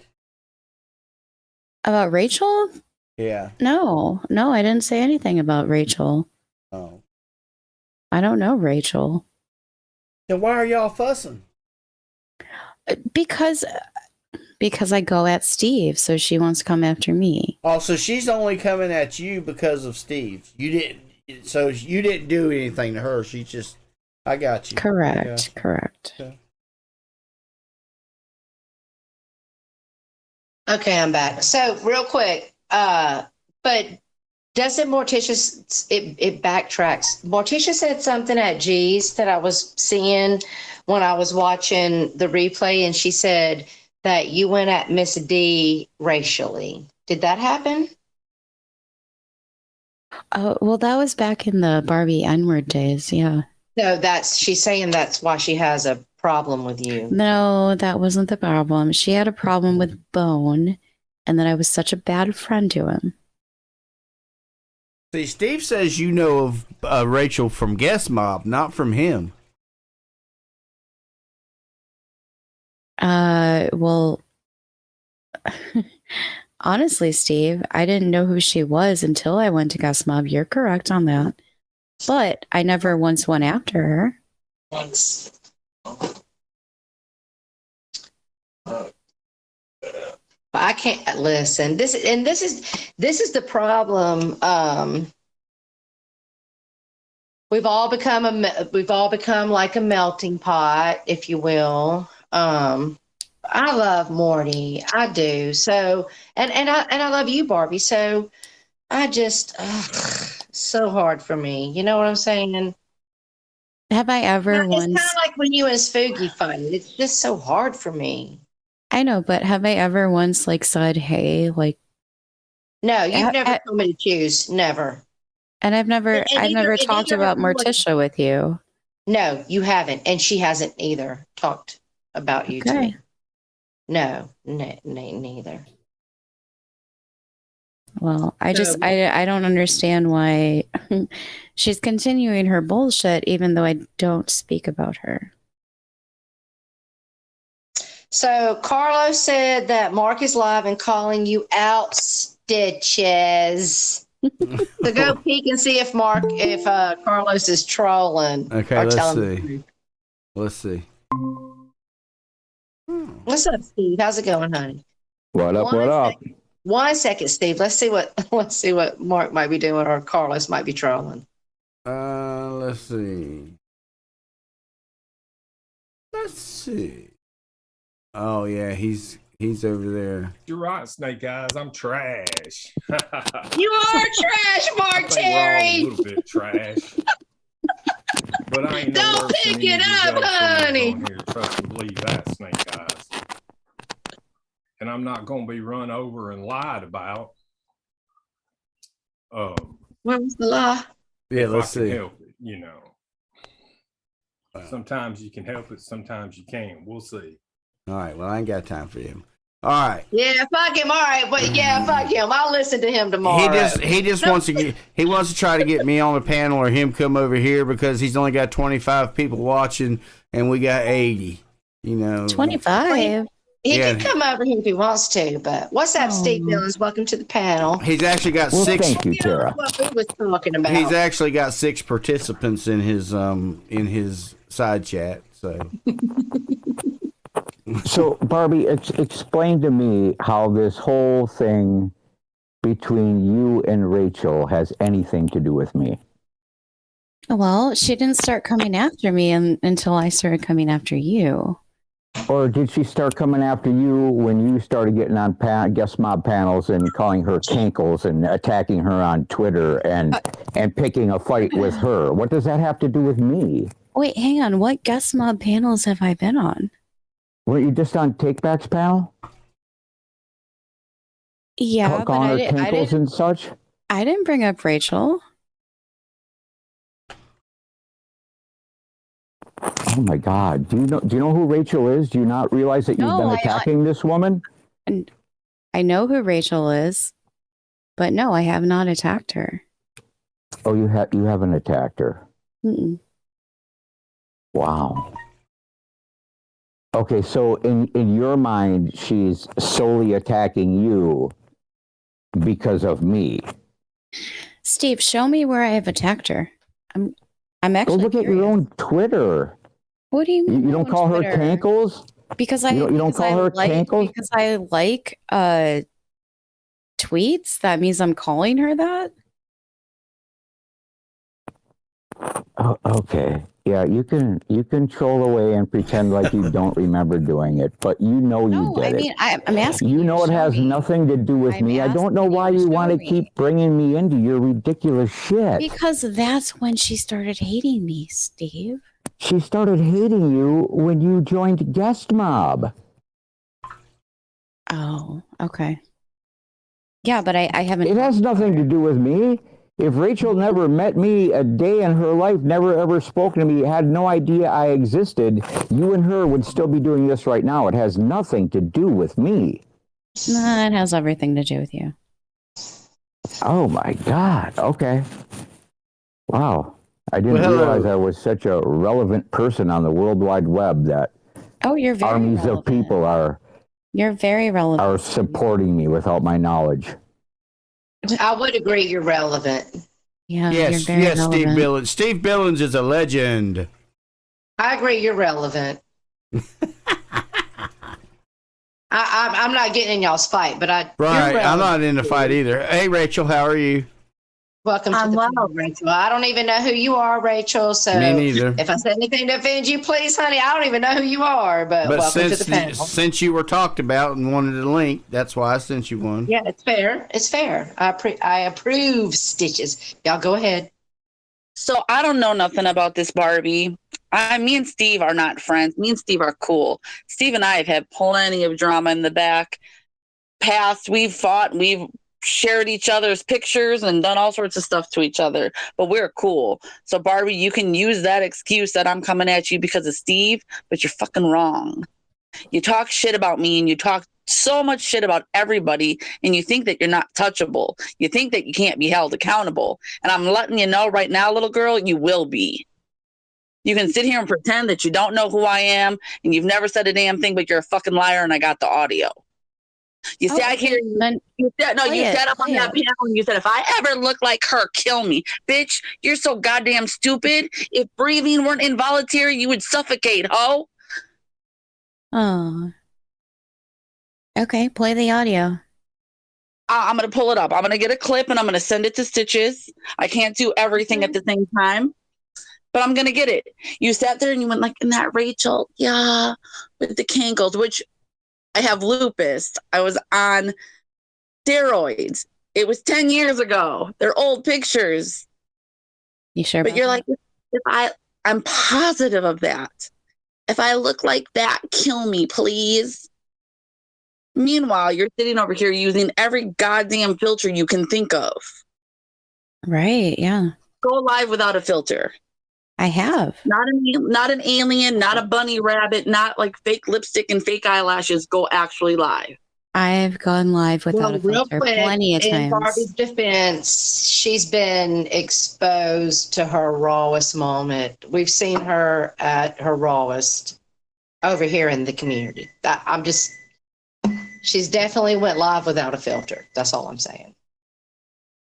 About Rachel?
Yeah.
No, I didn't say anything about Rachel.
Oh.
I don't know Rachel.
Then why are y'all fussing?
Because I go at Steve, so she wants to come after me.
Oh, so she's only coming at you because of Steve. You didn't do anything to her. She just, I got you.
Correct.
Okay.
Okay, I'm back. So real quick, but doesn't Morticia, it backtracks. Morticia said something at G's that I was seeing when I was watching the replay, and she said that you went at Miss D racially. Did that happen?
Oh, well, that was back in the Barbie N-word days, yeah.
No, she's saying that's why she has a problem with you.
No, that wasn't the problem. She had a problem with Bone, and that I was such a bad friend to him.
See, Steve says you know of Rachel from Guest Mob, not from him.
Well, honestly, Steve, I didn't know who she was until I went to Guest Mob. You're correct on that. But I never once went after her.
Thanks. I can't listen. This is the problem. We've all become like a melting pot, if you will. I love Morty. I do. So, and I love you, Barbie. So I just, so hard for me. You know what I'm saying?
have I ever
It's kind
once?
of like when you and Spooky fight. It's just so hard for me.
I know, but have I ever once like said, "Hey," like?
No, you've never told me to choose. Never.
And I've never
And
talked
neither
about
have you.
Morticia with you.
No, you haven't, and she hasn't either talked about you to
Okay.
me. No, neither.
Well, I don't understand why she's continuing her bullshit, even though I don't speak about her.
So Carlos said that Mark is live and calling you out, Stitches. So go peek and see if Carlos is trolling.
Okay,
or
let's
telling the
see.
truth.
Let's see.
What's up, Steve? How's it going, honey?
What up? What up?
1 second, Steve. Let's see what Mark might be doing or Carlos might be trolling.
Let's see. Let's see. Oh yeah, he's over there.
You're right, Snake Eyes. I'm trash.
You are trash, Mark
I think
Terry.
we're all a little bit trash. But I ain't no
Don't
worse than
pick
any
it
of these
up,
other fools
honey.
on here. Trust and believe that, Snake Eyes. And I'm not going to be run over and lied about.
What was the lie?
Yeah,
if
let's
I can
see.
help it, you know. Sometimes you can help it, sometimes you can't. We'll see.
All right. Well, I ain't got time for him. All right.
Yeah, fuck him. All right, but yeah, fuck him. I'll listen to him tomorrow.
He just wants to try to get me on the panel or him come over here because he's only got 25 people watching and we got 80. You know,
25.
He can come over here if he wants to, but what's up, Steve Billings? Welcome to the panel.
He's actually got six.
Thank you, Tara.
What we was talking about.
He's actually got 6 participants in his side chat.
So, Barbie, explain to me how this whole thing between you and Rachel has anything to do with me.
Well, she didn't start coming after me until I started coming after you.
Or did she start coming after you when you started getting on guest mob panels and calling her cankles and attacking her on Twitter and picking a fight with her? What does that have to do with me?
Wait, hang on. What guest mob panels have I been on?
Weren't you just on Takeback's panel?
Yeah, but
calling
I
her
didn't.
cankles and such?
I didn't bring up Rachel.
Oh my God! Do you know who Rachel is? Do you not realize that you've been attacking this woman?
And I know who Rachel is, but no, I have not attacked her.
Oh, you haven't attacked her.
Mm-mm.
Wow. Okay, so in your mind, she's solely attacking you because of me.
Steve, show me where I have attacked her. I'm actually
go look
curious.
at your own Twitter.
What do you mean?
You don't call her cankles?
Because
you don't call her cankles?
Because I like tweets. That means I'm calling her that.
Oh, okay. Yeah, you can troll away and pretend like you don't remember doing it, but you know you did it.
I'm asking.
You know it has nothing to do with me. I don't know why you want to keep bringing me into your ridiculous shit.
Because that's when she started hating me, Steve.
She started hating you when you joined Guest Mob.
Oh, okay. Yeah, but I haven't.
It has nothing to do with me. If Rachel never met me a day in her life, never ever spoken to me, had no idea I existed, you and her would still be doing this right now. It has nothing to do with me.
Nah, it has everything to do with you.
Oh my God. Okay. Wow. I didn't realize I was such a relevant person on the World Wide Web that
you're very
armies
relevant.
of people are.
You're very relevant.
Are supporting me without my knowledge.
I would agree you're relevant.
Yeah.
Yes, Steve Billings. Steve Billings is a legend.
I agree you're relevant. I'm not getting in y'all's fight, but
Right, I'm not in the fight either. Hey, Rachel, how are you?
Welcome to the panel, Rachel. I don't even know who you are, Rachel. So
Me neither.
If I said anything to offend you, please, honey, I don't even know who you are. But welcome to the panel.
Since you were talked about and wanted a link, that's why I sent you one.
Yeah, it's fair. It's fair. I approve, Stitches. Y'all go ahead.
So I don't know nothing about this Barbie. Me and Steve are not friends. Me and Steve are cool. Steve and I have had plenty of drama in the back past. We've fought, we've shared each other's pictures and done all sorts of stuff to each other, but we're cool. So Barbie, you can use that excuse that I'm coming at you because of Steve, but you're fucking wrong. You talk shit about me and you talk so much shit about everybody, and you think that you're not touchable. You think that you can't be held accountable. And I'm letting you know right now, little girl, you will be. You can sit here and pretend that you don't know who I am and you've never said a damn thing, but you're a fucking liar and I got the audio. You sat here, you sat up on that panel and you said, if I ever look like her, kill me. Bitch, you're so goddamn stupid. If breathing weren't involuntary, you would suffocate, ho.
Oh. Okay, play the audio.
I'm going to pull it up. I'm going to get a clip and I'm going to send it to Stitches. I can't do everything at the same time, but I'm going to get it. You sat there and you went like, "Isn't that Rachel?" Yeah, with the cankles, which I have lupus. I was on steroids. It was 10 years ago. They're old pictures.
You sure?
But you're like, I'm positive of that. If I look like that, kill me, please. Meanwhile, you're sitting over here using every goddamn filter you can think of.
Right, yeah.
Go live without a filter.
I have.
Not an alien, not a bunny rabbit, not like fake lipstick and fake eyelashes. Go actually live.
I've gone live without a filter plenty of times.
In Barbie's defense, she's been exposed to her rawest moment. We've seen her at her rawest over here in the community. She's definitely went live without a filter. That's all I'm saying.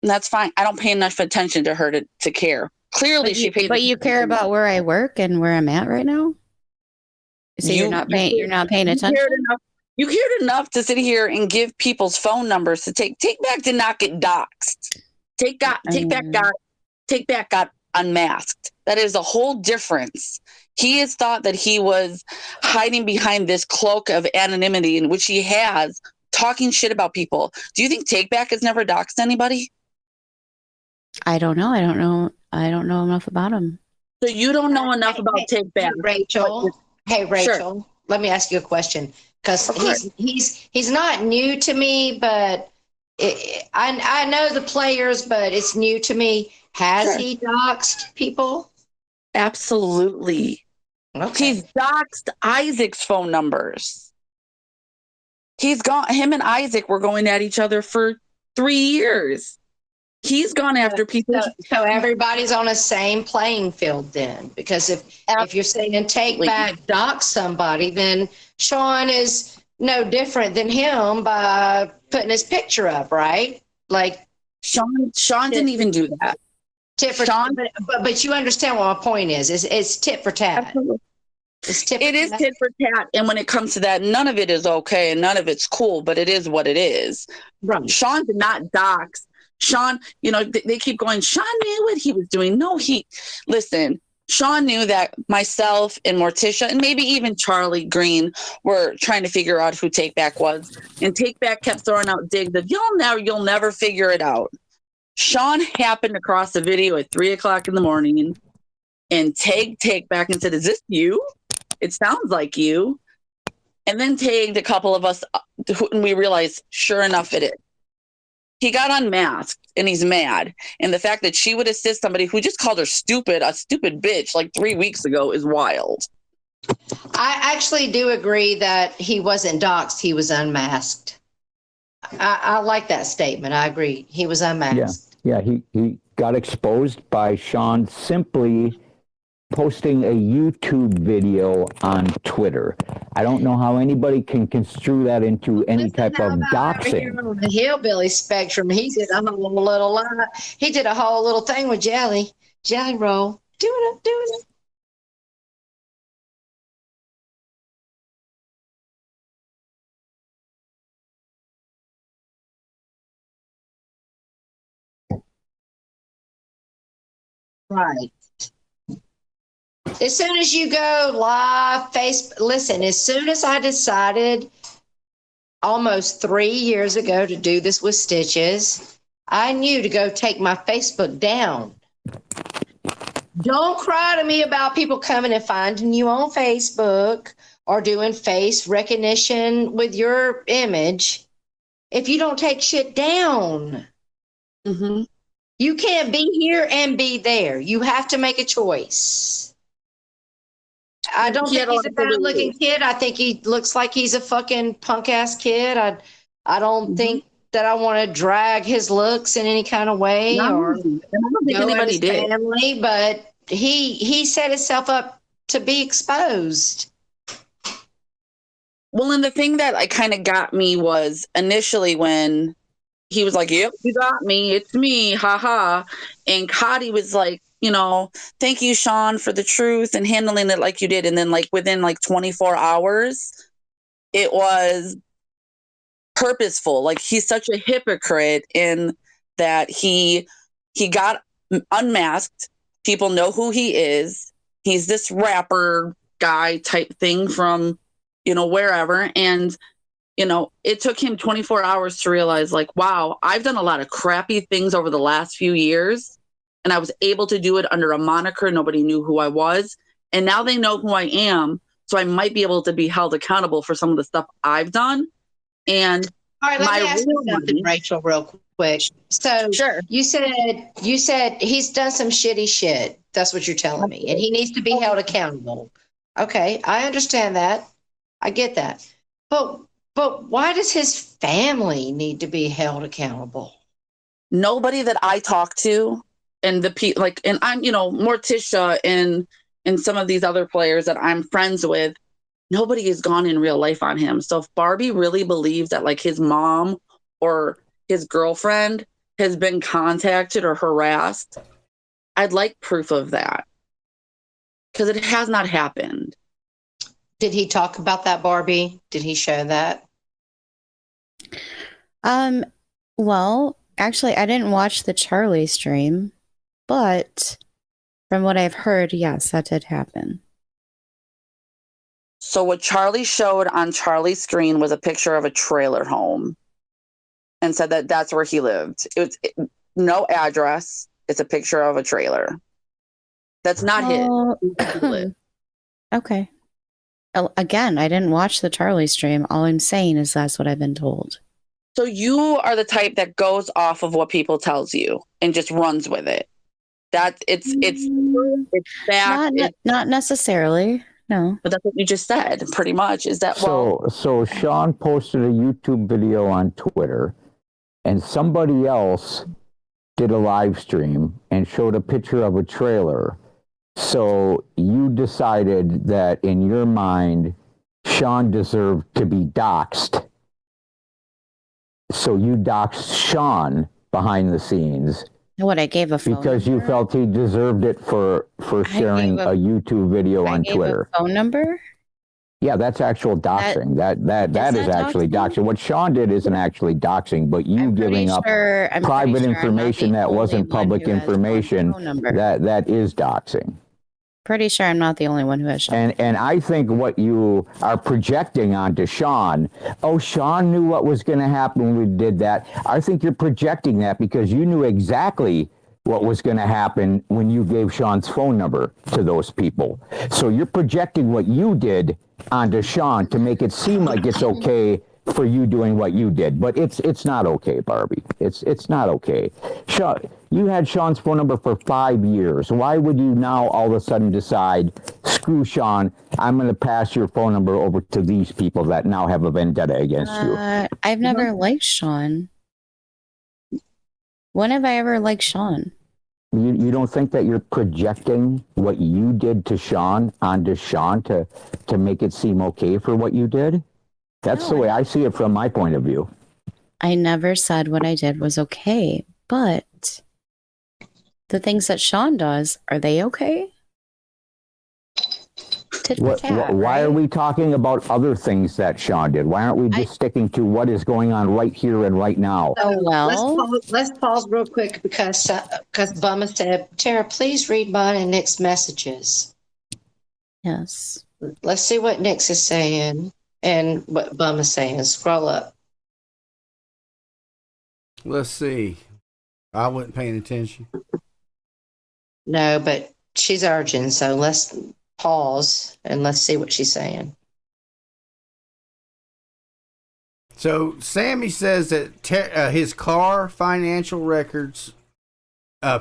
And that's fine. I don't pay enough attention to her to care. Clearly, she paid.
But you care about where I work and where I'm at right now. So you're not paying attention.
You cared enough to sit here and give people's phone numbers to take back did not get doxxed. Take back got unmasked. That is a whole difference. He has thought that he was hiding behind this cloak of anonymity, in which he has, talking shit about people. Do you think Take Back has never doxed anybody?
I don't know. I don't know enough about him.
So you don't know enough about Take Back.
Hey, Rachel,
Sure.
Let me ask you a question. Because he's not new to me, but I know the players, but it's new to me. Has he doxed people?
Absolutely.
Okay.
He's doxed Isaac's phone numbers. Him and Isaac were going at each other for 3 years. He's gone after people.
So everybody's on the same playing field then, because if you're saying Take Back dox somebody, then Sean is no different than him by putting his picture up, right? Like
Sean didn't even do that.
Tit for tat, but you understand what my point is. It's tit for tat.
Absolutely. It is tit for tat, and when it comes to that, none of it is okay and none of it's cool, but it is what it is.
Right.
Sean did not dox. Sean, they keep going, Sean knew what he was doing. No, listen, Sean knew that myself and Morticia and maybe even Charlie Green were trying to figure out who Take Back was. And Take Back kept throwing out digs of, you'll never figure it out. Sean happened across the video at 3:00 in the morning and Take Back and said, "Is this you? It sounds like you." And then tagged a couple of us and we realized, sure enough, it is. He got unmasked and he's mad. And the fact that she would assist somebody who just called her a stupid bitch like 3 weeks ago is wild.
I actually do agree that he wasn't doxxed. He was unmasked. I like that statement. I agree. He was unmasked.
Yeah, he got exposed by Sean simply posting a YouTube video on Twitter. I don't know how anybody can construe that into any type of doxing.
On the hillbilly spectrum, he did a whole little thing with Jelly Roll. Do it. Right. As soon as you go live, as soon as I decided almost 3 years ago to do this with Stitches, I knew to go take my Facebook down. Don't cry to me about people coming and finding you on Facebook or doing face recognition with your image if you don't take shit down.
Mm-hmm.
You can't be here and be there. You have to make a choice. I don't think he's a bad looking kid. I think he looks like he's a fucking punk ass kid. I don't think that I want to drag his looks in any kind of way or
I don't think
go at
anybody
his
did.
family, but he set himself up to be exposed.
Well, and the thing that like kind of got me was initially when he was like, "Yep, you got me. It's me, haha," and Cotty was like, you know, "Thank you, Sean, for the truth and handling it like you did." And then like within like 24 hours, it was purposeful. Like he's such a hypocrite in that he got unmasked. People know who he is. He's this rapper guy type thing from, you know, wherever. And, you know, it took him 24 hours to realize like, wow, I've done a lot of crappy things over the last few years. And I was able to do it under a moniker. Nobody knew who I was. And now they know who I am. So I might be able to be held accountable for some of the stuff I've done. And
all right, let me ask you something, Rachel, real quick. So
sure.
you said he's done some shitty shit. That's what you're telling me. And he needs to be held accountable. Okay, I understand that. I get that. But why does his family need to be held accountable?
Nobody that I talk to and and I'm, you know, Morticia and some of these other players that I'm friends with, nobody has gone in real life on him. So if Barbie really believes that like his mom or his girlfriend has been contacted or harassed, I'd like proof of that because it has not happened.
Did he talk about that, Barbie? Did he show that?
Well, actually, I didn't watch the Charlie stream, but from what I've heard, yes, that did happen.
So what Charlie showed on Charlie's screen was a picture of a trailer home and said that that's where he lived. It was no address. It's a picture of a trailer. That's not his.
Okay. Again, I didn't watch the Charlie stream. All I'm saying is that's what I've been told.
So you are the type that goes off of what people tells you and just runs with it. That it's fact.
Not necessarily. No.
But that's what you just said, pretty much. Is that
so Sean posted a YouTube video on Twitter and somebody else did a live stream and showed a picture of a trailer. So you decided that in your mind, Sean deserved to be doxxed. So you doxxed Sean behind the scenes.
What, I gave a phone
because
number?
You felt he deserved it for sharing a YouTube video on Twitter.
A phone number?
Yeah, that's actual doxing. That is actually doxing. What Sean did isn't actually doxing, but you giving up private information that wasn't public information, that is doxing.
Pretty sure I'm not the only one who has Sean.
And I think what you are projecting onto Sean, Sean knew what was going to happen when we did that. I think you're projecting that because you knew exactly what was going to happen when you gave Sean's phone number to those people. So you're projecting what you did onto Sean to make it seem like it's okay for you doing what you did, but it's not okay, Barbie. It's not okay. Sean, you had Sean's phone number for 5 years. Why would you now all of a sudden decide, screw Sean, I'm going to pass your phone number over to these people that now have a vendetta against you?
I've never liked Sean. When have I ever liked Sean?
You don't think that you're projecting what you did to Sean onto Sean to make it seem okay for what you did? That's the way I see it from my point of view.
I never said what I did was okay, but the things that Sean does, are they okay?
Why are we talking about other things that Sean did? Why aren't we just sticking to what is going on right here and right now?
Oh, well.
Let's pause real quick because Bumma said, Tara, please read mine and Nick's messages.
Yes.
Let's see what Nick's is saying and what Bumma's saying. Scroll up.
Let's see. I wasn't paying attention.
No, but she's urgent, so let's pause and let's see what she's saying.
So Sammy says that his car financial records,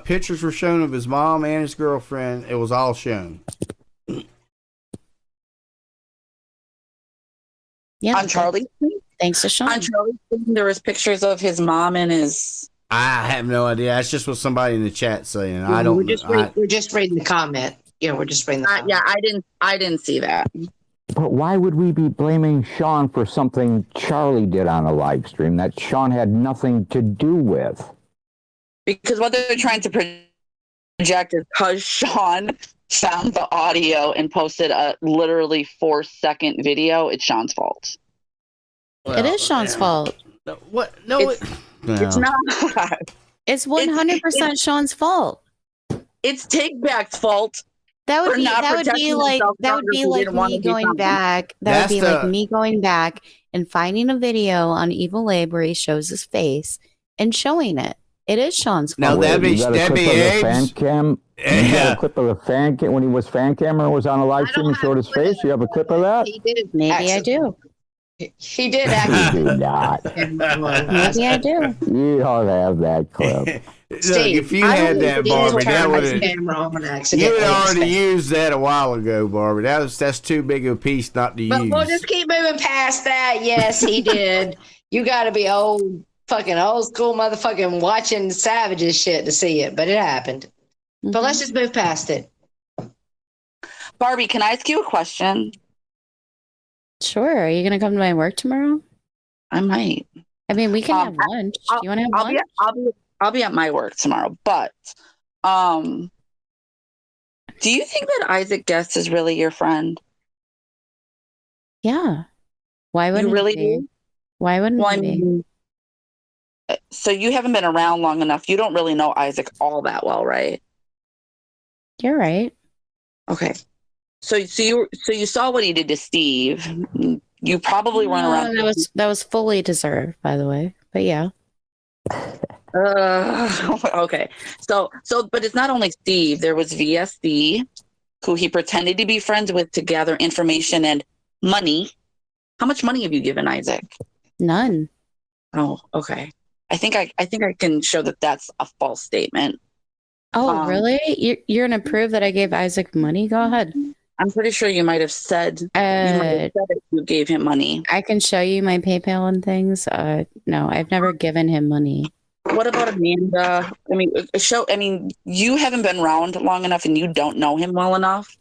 pictures were shown of his mom and his girlfriend. It was all shown.
Yeah,
on Charlie's screen?
Thanks to Sean.
On Charlie's screen, there was pictures of his mom and his.
I have no idea. That's just what somebody in the chat saying. I don't.
We're just reading the comment. Yeah, we're just reading the comment.
Yeah, I didn't see that.
But why would we be blaming Sean for something Charlie did on a live stream that Sean had nothing to do with?
Because what they're trying to project is because Sean found the audio and posted a literally 4-second video, it's Sean's fault.
Well, it is Sean's fault.
What? No,
it's not.
It's 100% Sean's fault.
It's Take Back's fault.
That would be like me going back. That would be like me going back and finding a video on Evil Abe where he shows his face and showing it. It is Sean's fault.
No, that'd be fan cam. You got a clip of the fan cam when he was fan camera was on a live stream and showed his face. You have a clip of that?
He did.
Maybe I do.
He did actually.
You do not.
Maybe I do.
You don't have that clip.
Steve,
if you had that, Barbie, that would have. You had already
used
used that a while ago, Barbie. That's too big of a piece not to
But
use.
we'll just keep moving past that. Yes, he did. You got to be fucking old school motherfucking watching Savages shit to see it, but it happened. But let's just move past it.
Barbie, can I ask you a question?
Sure. Are you going to come to my work tomorrow?
I might.
I mean, we can have lunch. Do you want to have lunch?
I'll be at my work tomorrow, but do you think that Isaac Guest is really your friend?
Yeah. Why wouldn't
you really
he be?
do?
Why wouldn't he be?
So you haven't been around long enough. You don't really know Isaac all that well, right?
You're right.
Okay. So you saw what he did to Steve. You probably run around.
That was fully deserved, by the way. But yeah.
Okay. So, but it's not only Steve. There was VSD, who he pretended to be friends with to gather information and money. How much money have you given Isaac?
None.
Oh, okay. I think I can show that that's a false statement.
Oh, really? You're gonna prove that I gave Isaac money? Go ahead.
I'm pretty sure you might have said you gave him money.
I can show you my PayPal and things. No, I've never given him money.
What about Amanda? I mean, you haven't been around long enough and you don't know him well enough.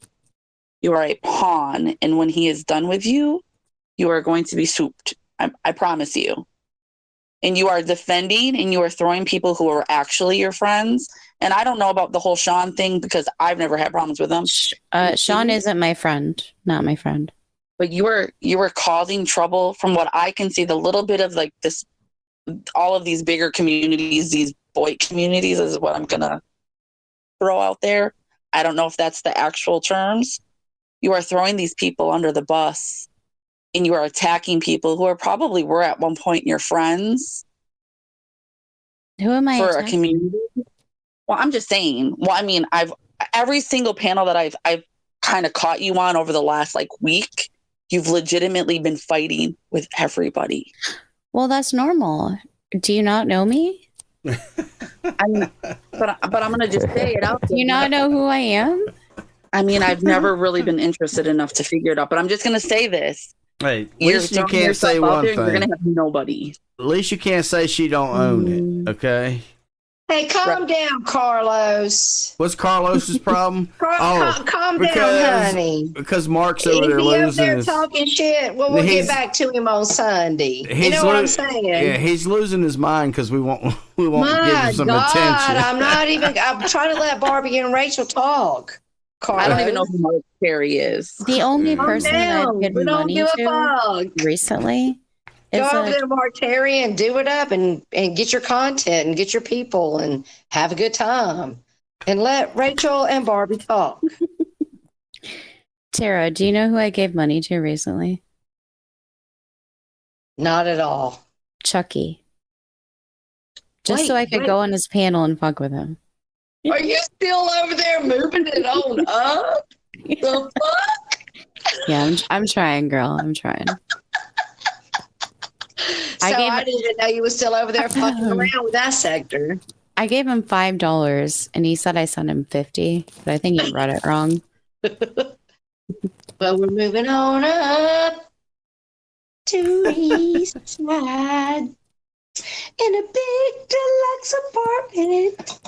You are a pawn, and when he is done with you, you are going to be souped. I promise you. And you are defending and you are throwing people who are actually your friends. And I don't know about the whole Sean thing because I've never had problems with him.
Sean isn't my friend. Not my friend.
But you were causing trouble from what I can see. The little bit of like this, all of these bigger communities, these boy communities is what I'm going to throw out there. I don't know if that's the actual terms. You are throwing these people under the bus and you are attacking people who probably were at one point your friends.
Who am I
for
attacking?
A community? Well, I'm just saying. Well, I mean, every single panel that I've kind of caught you on over the last week, you've legitimately been fighting with everybody.
Well, that's normal. Do you not know me?
But I'm gonna just say it out.
Do you not know who I am?
I mean, I've never really been interested enough to figure it out. But I'm just gonna say this.
Hey, at least you can't say one thing.
You're gonna have nobody.
At least you can't say she don't own it. Okay.
Hey, calm down, Carlos.
What's Carlos's problem?
Calm down, honey.
Because Mark's over there
If
losing
he up there
his...
talking shit, well, we'll get back to him on Sunday. You know what I'm saying?
Yeah, he's losing his mind because we won't give him some
God,
attention.
I'm trying to let Barbie and Rachel talk. Carlos.
I don't even know who Mark Perry is.
The only person that I've given money to recently
Go over there to Mark Terry and do it up and get your content and get your people and have a good time. And let Rachel and Barbie talk.
Tara, do you know who I gave money to recently?
Not at all.
Chucky. Just so I could go on his panel and fuck with him.
Are you still over there moving it on up? The fuck?
Yeah, I'm trying, girl. I'm trying.
So I didn't even know you were still over there fucking around with that sector.
I gave him $5, and he said I sent him 50, but I think he read it wrong.
Well, we're moving on up to East Side in a big deluxe apartment.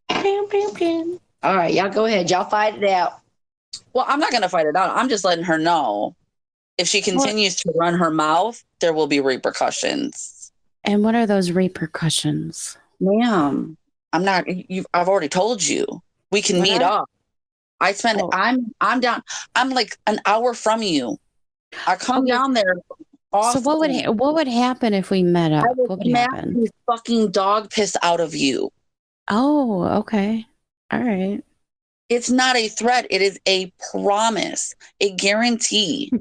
Bam, bam, bam. All right, y'all go ahead. Y'all fight it out.
Well, I'm not going to fight it out. I'm just letting her know if she continues to run her mouth, there will be repercussions.
And what are those repercussions?
Ma'am, I've already told you. We can meet up. I'm down. I'm like an hour from you. I come down there.
So what would happen if we met up? What would happen?
The fucking dog piss out of you.
Oh, okay. All right.
It's not a threat. It is a promise, a guarantee.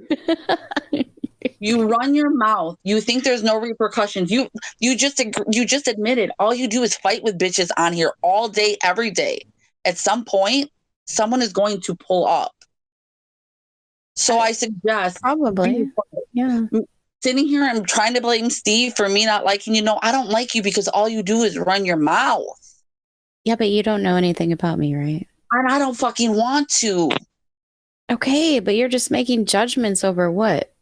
You run your mouth. You think there's no repercussions. You just admitted all you do is fight with bitches on here all day, every day. At some point, someone is going to pull up. So I suggest
probably, yeah.
Sitting here and trying to blame Steve for me not liking you. No, I don't like you because all you do is run your mouth.
Yeah, but you don't know anything about me, right?
And I don't fucking want to.
Okay, but you're just making judgments over what?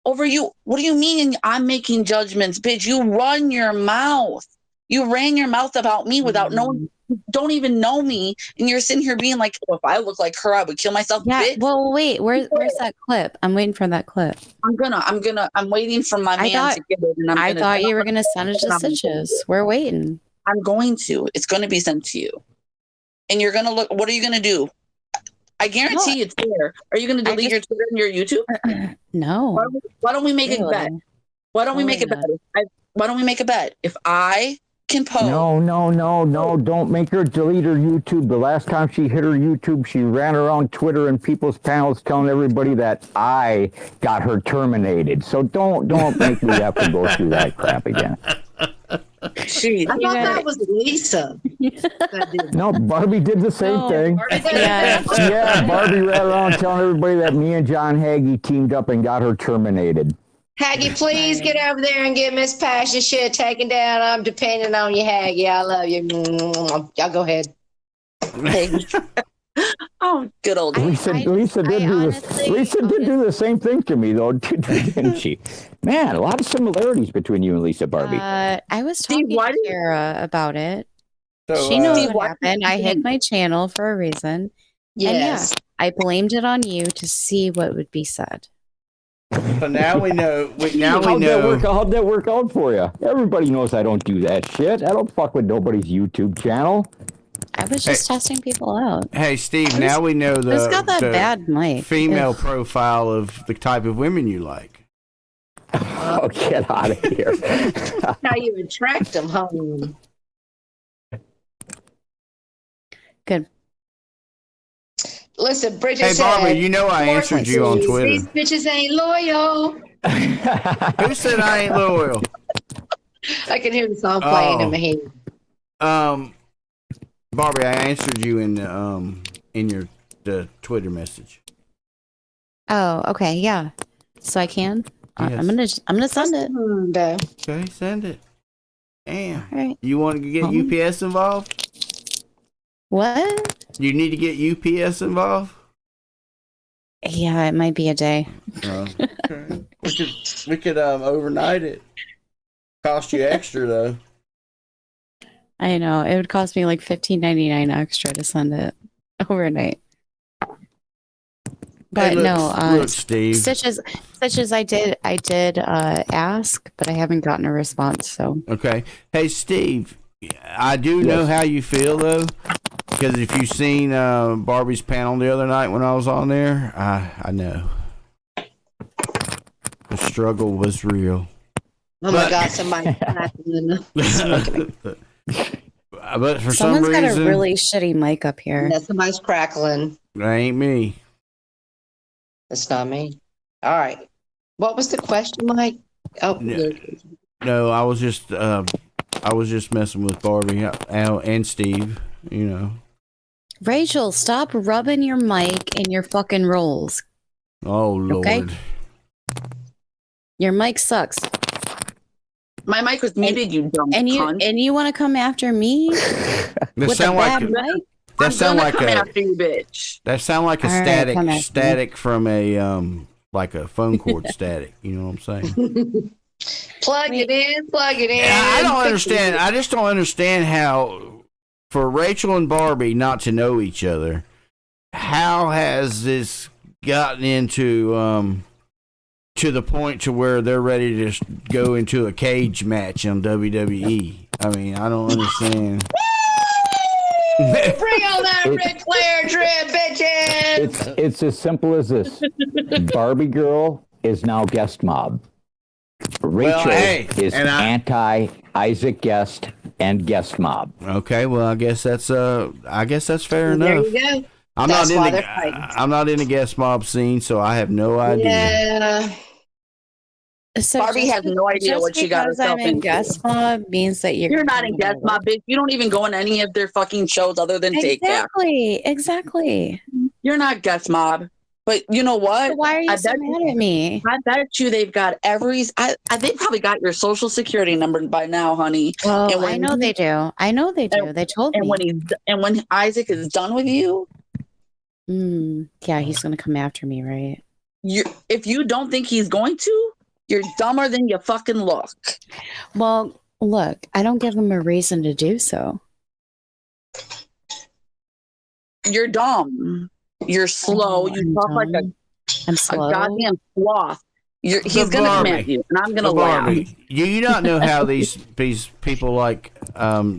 Over you. What do you mean I'm making judgments, bitch? You run your mouth. You ran your mouth about me without knowing. You don't even know me, and you're sitting here being like, oh, if I look like her, I would kill myself.
Yeah.
Bitch.
Well, wait. Where's that clip? I'm waiting for that clip.
I'm waiting for my man to get it. And
I thought you were gonna send it to Stitches. We're waiting.
I'm going to. It's going to be sent to you, and you're gonna look. What are you gonna do? I guarantee it's there. Are you going to delete your Twitter and your YouTube?
No.
Why don't we make a bet? Why don't we make a bet? Why don't we make a bet? If I can post.
No. Don't make her delete her YouTube. The last time she hit her YouTube, she ran around Twitter and people's panels telling everybody that I got her terminated. So don't make me have to go through that crap again.
I thought that was Lisa.
No, Barbie did the same thing. Yeah, Barbie ran around telling everybody that me and John Hagee teamed up and got her terminated.
Hagee, please get over there and get Miss Passion shit taken down. I'm depending on you, Hagee. I love you. Y'all go ahead.
Oh, good old
Lisa did do the same thing to me, though, didn't she? Man, a lot of similarities between you and Lisa Barbie.
I was talking to Kara about it.
So,
she knows what happened. I hid my channel for a reason.
Yes.
And I blamed it on you to see what would be said.
So now we know.
How'd that work out for you? Everybody knows I don't do that shit. I don't fuck with nobody's YouTube channel.
I was just testing people out.
Hey, Steve, now we know
It's got that bad mic.
female profile of the type of women you like.
Oh, get out of here.
How you attract them home.
Good.
Listen, Bridget
Hey, Barbie, you know I answered you on Twitter.
These bitches ain't loyal.
Who said I ain't loyal?
I can hear the song playing in my head.
Barbie, I answered you in the Twitter message.
Oh, okay, yeah. So I can.
Yes.
I'm gonna send it.
Okay,
send it. Damn.
All right.
You want to get UPS involved?
What?
You need to get UPS involved?
Yeah, it might be a day.
Okay. We could overnight it. Cost you extra though.
I know. It would cost me like $15.99 extra to send it overnight. But
look, Steve.
Stitches, I did ask, but I haven't gotten a response. So
okay. Hey, Steve, I do know how you feel though, because if you've seen Barbie's panel the other night when I was on there, I know the struggle was real.
Oh my God! Somebody.
But for
someone's
some reason,
got a really shitty mic up here.
Yeah, somebody's crackling.
That ain't me.
It's not me. All right. What was the question, Mike? Oh,
no, I was just I was just messing with Barbie and Steve. You know.
Rachel, stop rubbing your mic in your fucking rolls.
Oh Lord.
Okay? Your mic sucks.
My mic was muted, you dumb cunt.
And you want to come after me with a bad mic?
That sound like
come
a
after you, bitch.
that sound like a
All right,
static
come after
static from a like a phone cord static. You know what I'm saying?
Plug it in.
I don't understand. I just don't understand how, for Rachel and Barbie not to know each other, how has this gotten into to the point to where they're ready to just go into a cage match on WWE? I mean, I don't understand.
Bring on that Ric Flair drip, bitches!
It's as simple as this. Barbie girl is now guest mob. Rachel is anti-Isaac Guest and guest mob.
Okay, well, I guess that's fair enough.
There you go.
I'm not in the guest mob scene, so I have no idea.
Yeah.
So
Barbie has no idea what she got herself into.
Guest mob means that
You're not in guest mob, bitch. You don't even go on any of their fucking shows other than Take Back.
Exactly.
You're not guest mob. But you know what?
So why are you so mad at me?
I bet you they've got they probably got your social security number by now, honey.
Well,
and
I know they do. They told me.
When Isaac is done with you,
yeah, he's gonna come after me, right?
If you don't think he's going to, you're dumber than you fucking look.
Well, look, I don't give him a reason to do so.
You're dumb. You're slow. You talk like
I'm slow.
A goddamn sloth. He's gonna come at you, and I'm gonna laugh.
You not know how these people like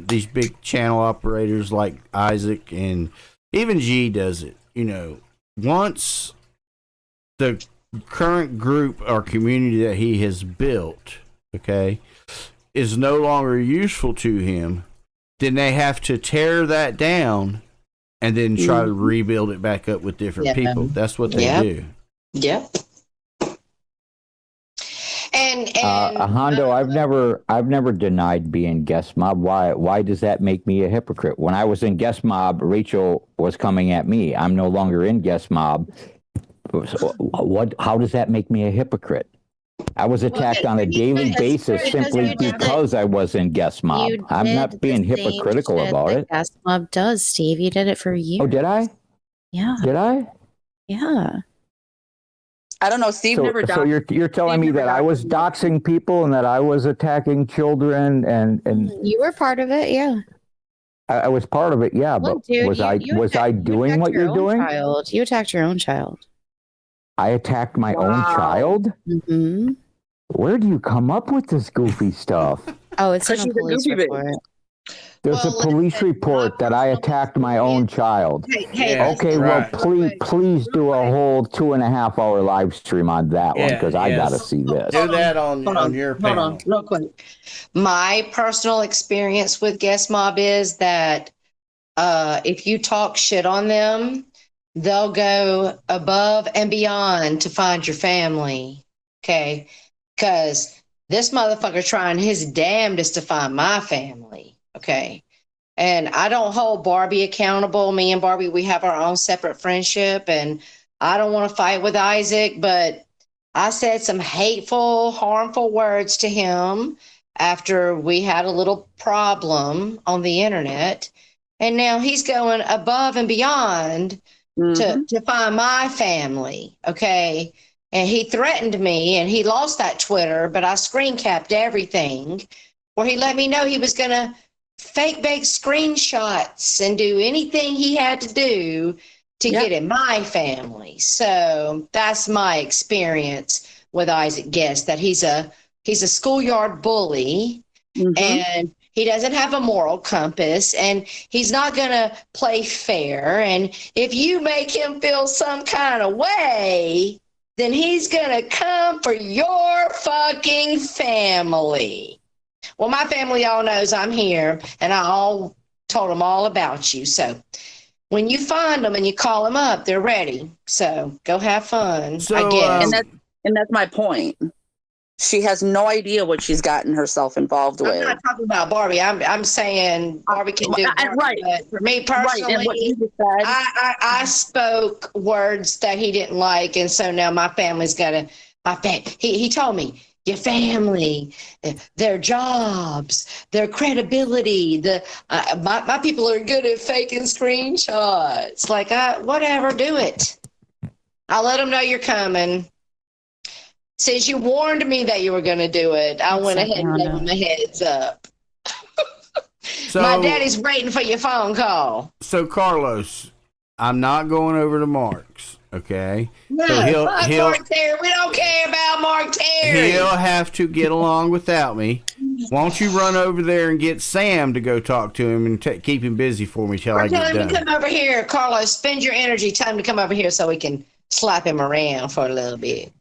these big channel operators like Isaac and even G does it. You know, once the current group or community that he has built, okay, is no longer useful to him, then they have to tear that down and then try to rebuild it back up with different people. That's what they do.
Yep. And
Hondo, I've never denied being guest mob. Why does that make me a hypocrite? When I was in guest mob, Rachel was coming at me. I'm no longer in guest mob. How does that make me a hypocrite? I was attacked on a daily basis simply because I was in guest mob. I'm not being hypocritical about it.
Guest mob does, Steve. You did it for years.
Oh, did I?
Yeah.
Did I?
Yeah.
I don't know. Steve never.
So you're telling me that I was doxing people and that I was attacking children and
you were part of it, yeah.
I was part of it, yeah.
Well,
but
dude,
was I doing what you're doing?
Child. You attacked your own child.
I attacked my own child?
Mm-hmm.
Where do you come up with this goofy stuff?
Oh, it's in a police report.
There's a police report that I attacked my own child. Okay, well, please do a whole 2.5 hour live stream on that one because I got to see this.
Do that on your panel.
Hold on, real quick.
My personal experience with guest mob is that if you talk shit on them, they'll go above and beyond to find your family. Okay, because this motherfucker trying his damnedest to find my family. Okay. And I don't hold Barbie accountable. Me and Barbie, we have our own separate friendship, and I don't want to fight with Isaac, but I said some hateful, harmful words to him after we had a little problem on the internet. And now he's going above and beyond to find my family. Okay. And he threatened me, and he lost that Twitter, but I screen capped everything where he let me know he was going to fake bake screenshots and do anything he had to do to get in my family. So that's my experience with Isaac Guest, that he's a schoolyard bully, and he doesn't have a moral compass, and he's not going to play fair. And if you make him feel some kind of way, then he's going to come for your fucking family. Well, my family all knows I'm here, and I all told them all about you. So when you find them and you call them up, they're ready. So go have fun.
So, I guess. And that's my point. She has no idea what she's gotten herself involved with.
I'm not talking about Barbie. I'm saying Barbie can do Barbie,
right.
but for me personally,
and what you just said.
I spoke words that he didn't like, and so now my family's got to. He told me your family, their jobs, their credibility. My people are good at faking screenshots. Like whatever, do it. I'll let them know you're coming. Since you warned me that you were going to do it, I went ahead and gave them a heads up.
So,
my daddy's waiting for your phone call.
So, Carlos, I'm not going over to Mark's, okay?
No,
so
Mark Terry. We don't care about Mark Terry.
He'll have to get along without me. Won't you run over there and get Sam to go talk to him and keep him busy for me till I get done?
Tell him to come over here, Carlos. Spend your energy. Tell him to come over here so we can slap him around for a little bit.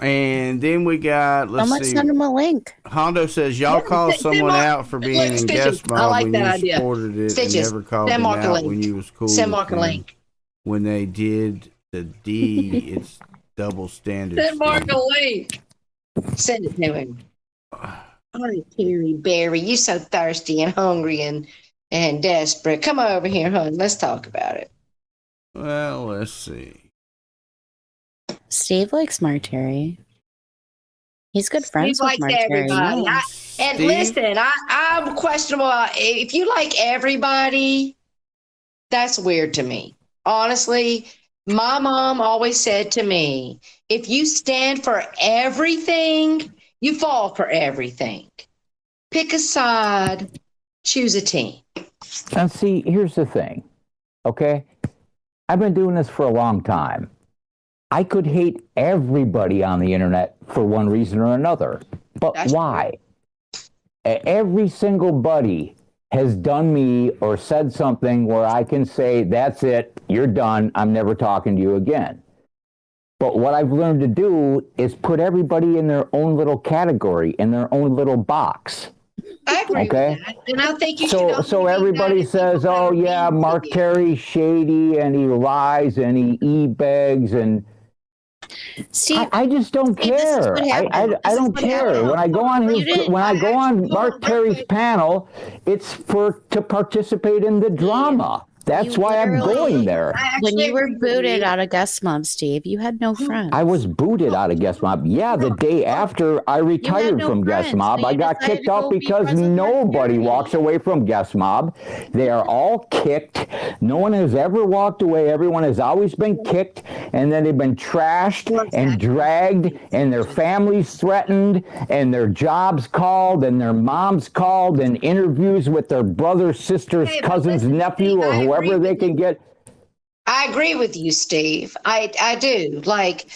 And then we got, let's see.
Send him a link.
Hondo says, y'all call someone out for being in guest mob when you supported it and never called them out when you was cool
Send Mark a link.
When they did the D, it's double standard.
Send Mark a link. Send it to him. Oh, Terry Barry, you so thirsty and hungry and desperate. Come over here, hon. Let's talk about it.
Well, let's see.
Steve likes Mark Terry. He's good friends with Mark Terry.
And listen, I'm questionable. If you like everybody, that's weird to me. Honestly, my mom always said to me, if you stand for everything, you fall for everything. Pick a side, choose a team.
And see, here's the thing, okay? I've been doing this for a long time. I could hate everybody on the internet for one reason or another. But why? Every single buddy has done me or said something where I can say, that's it, you're done, I'm never talking to you again. But what I've learned to do is put everybody in their own little category, in their own little box.
I agree with that. And I think you should
so everybody says, oh yeah, Mark Terry's shady and he lies and he e-begs and Steve, I just don't care. I don't care. When I go on Mark Terry's panel, it's to participate in the drama. That's why I'm going there.
When you were booted out of guest mob, Steve, you had no friends.
I was booted out of guest mob. Yeah, the day after I retired from guest mob, I got kicked out because nobody walks away from guest mob. They are all kicked. No one has ever walked away. Everyone has always been kicked, and then they've been trashed and dragged, and their families threatened, and their jobs called, and their moms called, and interviews with their brother, sister's cousin's nephew, or whoever they can get.
I agree with you, Steve. I do. Like,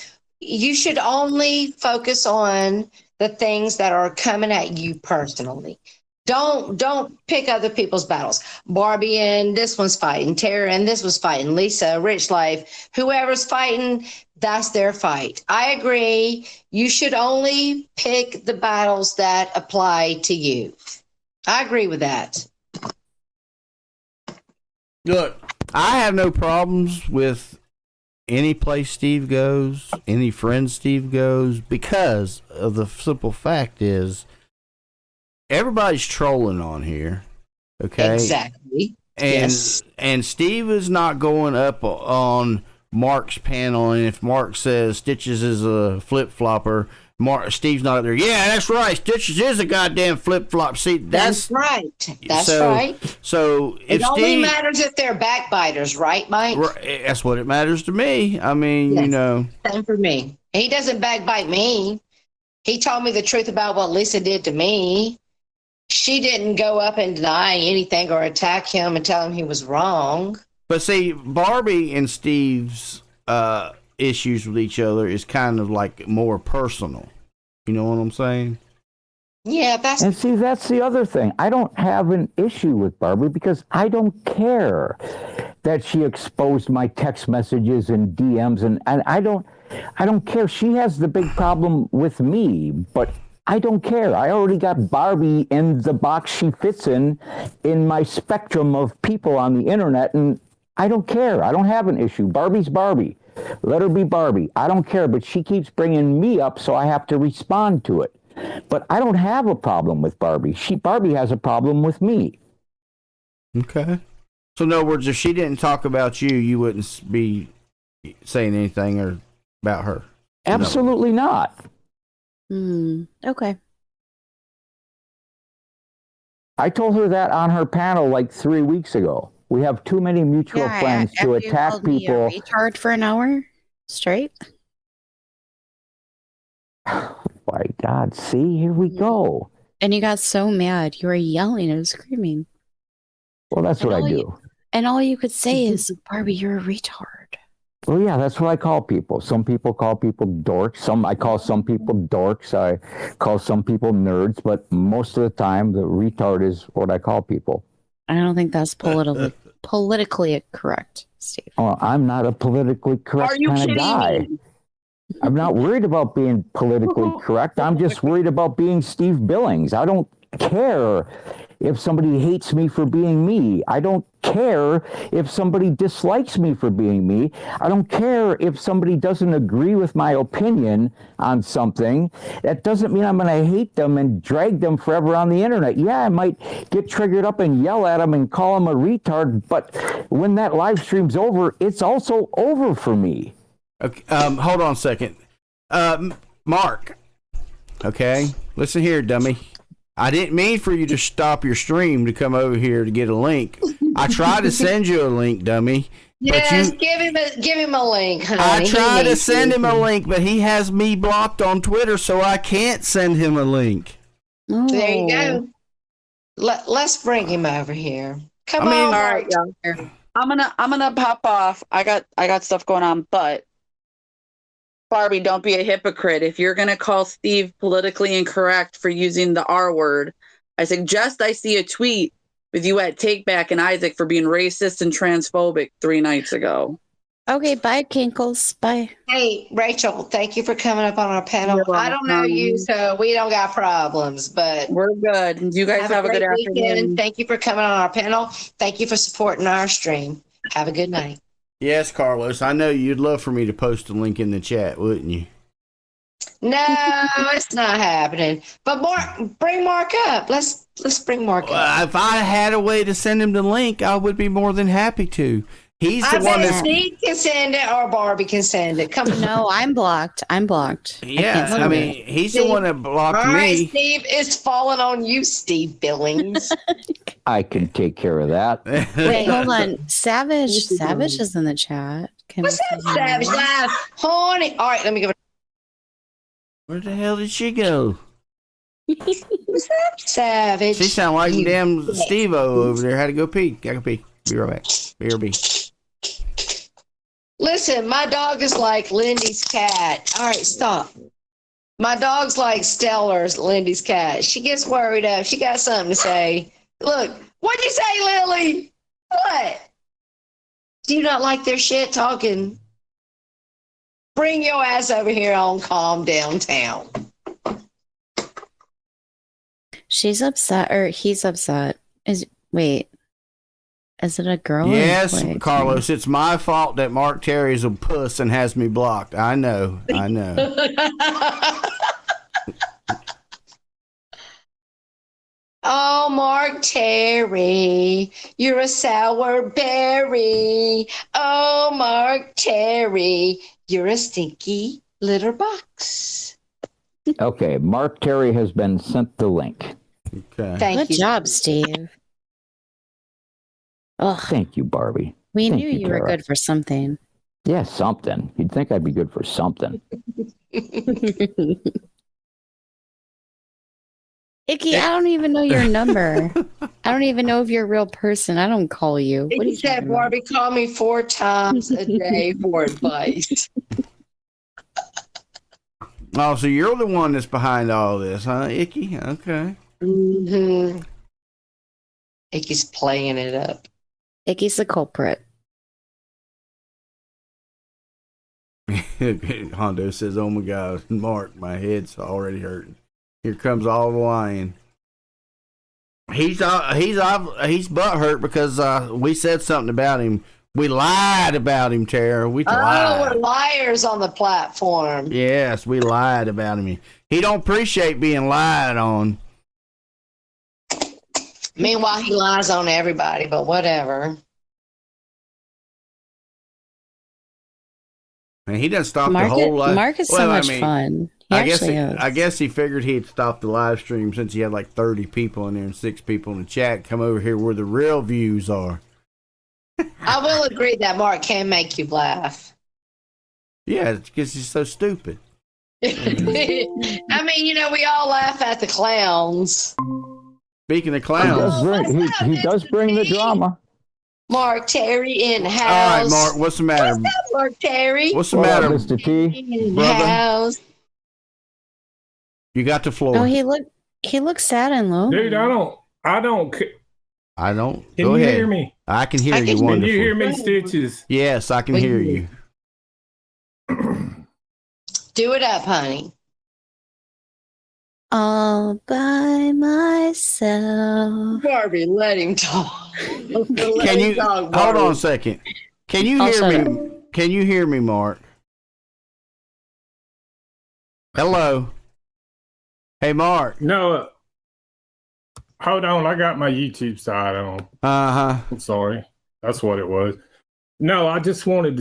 you should only focus on the things that are coming at you personally. Don't pick other people's battles. Barbie and this one's fighting. Tara and this was fighting. Lisa, Rich Life, whoever's fighting, that's their fight. I agree. You should only pick the battles that apply to you. I agree with that.
Look, I have no problems with any place Steve goes, any friend Steve goes, because of the simple fact is everybody's trolling on here. Okay.
Exactly.
And Steve is not going up on Mark's panel, and if Mark says Stitches is a flip flopper, Steve's not there. Yeah, that's right. Stitches is a goddamn flip flop. See, that's
right. That's right.
So if
it only matters if they're backbiters, right, Mike?
That's what it matters to me. I mean,
yes.
You know.
Same for me. He doesn't backbite me. He told me the truth about what Lisa did to me. She didn't go up and deny anything or attack him and tell him he was wrong.
But see, Barbie and Steve's issues with each other is kind of like more personal. You know what I'm saying?
Yeah, that's
the other thing. I don't have an issue with Barbie because I don't care that she exposed my text messages and DMs, and I don't care. She has the big problem with me, but I don't care. I already got Barbie in the box she fits in my spectrum of people on the internet, and I don't care. I don't have an issue. Barbie's Barbie. Let her be Barbie. I don't care, but she keeps bringing me up, so I have to respond to it. But I don't have a problem with Barbie. Barbie has a problem with me.
Okay. So in other words, if she didn't talk about you, you wouldn't be saying anything or about her.
Absolutely not.
Okay.
I told her that on her panel like 3 weeks ago. We have too many mutual friends to attack
you
people.
Me a retard for an hour straight.
My God, see, here we go.
And you got so mad. You were yelling and screaming.
Well, that's what I do.
And all you could say is, Barbie, you're a retard.
Well, yeah, that's what I call people. Some people call people dorks. I call some people dorks. I call some people nerds. But most of the time, the retard is what I call people.
I don't think that's politically correct, Steve.
Oh, I'm not a politically correct kind of guy. I'm not worried about being politically correct. I'm just worried about being Steve Billings. I don't care if somebody hates me for being me. I don't care if somebody dislikes me for being me. I don't care if somebody doesn't agree with my opinion on something. That doesn't mean I'm going to hate them and drag them forever on the internet. Yeah, I might get triggered up and yell at them and call them a retard, but when that live stream's over, it's also over for me.
Okay, hold on a second. Mark, okay, listen here, dummy. I didn't mean for you to stop your stream to come over here to get a link. I tried to send you a link, dummy.
Yes, give him a link, honey.
I tried to send him a link, but he has me blocked on Twitter, so I can't send him a link.
There you go. Let's bring him over here. Come on,
all
Mark.
right, yeah. I'm gonna pop off. I got stuff going on, but Barbie, don't be a hypocrite. If you're going to call Steve politically incorrect for using the R word, I suggest I see a tweet with you at Take Back and Isaac for being racist and transphobic 3 nights ago.
Okay, bye, Kinkles. Bye.
Hey, Rachel, thank you for coming up on our panel. I don't know you, so we don't got problems, but
we're good. You guys have a good afternoon.
Thank you for coming on our panel. Thank you for supporting our stream. Have a good night.
Yes, Carlos, I know you'd love for me to post a link in the chat, wouldn't you?
No, it's not happening. But bring Mark up. Let's bring Mark up.
If I had a way to send him the link, I would be more than happy to. He's the one that
Steve can send it or Barbie can send it. Come on.
No, I'm blocked.
Yeah, I mean, he's the one that blocked me.
All right, Steve, it's falling on you, Steve Billings.
I can take care of that.
Wait, hold on. Savage is in the chat.
What's that, Savage? Live, honey. All right, let me give it.
Where the hell did she go?
What's up, Savage?
She sound like damn Steve-O over there. Had to go pee. Gotta go pee. Be right back. BRB.
Listen, my dog is like Lindy's cat. All right, stop. My dog's like Stellar's, Lindy's cat. She gets worried up. She got something to say. Look, what'd you say, Lily? What? Do you not like their shit talking? Bring your ass over here on Calm Downtown.
She's upset, or he's upset. Is it a girl?
Yes, Carlos, it's my fault that Mark Terry's a puss and has me blocked. I know.
Oh, Mark Terry, you're a sour berry. Oh, Mark Terry, you're a stinky litter box.
Okay, Mark Terry has been sent the link.
Okay.
Good job, Steve. Ugh.
Thank you, Barbie.
We
Thank
knew you were
Tara.
good for something.
Yeah, something. You'd think I'd be good for something.
Icky, I don't even know your number. I don't even know if you're a real person. I don't call you. What are
He
you
said,
talking about?
Barbie, call me 4 times a day for advice.
Oh, so you're the one that's behind all this, huh, Icky? Okay.
Mm-hmm. Icky's playing it up.
Icky's the culprit.
Hondo says, "Oh my God, Mark, my head's already hurting. Here comes all the lying." He's butthurt because we said something about him We lied about him, Tara. We
Oh,
lied.
we're liars on the platform.
Yes, we lied about him. He don't appreciate being lied on.
Meanwhile, he lies on everybody, but whatever.
And he doesn't stop
Mark
the whole live.
Mark is so much fun. He actually is.
I guess he figured he'd stop the live stream since he had like 30 people in there and 6 people in the chat. Come over here where the real views are.
I will agree that Mark can make you laugh.
Yeah, it's because he's so stupid.
I mean, you know, we all laugh at the clowns.
Speaking of clowns,
he does bring the drama.
Mark Terry in house.
All right, Mark, what's the matter?
What's up, Mark Terry?
What's the matter,
Mr. T?
Brother?
House.
You got the floor.
Oh, he looks sad and low.
Dude, I don't.
Can
you
ahead.
hear me?
I can hear you
Can
wonderful.
you hear me, Stitches?
Yes, I can hear you.
Do it up, honey.
All by myself.
Barbie, let him talk.
Can you hold on a second? Can you hear me? Can you hear me, Mark? Hello. Hey, Mark.
No. Hold on, I got my YouTube side on. I'm sorry. That's what it was. No, I just wanted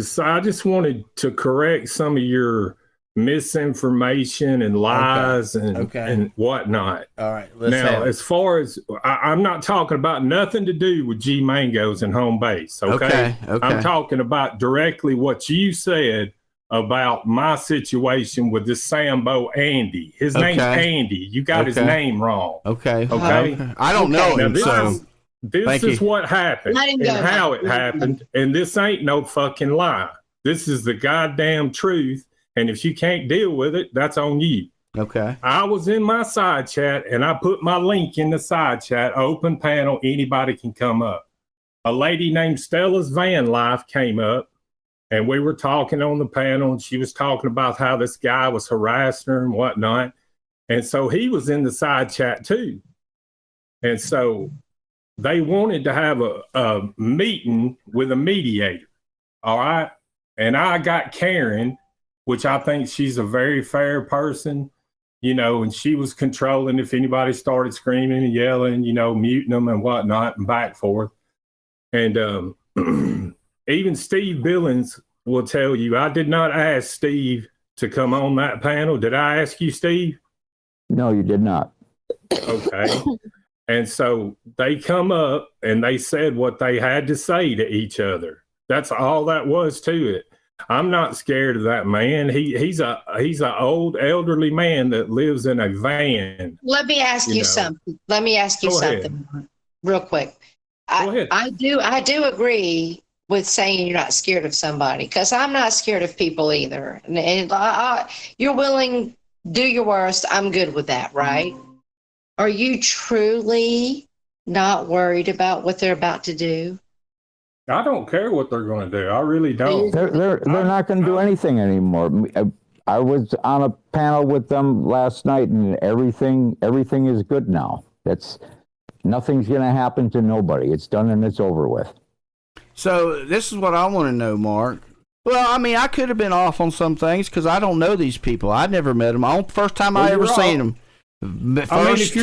to correct some of your misinformation and lies and whatnot.
All right.
Now, as far as I'm not talking about nothing to do with G Mangoes and home base. Okay. I'm talking about directly what you said about my situation with this Sambo Andy. His name's Andy. You got his name wrong.
Okay.
Okay.
I don't know him,
This is what happened and how it happened. And this ain't no fucking lie. This is the goddamn truth. And if you can't deal with it, that's on you.
Okay.
I was in my side chat and I put my link in the side chat, open panel, anybody can come up. A lady named Stella's Van Life came up and we were talking on the panel and she was talking about how this guy was harassing her and whatnot. And so he was in the side chat too. And so they wanted to have a meeting with a mediator. All right. And I got Karen, which I think she's a very fair person, you know, and she was controlling if anybody started screaming and yelling, you know, muting them and whatnot and back forth. And even Steve Billings will tell you, I did not ask Steve to come on that panel. Did I ask you, Steve?
No, you did not.
Okay. And so they come up and they said what they had to say to each other. That's all that was to it. I'm not scared of that man. He's a old elderly man that lives in a van.
Let me ask you something. Let me ask you something real quick. I do agree with saying you're not scared of somebody, because I'm not scared of people either. And you're willing, do your worst. I'm good with that, right? Are you truly not worried about what they're about to do?
I don't care what they're going to do. I really don't.
They're not going to do anything anymore. I was on a panel with them last night, and everything is good now. Nothing's going to happen to nobody. It's done and it's over with.
So this is what I want to know, Mark. Well, I mean, I could have been off on some things because I don't know these people. I never met them. First time I ever seen them.
If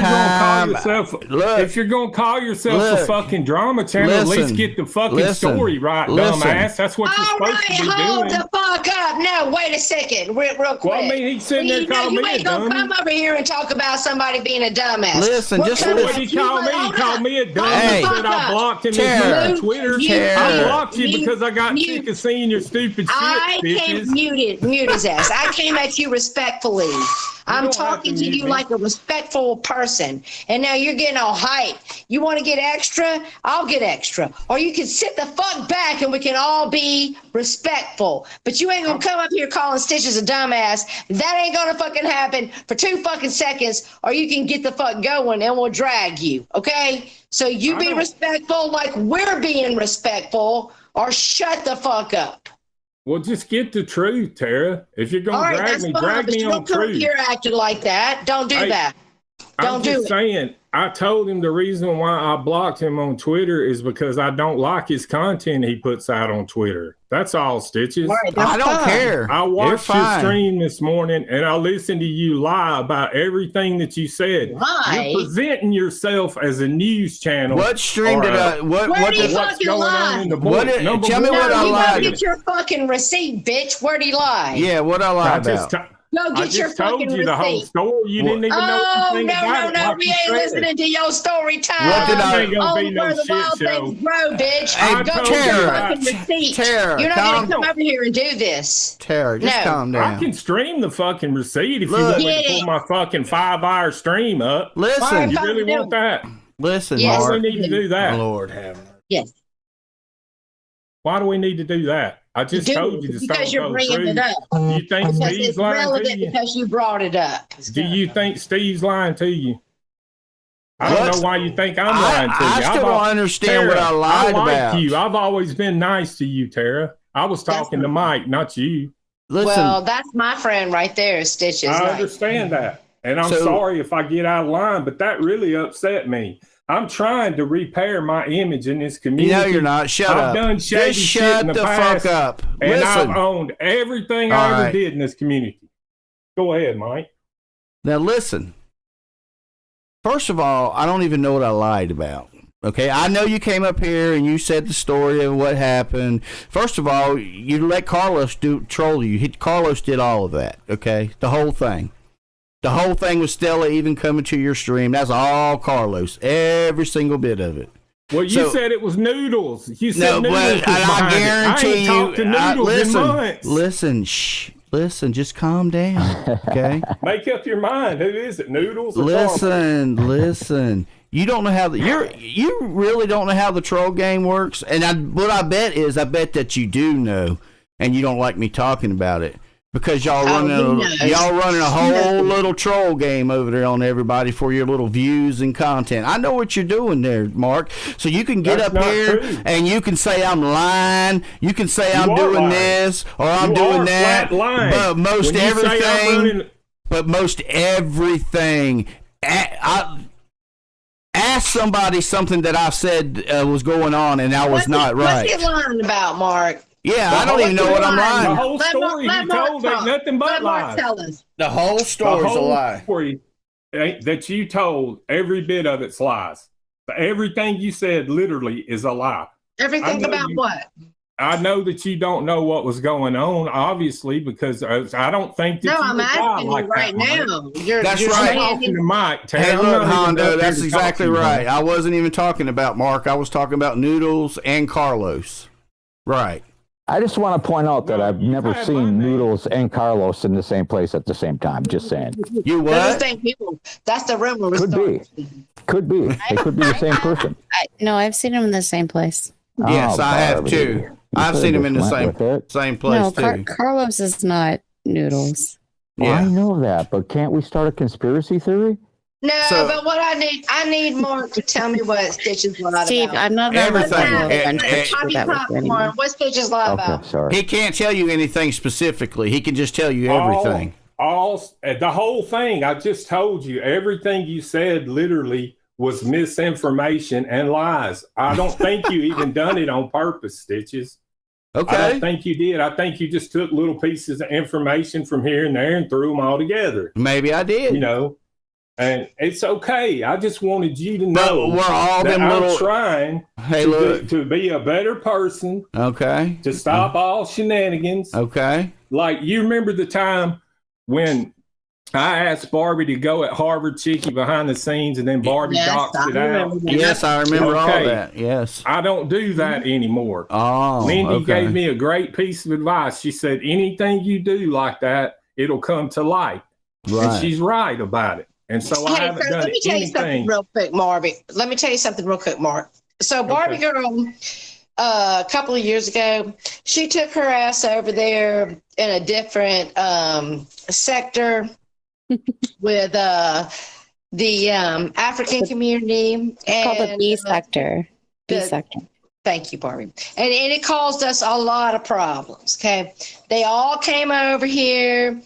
you're going to call yourself a fucking drama channel, at least get the fucking story right, dumbass. That's what you're supposed to be doing.
Hold the fuck up. No, wait a second, real quick.
Well, I mean, he's sitting there calling me a
ain't gonna
dummy.
come over here and talk about somebody being a dumbass.
Listen,
What did he call me? He called me a dummy.
Hey,
He said I blocked him on Twitter. I blocked you because I got sick of seeing your stupid shit,
I
bitches.
mute his ass. I came at you respectfully. I'm talking to you like a respectful person. And now you're getting all hype. You want to get extra? I'll get extra. Or you can sit the fuck back and we can all be respectful. But you ain't going to come up here calling Stitches a dumbass. That ain't going to fucking happen for 2 fucking seconds, or you can get the fuck going and we'll drag you. Okay? So you be respectful like we're being respectful, or shut the fuck up.
Well, just get the truth, Tara. If you're going to drag me on
Don't come
truth.
here acting like that. Don't do that.
I'm just saying, I told him the reason why I blocked him on Twitter is because I don't like his content he puts out on Twitter. That's all, Stitches.
Right,
I don't care.
I watched
You're
your
fine.
stream this morning and I listened to you lie about everything that you said.
Lie?
You're presenting yourself as a news channel.
What stream did I? What
did he
what's
fucking
going
lie?
on in the
What
book?
did-
Number
tell me
one,
what I
you
lied
go
to.
get your fucking receipt, bitch. Where'd he lie?
Yeah, what I lied about.
Go
I
get your
just told
fucking
you the whole
receipt.
story. You didn't even know
Oh,
anything about it. like
we
you
ain't
said.
listening to your story time.
What did I-
Ain't gonna be no
where the
shit
wild
show.
things grow, bitch.
Hey,
Go get
Tara,
your fucking receipt.
Tara,
You're not
calm-
going to come over here and do this.
Tara, just
No.
calm down.
I can stream the fucking receipt if you
Look.
want me
Get
to pull
it.
my fucking 5-hour stream up.
Listen,
You really want that?
listen,
Yes.
Why do
Mark.
we need to do that?
Lord have mercy.
Yes.
Why do we need to do that? I just
Do
told
it
you the
because
stone
you're
cold
bringing
truth.
it up.
Do you think
Because
Steve's
it's
lying to
relevant
you?
because you brought it up.
Do you think Steve's lying to you? I don't
What?
know why you think I'm lying to you.
I still don't understand what I lied
I like
about.
you. I've always been nice to you, Tara. I was talking to Mike, not you.
Listen,
Well, that's my friend right there, Stitches.
I
Like,
understand that. And I'm
So-
sorry if I get out of line, but that really upset me. I'm trying to repair my image in this community.
no, you're not. Shut
I've
up.
done shady
Just
shit
shut
in the
the
past,
fuck up.
And
Listen.
I've owned everything
All
I ever
right.
did in this community. Go ahead, Mike.
Now listen. First of all, I don't even know what I lied about. Okay, I know you came up here and you said the story of what happened. First of all, you let Carlos troll you. Carlos did all of that. Okay, the whole thing. The whole thing with Stella even coming to your stream. That's all Carlos. Every single bit of it.
Well, you
So-
said it was Noodles. You said
No,
Noodles
but
was
I
behind it.
guarantee
I ain't talked to
you.
Noodles in months.
Listen, shh. Listen, just calm down. Okay.
Make up your mind. Who is it? Noodles or Carlos?
Listen. You don't know how you really don't know how the troll game works. And what I bet that you do know, and you don't like me talking about it because y'all running a whole little troll game over there on everybody for your little views and content. I know what you're doing there, Mark. So you can get
That's
up
not
here
true.
and you can say I'm lying. You can say I'm
are
doing
lying.
this or I'm
You
doing
are
that.
flat lying.
But most
When you say I'm
everything.
running-
But most everything, I asked somebody something that I said was going on, and I was not right.
What's he lying about, Mark?
Yeah,
The
I don't
whole
even know what I'm
story- The
lying.
whole story
Let
you
Mark
told ain't
talk.
nothing but
Let Mark
lies.
tell us.
The whole
The
story's a
whole
lie.
story that you told, every bit of it's lies. Everything you said literally is a lie. I
Everything
know
about
you-
what?
I know that you don't know what was going on, obviously, because I don't think that
No,
you
I'm
would lie
asking
like
you right
that, Mike.
now. You're,
That's
you're
right.
I'm talking
saying-
to Mike. Terry.
Hey,
I'm
look,
not even up
Hondo,
there
that's
to talk
exactly
to you,
right.
Mike.
I wasn't even talking about Mark. I was talking about Noodles and Carlos. Right.
I just want to point out that I've never
had
seen
my name.
Noodles and Carlos in the same place at the same time. Just saying.
You
They're the
what?
same people. That's the rumor.
Could be. Could be. They could be the same person.
No, I've seen him in the same place.
Yes,
Oh,
I have
Barbie.
too.
You
I've
could've
seen him
just
in the
went with it.
same place
No,
too.
Carlos is not Noodles.
Well, I
Yeah.
know that, but can't we start a conspiracy theory?
No,
So-
but what I need Mark to tell me what Stitches lied
Steve,
about.
I'm not
Everything.
Poppy popcorn. What Stitches lied
Okay,
about?
sorry.
He can't tell you anything specifically. He can just tell you everything.
The whole thing. I just told you everything you said literally was misinformation and lies. I don't think you even done it on purpose, Stitches. I
Okay.
don't think you did. I think you just took little pieces of information from here and there and threw them all together.
Maybe I did.
You know, and it's okay. I just wanted you to
But
know
we're all
that
them
I'm
little.
trying
Hey, look.
to be a better person,
Okay.
to stop all shenanigans.
Okay.
Like, you remember the time when I asked Barbie to go at Harvard Chickie behind the scenes, and then Barbie
Yes,
doxed
I
it out?
remember that.
Yes, I remember all
Okay.
that. Yes.
I don't do that anymore.
Oh,
Lindy
okay.
gave me a great piece of advice. She said, anything you do like that, it'll come to light. And
Right.
she's right about it. And so I
Hey,
haven't
Chris,
done
let me tell you something
anything.
real quick, Marby. Let me tell you something real quick, Mark. So Barbie Girl, a couple of years ago, she took her ass over there in a different sector with the African community.
It's called the
and,
B sector. B
the-
sector.
Thank you, Barbie. And it caused us a lot of problems. Okay. They all came over here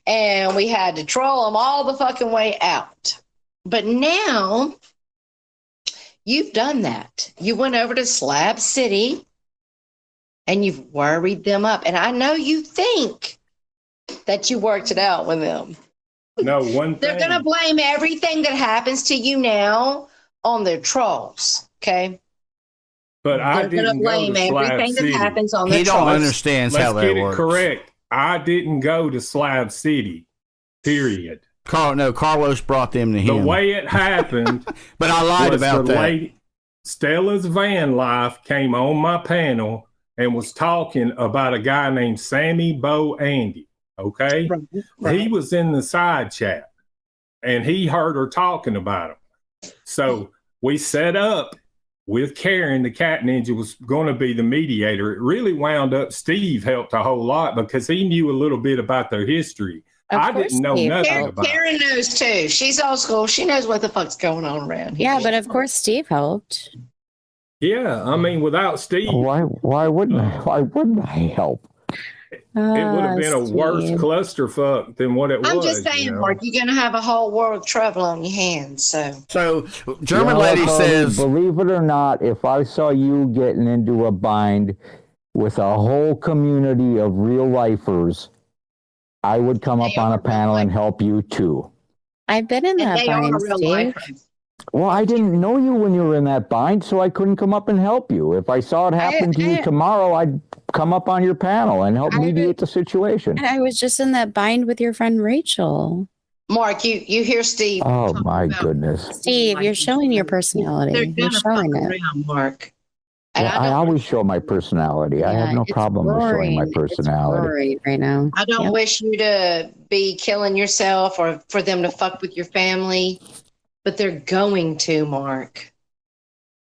and we had to troll them all the fucking way out. But now you've done that. You went over to Slab City and you've worried them up. And I know you think that you worked it out with them.
No, one
They're
thing.
going to blame everything that happens to you now on their trolls, okay?
But I
They're going to
didn't go
blame
to Slab
everything
City.
that happens on their
He
trolls.
don't understand how that
Let's get it
works.
correct. I didn't go to Slab City, period.
Carlos brought them to him.
The way it happened,
but I lied
was
about
the
that.
lady, Stella's van life came on my panel and was talking about a guy named Sammy Bo Andy. Okay,
Right.
He was in the side chat, and he heard her talking about him. So we set up with Karen, the cat ninja was going to be the mediator. It really wound up Steve helped a whole lot because he knew a little bit about their history. I didn't know nothing about it.
Karen knows too. She's old school. She knows what the fuck's going on around here.
Yeah, but of course Steve helped.
Yeah, I mean, without Steve,
Why wouldn't I help?
it would have been a worse clusterfuck than what it was.
I'm just saying, Mark, you're going to have a whole world of trouble on your hands. So
German
You know,
lady
Harvey,
says,
believe it or not, if I saw you getting into a bind with a whole community of real lifers, I would come up on a panel and help you too.
I've been in that bind, Steve.
Well, I didn't know you when you were in that bind, so I couldn't come up and help you. If I saw it happen to you tomorrow, I'd come up on your panel and help mediate the situation.
And I was just in that bind with your friend Rachel.
Mark, you hear Steve.
Oh my goodness.
Steve, you're showing your personality. You're showing it.
Around, Mark.
Yeah, I always show my personality. I have no problem with showing my personality.
Right now.
I don't wish you to be killing yourself or for them to fuck with your family, but they're going to, Mark.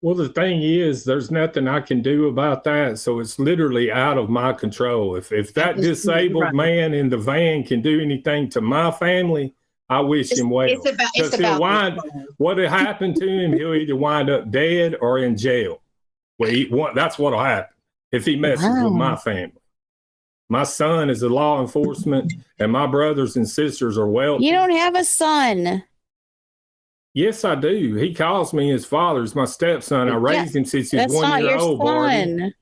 Well, the thing is, there's nothing I can do about that. So it's literally out of my control. If that disabled man in the van can do anything to my family, I wish him well. Because what had happened to him, he'll either wind up dead or in jail. Well, that's what'll happen if he messes with my family. My son is a law enforcement, and my brothers and sisters are well.
You don't have a son.
Yes, I do. He calls me his father. He's my stepson. I raised him since he's 1 year old. Barney.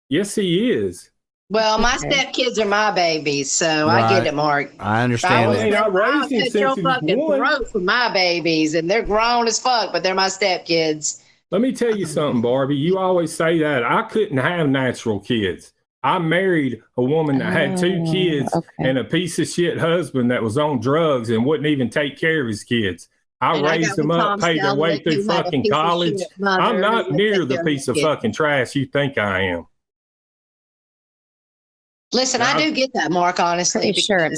Yes, he is.
Well, my stepkids are my babies, so I get it, Mark.
I understand that.
I raised him since he was
fucking
1.
throat for my babies, and they're grown as fuck, but they're my stepkids.
Let me tell you something, Barbie. You always say that. I couldn't have natural kids. I married a woman that had 2 kids and a piece of shit husband that was on drugs and wouldn't even take care of his kids. I raised them up, paid their way through fucking college. I'm not near the piece of fucking trash you think I am.
Listen, I do get that, Mark, honestly.
Sure,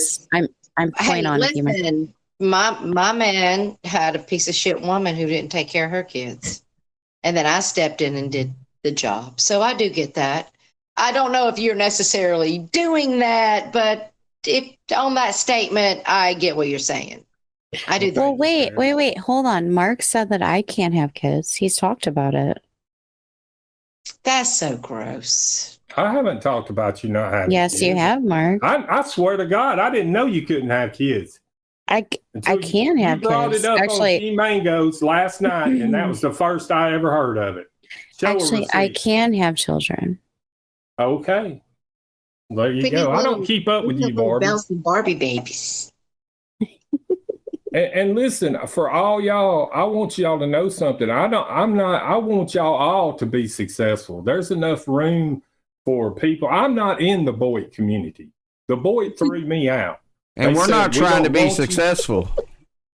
I'm playing on with you.
Listen, my man had a piece of shit woman who didn't take care of her kids. And then I stepped in and did the job. So I do get that. I don't know if you're necessarily doing that, but if on that statement, I get what you're saying. I do.
Well, wait. Hold on. Mark said that I can't have kids. He's talked about it.
That's so gross.
I haven't talked about you not having
Yes,
kids.
you have, Mark.
I swear to God, I didn't know you couldn't have kids.
I can have
You brought
kids.
it up
Actually,
on G Mangoes last night, and that was the first I ever heard of it.
Actually, I can have children.
Okay. There you go. I don't keep up with you, Barbie.
Barbie babies.
And listen, for all y'all, I want y'all to know something. I want y'all all to be successful. There's enough room for people. I'm not in the Boyd community. The Boyd threw me out.
And we're not trying to be successful.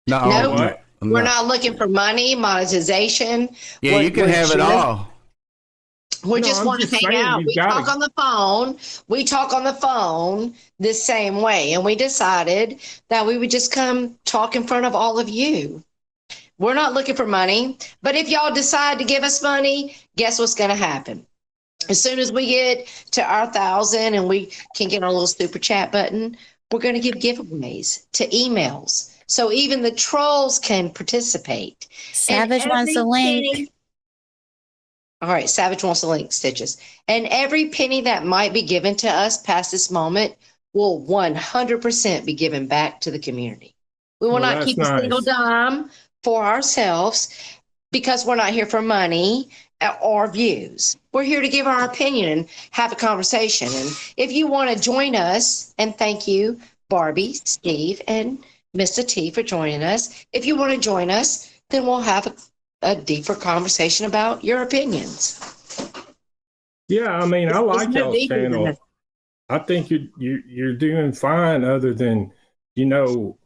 No, we're not looking for money, monetization.
Yeah, you can have it all.
We just want to hang out. We talk on the phone. We talk on the phone the same way. And we decided that we would just come talk in front of all of you. We're not looking for money. But if y'all decide to give us money, guess what's going to happen? As soon as we get to our 1,000 and we can get our little super chat button, we're going to give giveaways to emails. So even the trolls can participate.
Savage wants a link.
All right, Savage wants a link, Stitches. And every penny that might be given to us past this moment will 100% be given back to the community. We will not keep a single dime for ourselves. because we're not here for money or views. We're here to give our opinion and have a conversation. And if you want to join us, and thank you, Barbie, Steve, and Mr. T for joining us. If you want to join us, then we'll have a deeper conversation about your opinions.
Yeah, I mean, I like
no
y'all's
deeper than
channel.
that.
I think you're doing fine. Other than, you know,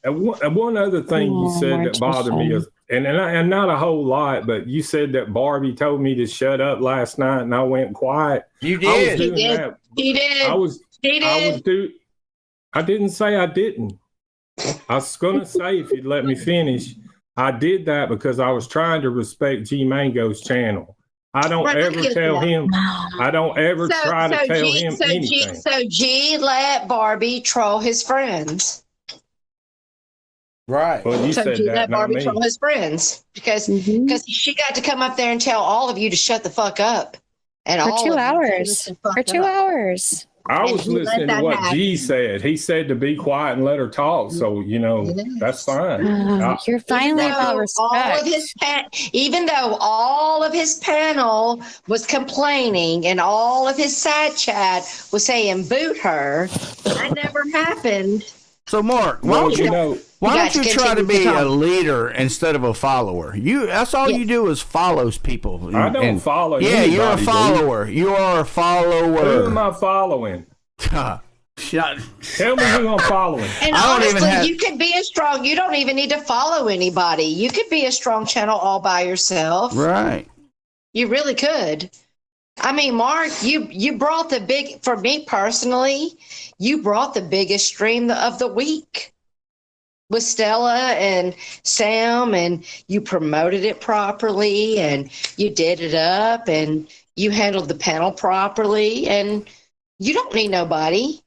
one other thing you said that bothered me is, and not a whole lot, but you said that Barbie told me to shut up last night, and I went quiet.
You did.
I was doing that.
He did.
I didn't say I didn't. I was gonna say, if you'd let me finish, I did that because I was trying to respect G Mango's channel. I don't ever tell him. I don't ever try to tell him anything.
So G let Barbie troll his friends.
Right.
Well, you
So
said
G
that,
let
not
Barbie
me.
troll his friends because she got to come up there and tell all of you to shut the fuck up. And
For
all
2
of you to
hours.
shut the fuck
For 2
up.
hours.
I
And
was
he let
listening to
that
what
happen.
G said. He said to be quiet and let her talk. So, you know, that's fine.
You're finally about respect.
Even though all of his panel was complaining and all of his side chat was saying boot her, that never happened.
So, Mark, why don't you try to be a leader instead of a follower? That's all you do is follows people.
I don't follow
Yeah,
anybody,
you're a follower. You are a follower.
Who am I following? Tell me who I'm following.
And honestly, you could be a strong, you don't even need to follow anybody. You could be a strong channel all by yourself.
Right.
You really could. I mean, Mark, you brought for me personally, you brought the biggest stream of the week with Stella and Sam, and you promoted it properly and you did it up and you handled the panel properly, and you don't need nobody.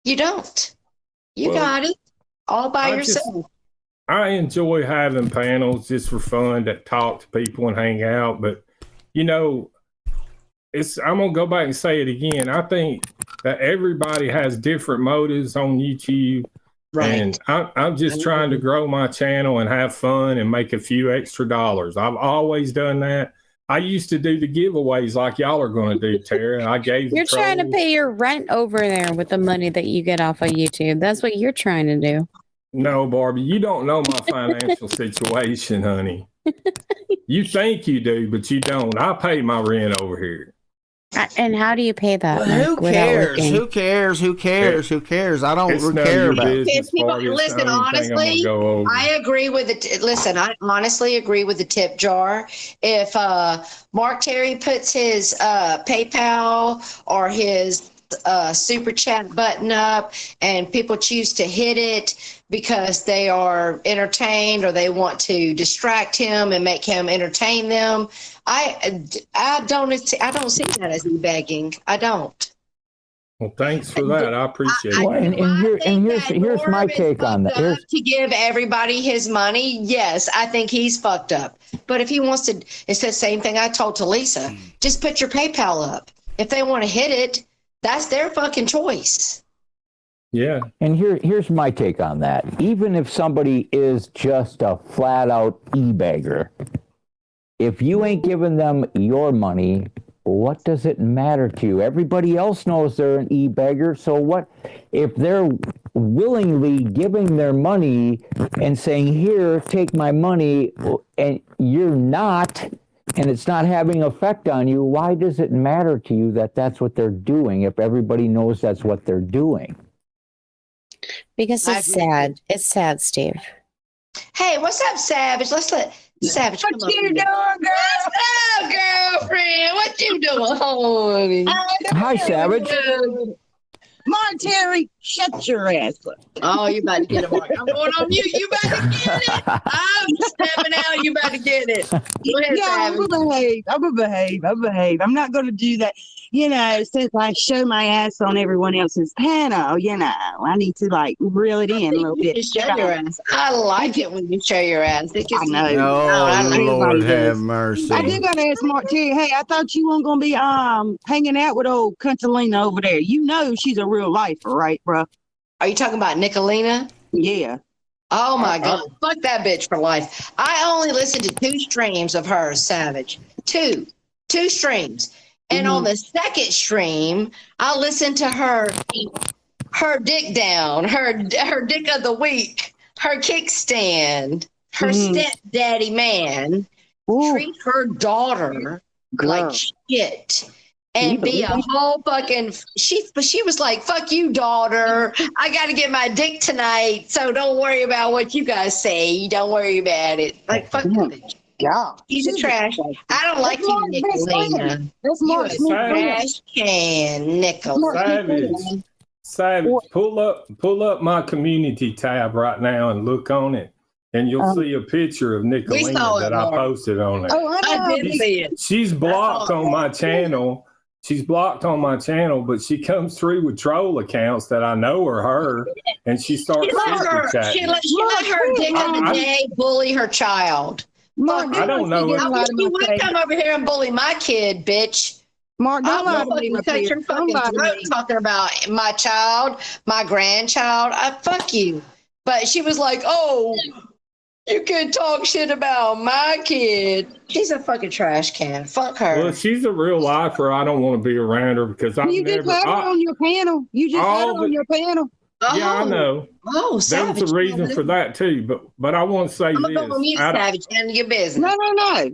You don't. You got it all by yourself.
I enjoy having panels just for fun that talk to people and hang out, but you know, I'm gonna go back and say it again. I think that everybody has different motives on YouTube. Right. And I'm just trying to grow my channel and have fun and make a few extra dollars. I've always done that. I used to do the giveaways like y'all are going to do, Tara. I gave.
You're trying to pay your rent over there with the money that you get off of YouTube. That's what you're trying to do.
No, Barbie, you don't know my financial situation, honey. You think you do, but you don't. I pay my rent over here.
And how do you pay that?
Who cares? Who cares? Who cares? Who cares? I don't care about it.
Listen, honestly, I agree with it. Listen, I honestly agree with the tip jar. If Mark Terry puts his PayPal or his super chat button up and people choose to hit it because they are entertained or they want to distract him and make him entertain them, I don't see that as begging. I don't.
Well, thanks for that. I appreciate it.
Well, and here's my take on that.
To give everybody his money, yes, I think he's fucked up. But if he wants to, it's the same thing I told to Lisa. Just put your PayPal up. If they want to hit it, that's their fucking choice.
Yeah.
And here's my take on that. Even if somebody is just a flat out e-bagger, if you ain't giving them your money, what does it matter to you? Everybody else knows they're an e-bagger. So what if they're willingly giving their money and saying, here, take my money, and you're not, and it's not having effect on you, why does it matter to you that that's what they're doing if everybody knows that's what they're doing?
Because it's sad. It's sad, Steve.
Hey, what's up, Savage? Let's let Savage come up.
What you doing, girl?
What's up, girlfriend? What you doing, honey?
Hi, Savage.
Monterey, shut your ass up.
Oh, you about to get it, Mark. I'm going on mute. You about to get it. I'm stepping out. You about to get it. Go ahead,
I'm
Savage.
gonna behave. I'm not gonna do that. You know, since I show my ass on everyone else's panel, you know, I need to like reel it in a little bit.
You show your ass. I like it when you show your ass.
I know.
Oh, Lord have mercy.
I do gotta ask Mark Terry, hey, I thought you weren't gonna be hanging out with old Cuntalina over there. You know she's a real lifer, right, bro?
Are you talking about Nicolina?
Yeah.
Oh my God. Fuck that bitch for life. I only listened to 2 streams of her, Savage. 2 streams. And on the second stream, I listened to her dick down, her dick of the week, her kickstand, her stepdaddy man, treat her daughter like shit. And be a whole fucking she was like, fuck you, daughter. I gotta get my dick tonight. So don't worry about what you guys say. Don't worry about it. Like fuck bitch.
God.
He's a trash. I don't like you, Nicolina. You a trash can, Nicolina.
Savage, pull up my community tab right now and look on it. And you'll see a picture of Nicolina that I posted on there.
Oh, I
did see it.
She's blocked on my channel. She's blocked on my channel, but she comes through with troll accounts that I know are her, and she starts super chatting.
She let her dick of the day bully her child.
Mark,
I don't know.
I wish you would come over here and bully my kid, bitch.
Mark, don't lie to me,
touch your fucking throat talking about my child, my grandchild. Fuck you. But she was like, oh, you can talk shit about my kid. She's a fucking trash can. Fuck her.
Well, she's a real lifer. I don't want to be around her because I've
You just had her on your panel. You just had her on your panel.
Yeah, I know.
Oh,
there was a reason for that too, but I want to say
I'm
this.
gonna go on mute, Savage, and your business.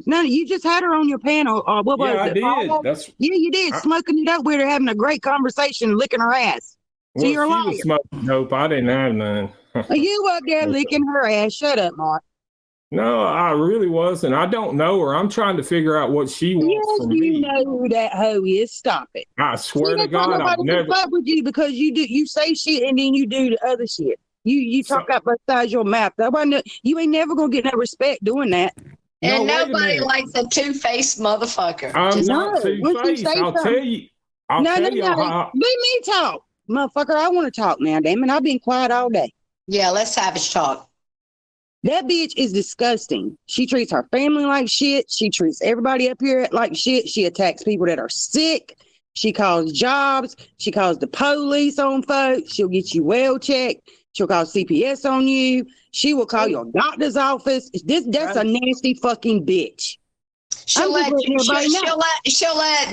No. You just had her on your panel. What was
I
it?
did.
Yeah, you did. Smoking it up with her, having a great conversation, licking her ass. So
Well,
you're a
she
liar.
was smoking dope. I didn't have none.
You up there licking her ass. Shut up, Mark.
No, I really wasn't. I don't know her. I'm trying to figure out what she wants
Yes,
from
you
me.
know who that hoe is. Stop it.
I swear to
See, that's why
God, I've
nobody
never.
can fuck with you because you say shit and then you do the other shit. You talk out both sides of your mouth. You ain't never gonna get no respect doing that.
And nobody likes a two-faced motherfucker.
I'm
Just-
not two-faced. I'll tell you. I'll tell you how.
Let me talk, motherfucker. I want to talk now, damn it. I've been quiet all day.
Yeah, let's Savage talk.
That bitch is disgusting. She treats her family like shit. She treats everybody up here like shit. She attacks people that are sick. She calls jobs. She calls the police on folks. She'll get you well checked. She'll call CPS on you. She will call your doctor's office. That's a nasty fucking bitch.
She'll let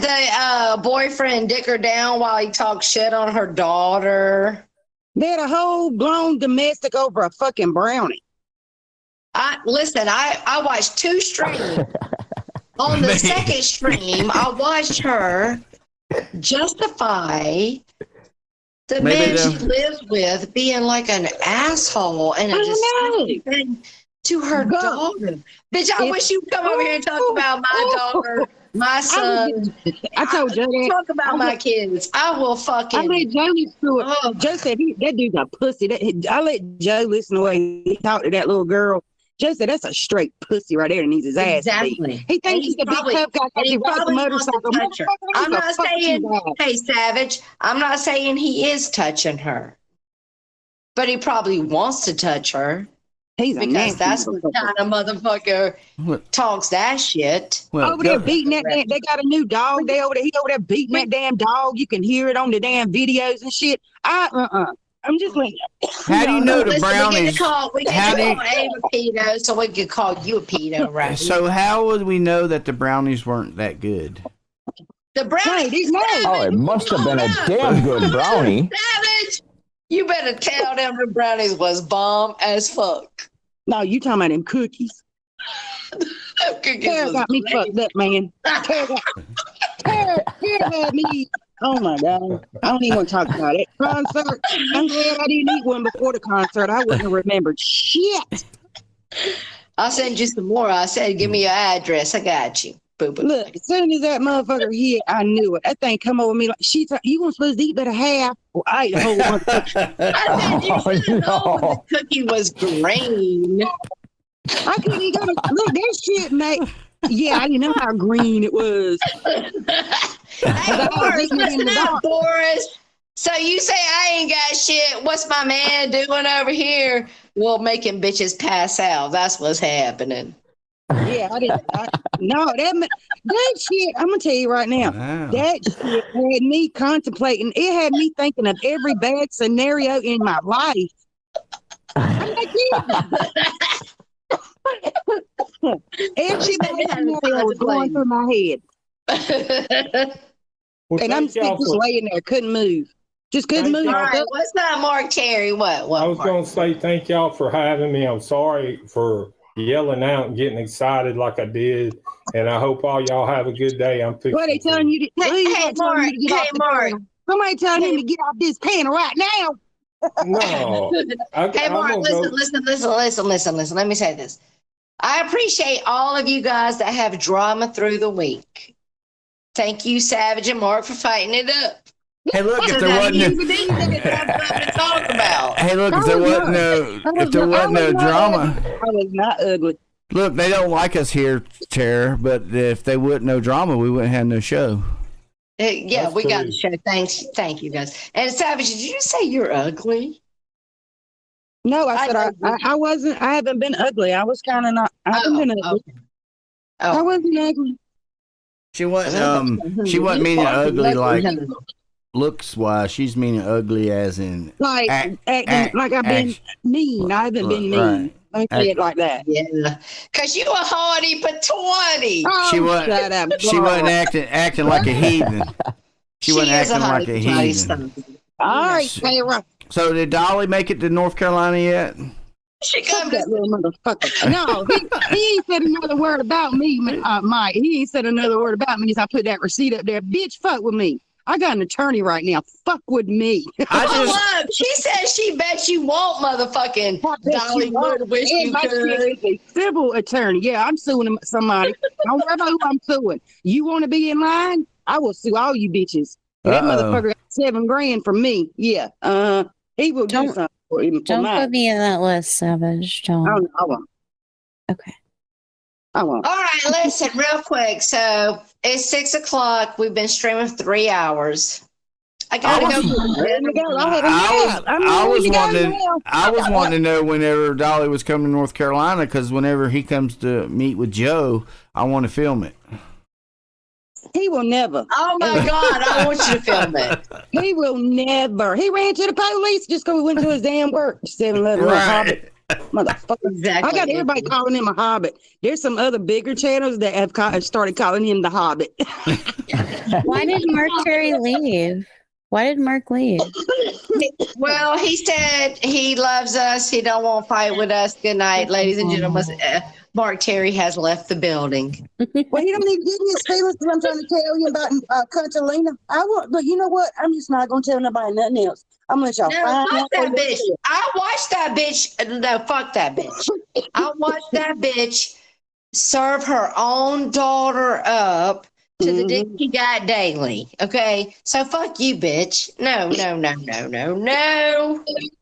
the boyfriend dick her down while he talks shit on her daughter.
They had a whole blown domestic over a fucking brownie.
I watched 2 streams. On the second stream, I watched her justify the man she lives with being like an asshole and a disgusting thing to her daughter. Bitch, I wish you'd come over here and talk about my daughter, my son.
I told Joe that.
Talk about my kids. I will fucking.
I let Joe listen to it. Joe said that dude's a pussy. I let Joe listen to the way he talked to that little girl. Joe said that's a straight pussy right there that needs his ass.
Exactly.
He thinks he's a big tough guy because he rides a motorcycle.
I'm not saying, hey, Savage, I'm not saying he is touching her. But he probably wants to touch her.
He's
because that's the kind of motherfucker talks that shit.
Over there beating that damn, they got a new dog. He over there beating that damn dog. You can hear it on the damn videos and shit. I'm just like,
how do you know the brownies?
We can call Abe a pedo, so we could call you a pedo, right?
So how would we know that the brownies weren't that good?
The brownies.
Oh, it must have been a damn good brownie.
Savage, you better tell them the brownies was bomb as fuck.
No, you talking about them cookies? Tara got me fucked up, man. Tara had me. Oh my God. I don't even want to talk about it. Concert. I'm glad I didn't eat one before the concert. I wouldn't have remembered shit.
I'll send you some more. I said, give me your address. I got you. Boo-boo.
Look, as soon as that motherfucker hit, I knew it. That thing come over me like, you weren't supposed to eat but a half. Well, I ate a whole one.
I said, you should know the cookie was green.
I couldn't even go to, look, that shit, mate. Yeah, I didn't know how green it was.
Hey, Boris, listen up, Boris. So you say I ain't got shit. What's my man doing over here? Well, making bitches pass out. That's what's happening.
Yeah, that shit, I'm going to tell you right now, that shit had me contemplating. It had me thinking of every bad scenario in my life. I'm not kidding. Every detail was going through my head.
Well,
And I'm
thank y'all
just
for-
laying there, couldn't move. Just couldn't
Thank
move.
y'all.
All right, what's that, Mark Terry? What?
I was
Mark?
going to say thank y'all for having me. I'm sorry for yelling out and getting excited like I did, and I hope all y'all have a good day. I'm fixing
What they telling you to
Hey, Mark. Hey, Mark.
Somebody telling him to get off this panel right now.
No.
Hey, Mark, listen. Let me say this. I appreciate all of you guys that have drama through the week. Thank you, Savage and Mark, for fighting it up.
Hey, look, if
So
there
that
wasn't
means we didn't have something to talk about.
Hey, look, if there wasn't no drama.
I was not ugly.
Look, they don't like us here, Tara, but if they wouldn't no drama, we wouldn't have no show.
Yeah,
That's
we got
true.
the show. Thank you guys. And Savage, did you say you're ugly?
No, I said I wasn't. I haven't been ugly. I was kind of not. I haven't been ugly.
Okay.
I wasn't ugly.
She wasn't. She wasn't meaning ugly like looks wise. She's meaning ugly as in
Like acting like I've been mean. I haven't been mean.
Right.
I say it like that.
Yeah, cause you a hardy patwani.
Oh,
she wasn't. She wasn't acting like a heathen. She wasn't acting like a heathen.
All right, Sarah.
So did Dolly make it to North Carolina yet?
She
Fuck that little motherfucker. No, he ain't said another word about me, Mike. He ain't said another word about me as I put that receipt up there. Bitch, fuck with me. I got an attorney right now. Fuck with me.
Look, she said she bet you won't, motherfucking Dolly would wish you
My
could.
shit is a civil attorney. Yeah, I'm suing somebody. Don't worry about who I'm suing. You want to be in line? I will sue all you bitches. That motherfucker got $7 grand from me. Yeah. He will do something for him.
Don't put me in that list, Savage. Don't.
I won't.
Okay.
I won't.
All right, listen, real quick. So it's 6 o'clock. We've been streaming for 3 hours. I gotta go.
I was wanting to know whenever Dolly was coming to North Carolina, because whenever he comes to meet with Joe, I want to film it.
He will never.
Oh my God, I want you to film it.
He will never. He ran to the police just because we went to his damn work. 7-Eleven Hobbit. Motherfucker.
Exactly.
I got everybody calling him a Hobbit. There's some other bigger channels that have started calling him the Hobbit.
Why did Mark Terry leave? Why did Mark leave?
Well, he said he loves us. He don't want to fight with us. Good night, ladies and gentlemen. Mark Terry has left the building.
Well, he don't need to get in his feelings because I'm trying to tell you about Contalina. I won't, but you know what? I'm just not going to tell nobody nothing else. I'm going to let y'all
No,
find
fuck that bitch. I watched that bitch. No, fuck that bitch. I watched that bitch serve her own daughter up to the dick she got daily. Okay? So fuck you, bitch. No.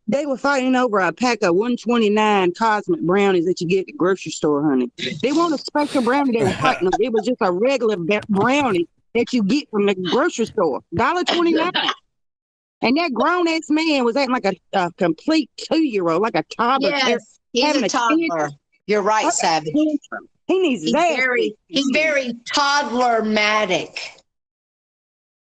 They were fighting over a pack of 129 cosmic brownies that you get at the grocery store, honey. They want a special brownie they were fighting over. It was just a regular brownie that you get from the grocery store. $1.29. And that grown-ass man was acting like a complete 2-year-old, like a toddler.
Yes, he's a toddler. You're right, Savage.
He needs
He's very toddler-matic.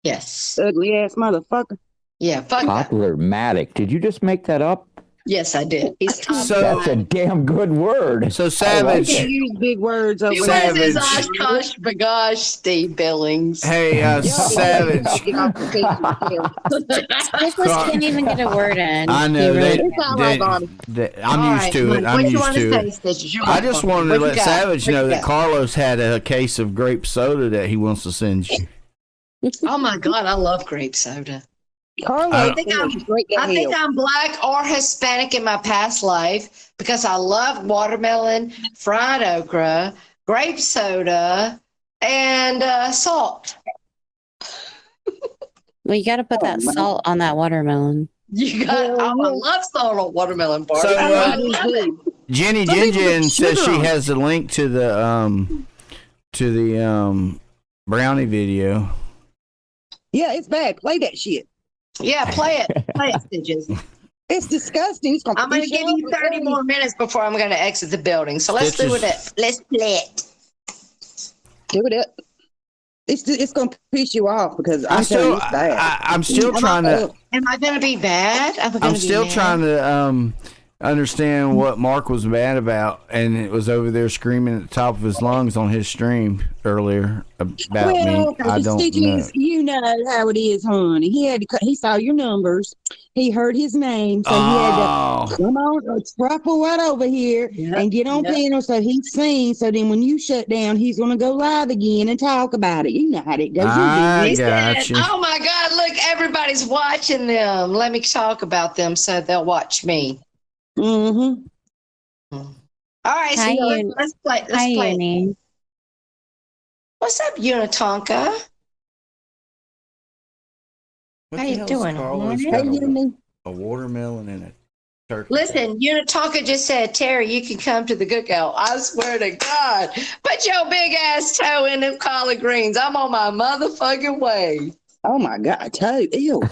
Yes.
Ugly ass motherfucker.
Yeah, fuck that.
Toddler-matic. Did you just make that up?
Yes, I did. He's
That's a damn good word.
So Savage.
You use big words over
Savage. Oshkosh Bagosh, Steve Billings.
Hey, Savage.
Nicholas can't even get a word in.
I know
Really
I'm used to it. I'm used to it. I just wanted to let Savage know that Carlos had a case of grape soda that he wants to send you.
Oh my God, I love grape soda.
Carlos,
I think I'm black or Hispanic in my past life because I love watermelon, fried okra, grape soda, and salt.
Well, you got to put that salt on that watermelon.
You got. I love salt on watermelon bar.
So, Jenny Jin says she has the link to the brownie video.
Yeah, it's bad. Play that shit.
Yeah, play it. Play it, Stitches.
It's disgusting.
I'm going to give you 30 more minutes before I'm going to exit the building. So let's do it. Let's play it.
Do it up. It's going to piss you off because I'm
still trying to.
Am I going to be bad?
I'm still trying to understand what Mark was mad about, and it was over there screaming at the top of his lungs on his stream earlier about me. I don't know.
You know how it is, honey. He saw your numbers. He heard his name, so he had to come on, truffle right over here and get on panel. So he's seen. So then when you shut down, he's going to go live again and talk about it. You know how it goes.
I got you.
Oh my God! Look, everybody's watching them. Let me talk about them so they'll watch me.
Mm-hmm.
All right, so
Hi,
let's play. Let's
Hi,
play.
Uni.
What's up, Unitonka?
What
How
the
you
hell's
doing?
Carla's
Morning?
got a watermelon in it. Turkey.
Listen, Unitonka just said, Terry, you can come to the cookout. I swear to God, put your big ass toe in them collard greens. I'm on my motherfucking way.
Oh my God, toe! Ew.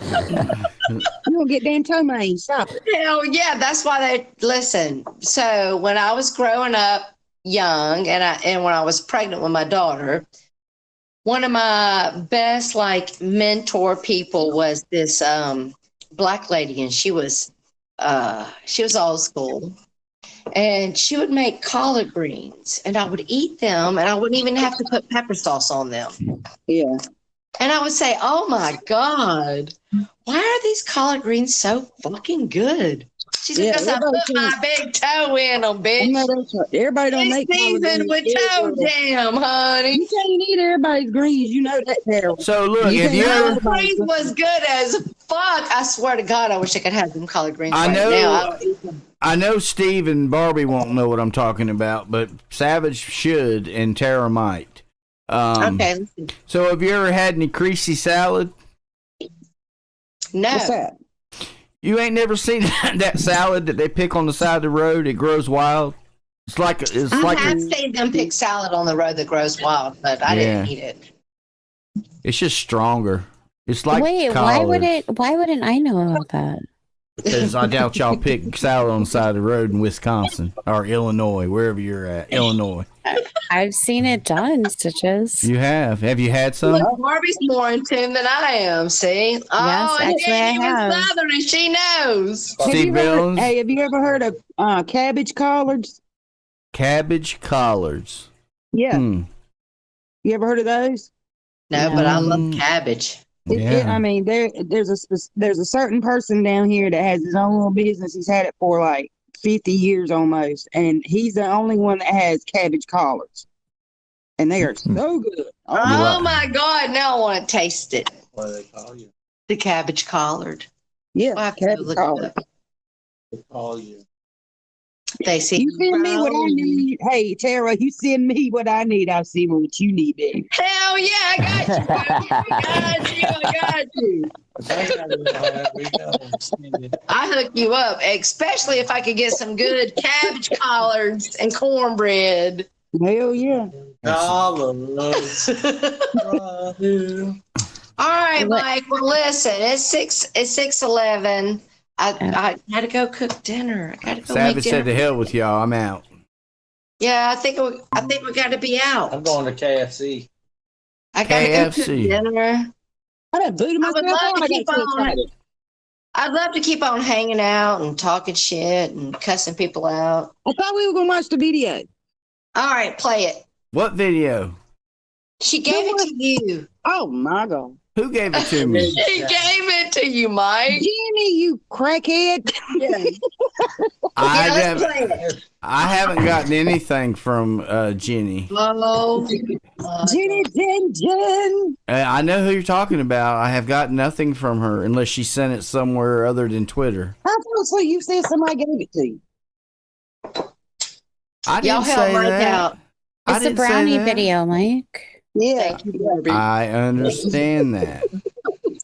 You gonna get damn toe mane? Stop it.
Hell yeah, that's why they listen. So when I was growing up young, and when I was pregnant with my daughter, one of my best like mentor people was this black lady, and she was old school, and she would make collard greens, and I would eat them, and I wouldn't even have to put pepper sauce on them.
Yeah.
And I would say, oh my God, why are these collard greens so fucking good? She said, because I put my big toe in them, bitch.
Everybody don't make
seasoned with toe jam, honey.
You can't eat everybody's greens. You know that, Carol.
So look,
You
if you
can't eat
Collard greens was good as fuck. I swear to God, I wish I could have them collard greens
I
right
know.
now. I would eat them.
I know Steve and Barbie won't know what I'm talking about, but Savage should and Tara might.
Okay, let's see.
So have you ever had any creasy salad?
No.
What's that?
You ain't never seen that salad that they pick on the side of the road? It grows wild. It's like
I have seen them pick salad on the road that grows wild, but I didn't eat it.
It's just stronger. It's like
Wait,
collard.
why wouldn't I know about that?
Because I doubt y'all pick salad on the side of the road in Wisconsin or Illinois, wherever you're at. Illinois.
I've seen it done, Stitches.
You have. Have you had some?
Look, Barbie's more in tune than I am, see? Oh, and
actually, I
Danny
have.
was Southern and she knows.
Have you ever heard of cabbage collards?
Cabbage collards.
Yeah.
Hmm.
You ever heard of those?
No, but I love cabbage.
I mean, there's a certain person down here that has his own little business. He's had it for like 50 years almost, and he's the only one that has cabbage collards, and they are so good.
Oh my God! Now I want to taste it.
What do they call you?
The cabbage collard.
Yeah,
I'll have to
cabbage
look it
collard.
up.
They call you.
They see
You send me what I need. Hey, Tara, you send me what I need. I'll see what you need, baby.
Hell yeah, I got you. I got you. I hook you up, especially if I could get some good cabbage collards and cornbread.
Hell yeah.
All right, Mike. Well, listen, it's 6:11. I gotta go cook dinner. I gotta go
Savage
make dinner.
said to hell with y'all. I'm out.
Yeah, I think we got to be out.
I'm going to KFC.
I gotta go cook
KFC.
dinner.
I done booted
I would
myself
love
out.
to
I
keep
got so
on.
excited.
I'd love to keep on hanging out and talking shit and cussing people out.
I thought we were gonna watch the video.
All right, play it.
What video?
She gave it to you.
Oh my God.
Who gave it to me?
She gave it to you, Mike.
Jenny, you crackhead.
I haven't gotten anything from Jenny.
Oh,
Jenny Jen.
I know who you're talking about. I have got nothing from her unless she sent it somewhere other than Twitter.
I thought so. You said somebody gave it to you.
I
Y'all
didn't
help
say
Mike
that.
out.
I
It's a
didn't say
brownie
that.
video, Mike.
Yeah.
Thank you, Barbie.
I understand that.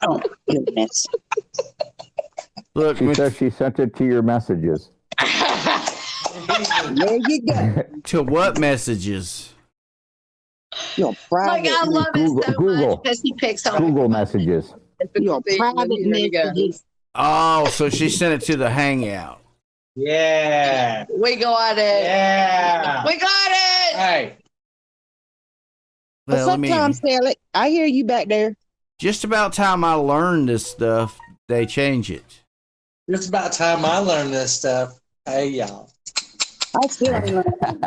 Oh goodness.
Look,
She says she sent it to your messages.
There you go.
to what messages?
Your
Like,
private.
I love it so
Google.
much because he picks on
Google messages.
Your private
There you go.
messages.
Oh, so she sent it to the Hangout.
Yeah.
We got it.
Yeah.
We got it.
Hey.
Well, let me.
Sometimes, Sally, I hear you back there.
Just about time I learned this stuff, they change it.
It's about time I learned this stuff. Hey, y'all.
I still ain't lying.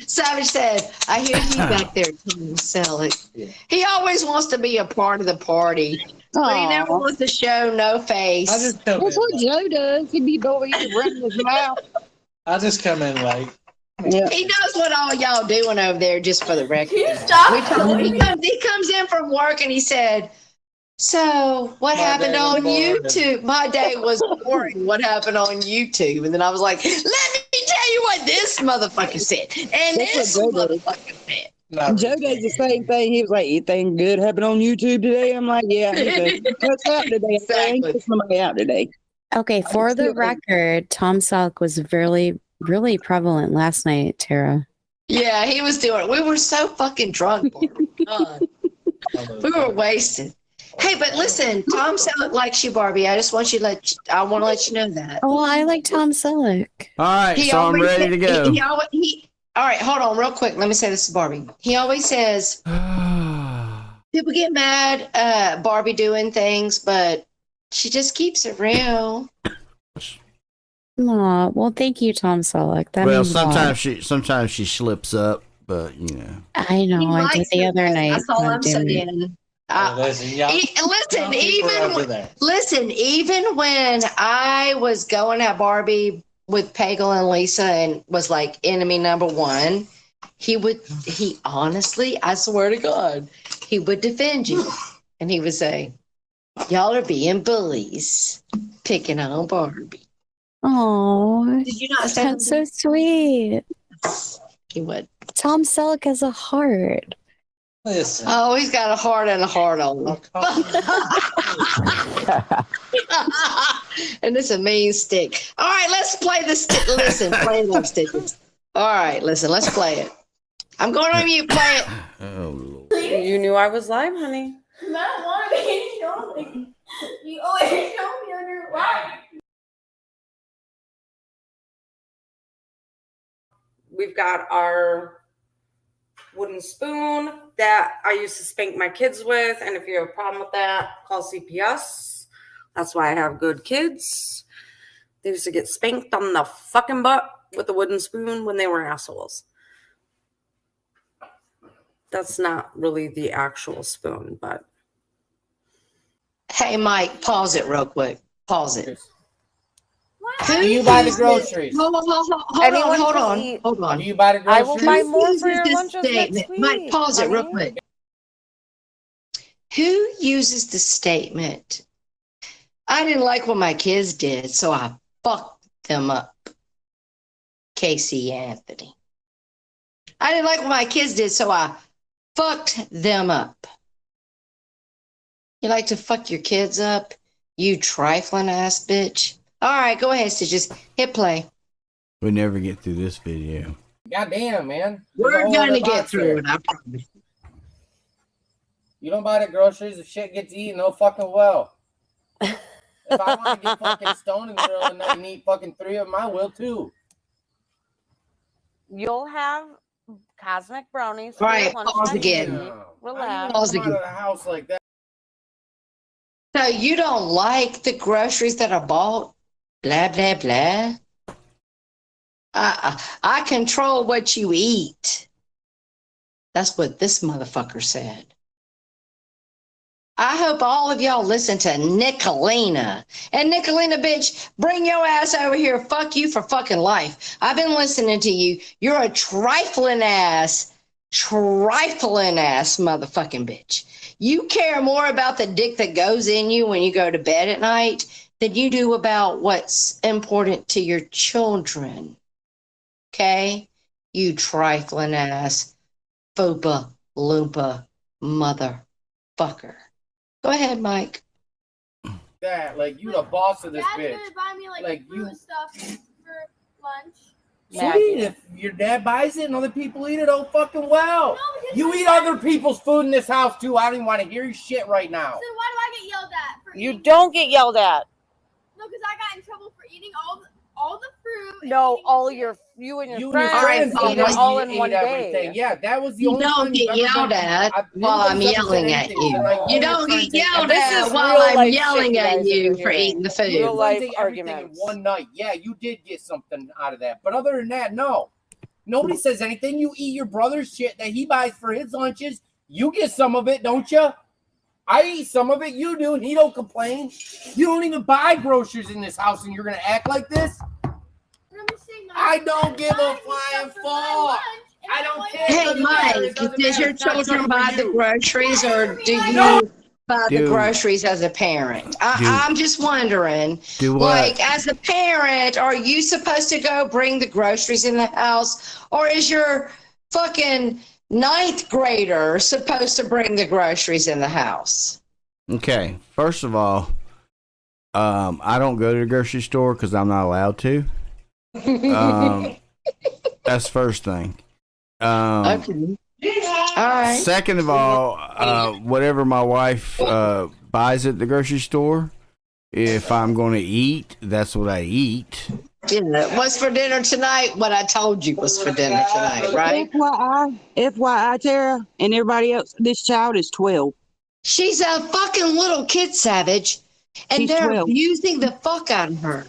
Savage said, I hear you back there, Tom Selleck.
Yeah.
He always wants to be a part of the party, but he never
Aw.
wants to show no face.
I just come
That's
in
what
late.
Joe does. He'd be over here running his mouth.
I just come in late.
Yeah.
He knows what all y'all doing over there, just for the record.
Stop.
We told him, he comes in from work and he said, so what
My
happened
day was
on
boring.
YouTube? My day was boring. What happened on YouTube? And then I was like, let me tell you what this motherfucker said. And
That's
this
what Joe does.
motherfucker said.
Not
Joe
really.
does the same thing. He was like, anything good happened on YouTube today? I'm like, yeah. He said, cuss out today. I ain't
Exactly.
cussing somebody out today.
Okay, for the record, Tom Selleck was really prevalent last night, Tara.
Yeah, he was doing it. We were so fucking drunk. God. We were wasted. Hey, but listen, Tom Selleck likes you, Barbie. I just want you to I want to let you know that.
Oh, I like Tom Selleck.
All right,
He
so I'm
always
ready
said-
to go.
All right, hold on real quick. Let me say this to Barbie. He always says, people get mad Barbie doing things, but she just keeps it real.
Aw, well, thank you, Tom Selleck. That
Well,
means a lot.
sometimes she slips up, but you know.
I know.
He
I did
likes
the
it,
other
though.
night.
That's all
God
I'm
damn it.
saying.
Listen, y'all
Listen,
keep her over there.
even when I was going at Barbie with Pagel and Lisa and was like enemy number one, he honestly, I swear to God, he would defend you. And he would say, y'all are being bullies, picking on Barbie.
Oh,
Did you not say
that's so sweet.
He would.
Tom Selleck has a heart.
Listen.
Oh, he's got a heart and a heart on him. And it's a mean stick. All right, let's play the stick. Listen, play those stickers. All right, listen, let's play it. I'm going on mute. Play it.
Oh,
You knew I was live, honey.
I don't want to be showing. You always show me on your live.
We've got our wooden spoon that I used to spank my kids with. And if you have a problem with that, call CPS. That's why I have good kids. They used to get spanked on the fucking butt with a wooden spoon when they were assholes. That's not really the actual spoon, but.
Hey, Mike, pause it real quick. Pause it.
Do you buy the groceries?
Hold
Anyone can
on.
eat.
Hold on.
Do you buy the
I
groceries?
will buy more
Who
for your
uses this
lunches next
statement?
week.
Mike, pause it real
honey.
quick. Who uses the statement, I didn't like what my kids did, so I fucked them up? Casey Anthony. I didn't like what my kids did, so I fucked them up. You like to fuck your kids up? You trifling ass bitch. All right, go ahead, Stitches. Hit play.
we never get through this video.
Goddamn, man. There's a
We're
whole
going
other
to get
box
through
there.
it, I promise.
You don't buy the groceries, the shit gets eaten no fucking well. If I want to get fucking stoned in the middle of the night and eat fucking 3 of them, I will too.
You'll have cosmic brownies.
All right,
for lunch
pause
next
again.
week.
How
Relax.
do you come out of the house like that?
So you don't like the groceries that are bought? Blah, blah, blah. I control what you eat. That's what this motherfucker said. I hope all of y'all listen to Nicolina. And Nicolina, bitch, bring your ass over here. Fuck you for fucking life. I've been listening to you. You're a trifling ass motherfucking bitch. You care more about the dick that goes in you when you go to bed at night than you do about what's important to your children. Okay? You trifling ass, FOPA, loompa, motherfucker. Go ahead, Mike.
That, like, you the boss of this
Dad's
bitch.
gonna buy me like fruit stuff for lunch.
Sweet, if your dad buys it and other people eat it, oh fucking well. You eat other people's food in this house too. I don't even want to hear your shit right now.
So why do I get yelled at for
You
eating?
don't get yelled at.
No, because I got in trouble for eating all the fruit.
No, all your you and your
You and
friends,
your friends
eat
all
it
night,
all
you
in
ate
one
everything.
day.
Yeah, that was the
You
only
don't
time
get
you've ever
yelled
been.
at while I'm
Nobody's ever said
yelling at
anything. So
you.
like all
You
your
don't get
friends ate
yelled
This
everything.
at
is
while
real
I'm
life shit,
yelling
you
at
guys, that
you
you're
for eating
hearing.
the food.
Your
Real
friends
life
ate everything in
arguments.
one night. Yeah, you did get something out of that. But other than that, no. Nobody says anything. You eat your brother's shit that he buys for his lunches. You get some of it, don't you? I eat some of it. You do, and he don't complain. You don't even buy groceries in this house, and you're gonna act like this? I don't give a flying fuck. I don't care.
Hey,
Doesn't
Mike,
matter. It doesn't
does
matter.
your
It's not just
children
for
buy the
you.
groceries or do you
No.
buy the
Do-
groceries as a parent? I'm just wondering,
Do what?
like, as a parent, are you supposed to go bring the groceries in the house, or is your fucking ninth grader supposed to bring the groceries in the house?
Okay, first of all, I don't go to the grocery store because I'm not allowed to. That's first thing.
Okay. All right.
Second of all, whatever my wife buys at the grocery store, if I'm going to eat, that's what I eat.
Yeah, what's for dinner tonight? What I told you was for dinner tonight, right?
FYI, Tara, and everybody else, this child is 12.
She's a fucking little kid, Savage, and
She's
they're
12.
abusing the fuck out of her.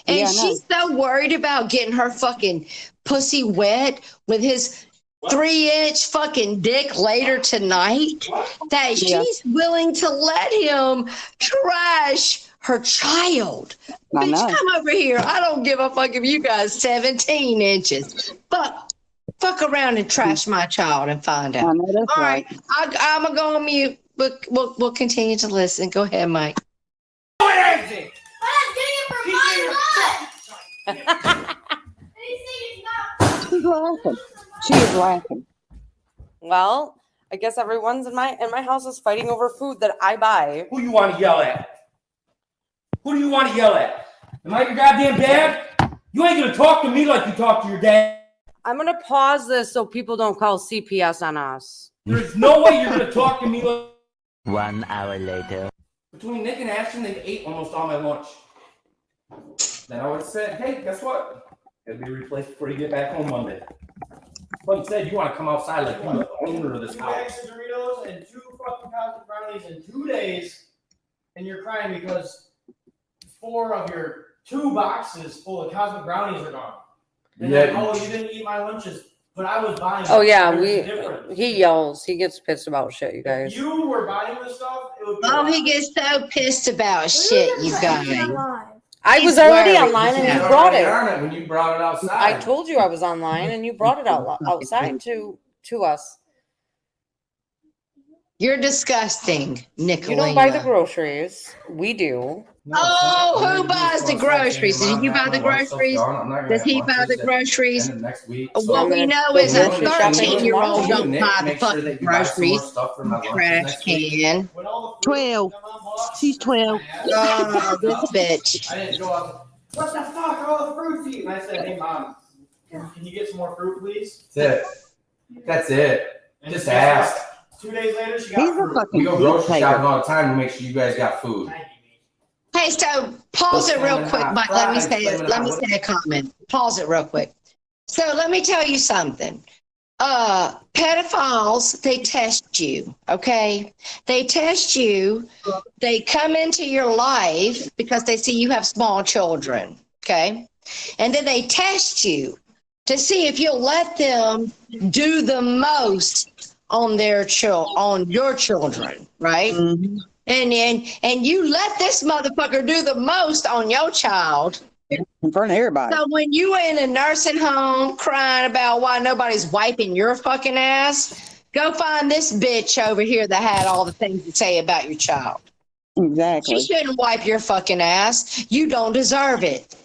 And
Yeah, I know.
she's so worried about getting her fucking pussy wet with his 3-inch fucking dick later tonight that she's willing to let him trash her child.
I
Bitch,
know.
come over here. I don't give a fuck if you got 17 inches. Fuck around and trash my child and find out.
I know that's
All
right.
I'm going to go on mute, but we'll continue to listen. Go ahead, Mike.
She's laughing. She is laughing.
Well, I guess everyone's in my house is fighting over food that I buy.
Who you want to yell at? Who do you want to yell at? Am I your goddamn dad? You ain't gonna talk to me like you talk to your dad.
I'm gonna pause this so people don't call CPS on us.
There's no way you're gonna talk to me like.
1 hour later.
Between Nick and Ashton, they ate almost all my lunch. Then I would have said, hey, guess what? It'll be replaced before you get back home Monday. But instead, you want to come outside like you're the owner of this
Two
house.
bags of Doritos and 2 fucking cosmic brownies in 2 days, and you're crying because 4 of your 2 boxes full of cosmic brownies are gone. And then,
Yeah.
oh, you didn't eat my lunches, but I was buying.
Oh yeah,
There's a difference.
he yells. He gets pissed about shit, you guys.
If you were buying this stuff, it would be.
Oh, he gets so pissed about shit, you guys.
I was
He's
already
worried.
online and you
You're
brought
already
it.
on it when you brought it outside.
I told you I was online and you brought it outside to us.
You're disgusting, Nicolina.
You don't buy the groceries. We do.
Oh, who buys the groceries? Did you buy the groceries? Does he buy the groceries?
Next week.
What we know is a 13-year-old don't buy the fucking groceries. Trash can.
12. She's 12.
Oh, this bitch.
I didn't go up. What the fuck? All the fruit's eaten. I said, hey, Mom, can you get some more fruit, please?
That's it. That's it.
And
Just
guess
ask.
what? 2 days later, she
He's
got
a
fruit.
fucking
We go grocery
dictator.
shopping all the time to make sure you guys got food.
Hey, so pause it real quick, but let me say a comment. Pause it real quick. So let me tell you something. Pedophiles, they test you, okay? They test you. They come into your life because they see you have small children, okay? And then they test you to see if you'll let them do the most on your children, right?
Mm-hmm.
And you let this motherfucker do the most on your child.
In front of everybody.
So when you were in a nursing home crying about why nobody's wiping your fucking ass, go find this bitch over here that had all the things to say about your child.
Exactly.
She shouldn't wipe your fucking ass. You don't deserve it.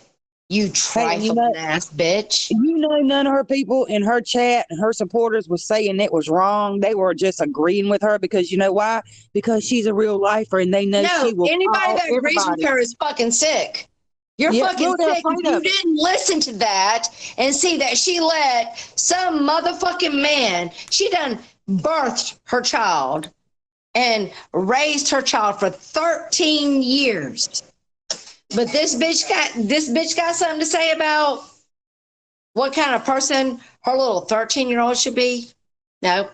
You trifling ass bitch.
You know, none of her people in her chat and her supporters was saying it was wrong. They were just agreeing with her because you know why? Because she's a real lifer and they know she will.
Anybody
call
that agrees with
everybody.
her is fucking sick. You're fucking
well, they're
sick.
afraid
If you
of it.
didn't listen to that and see that she let some motherfucking man, she done birthed her child and raised her child for 13 years. But this bitch got something to say about what kind of person her little 13-year-old should be? No.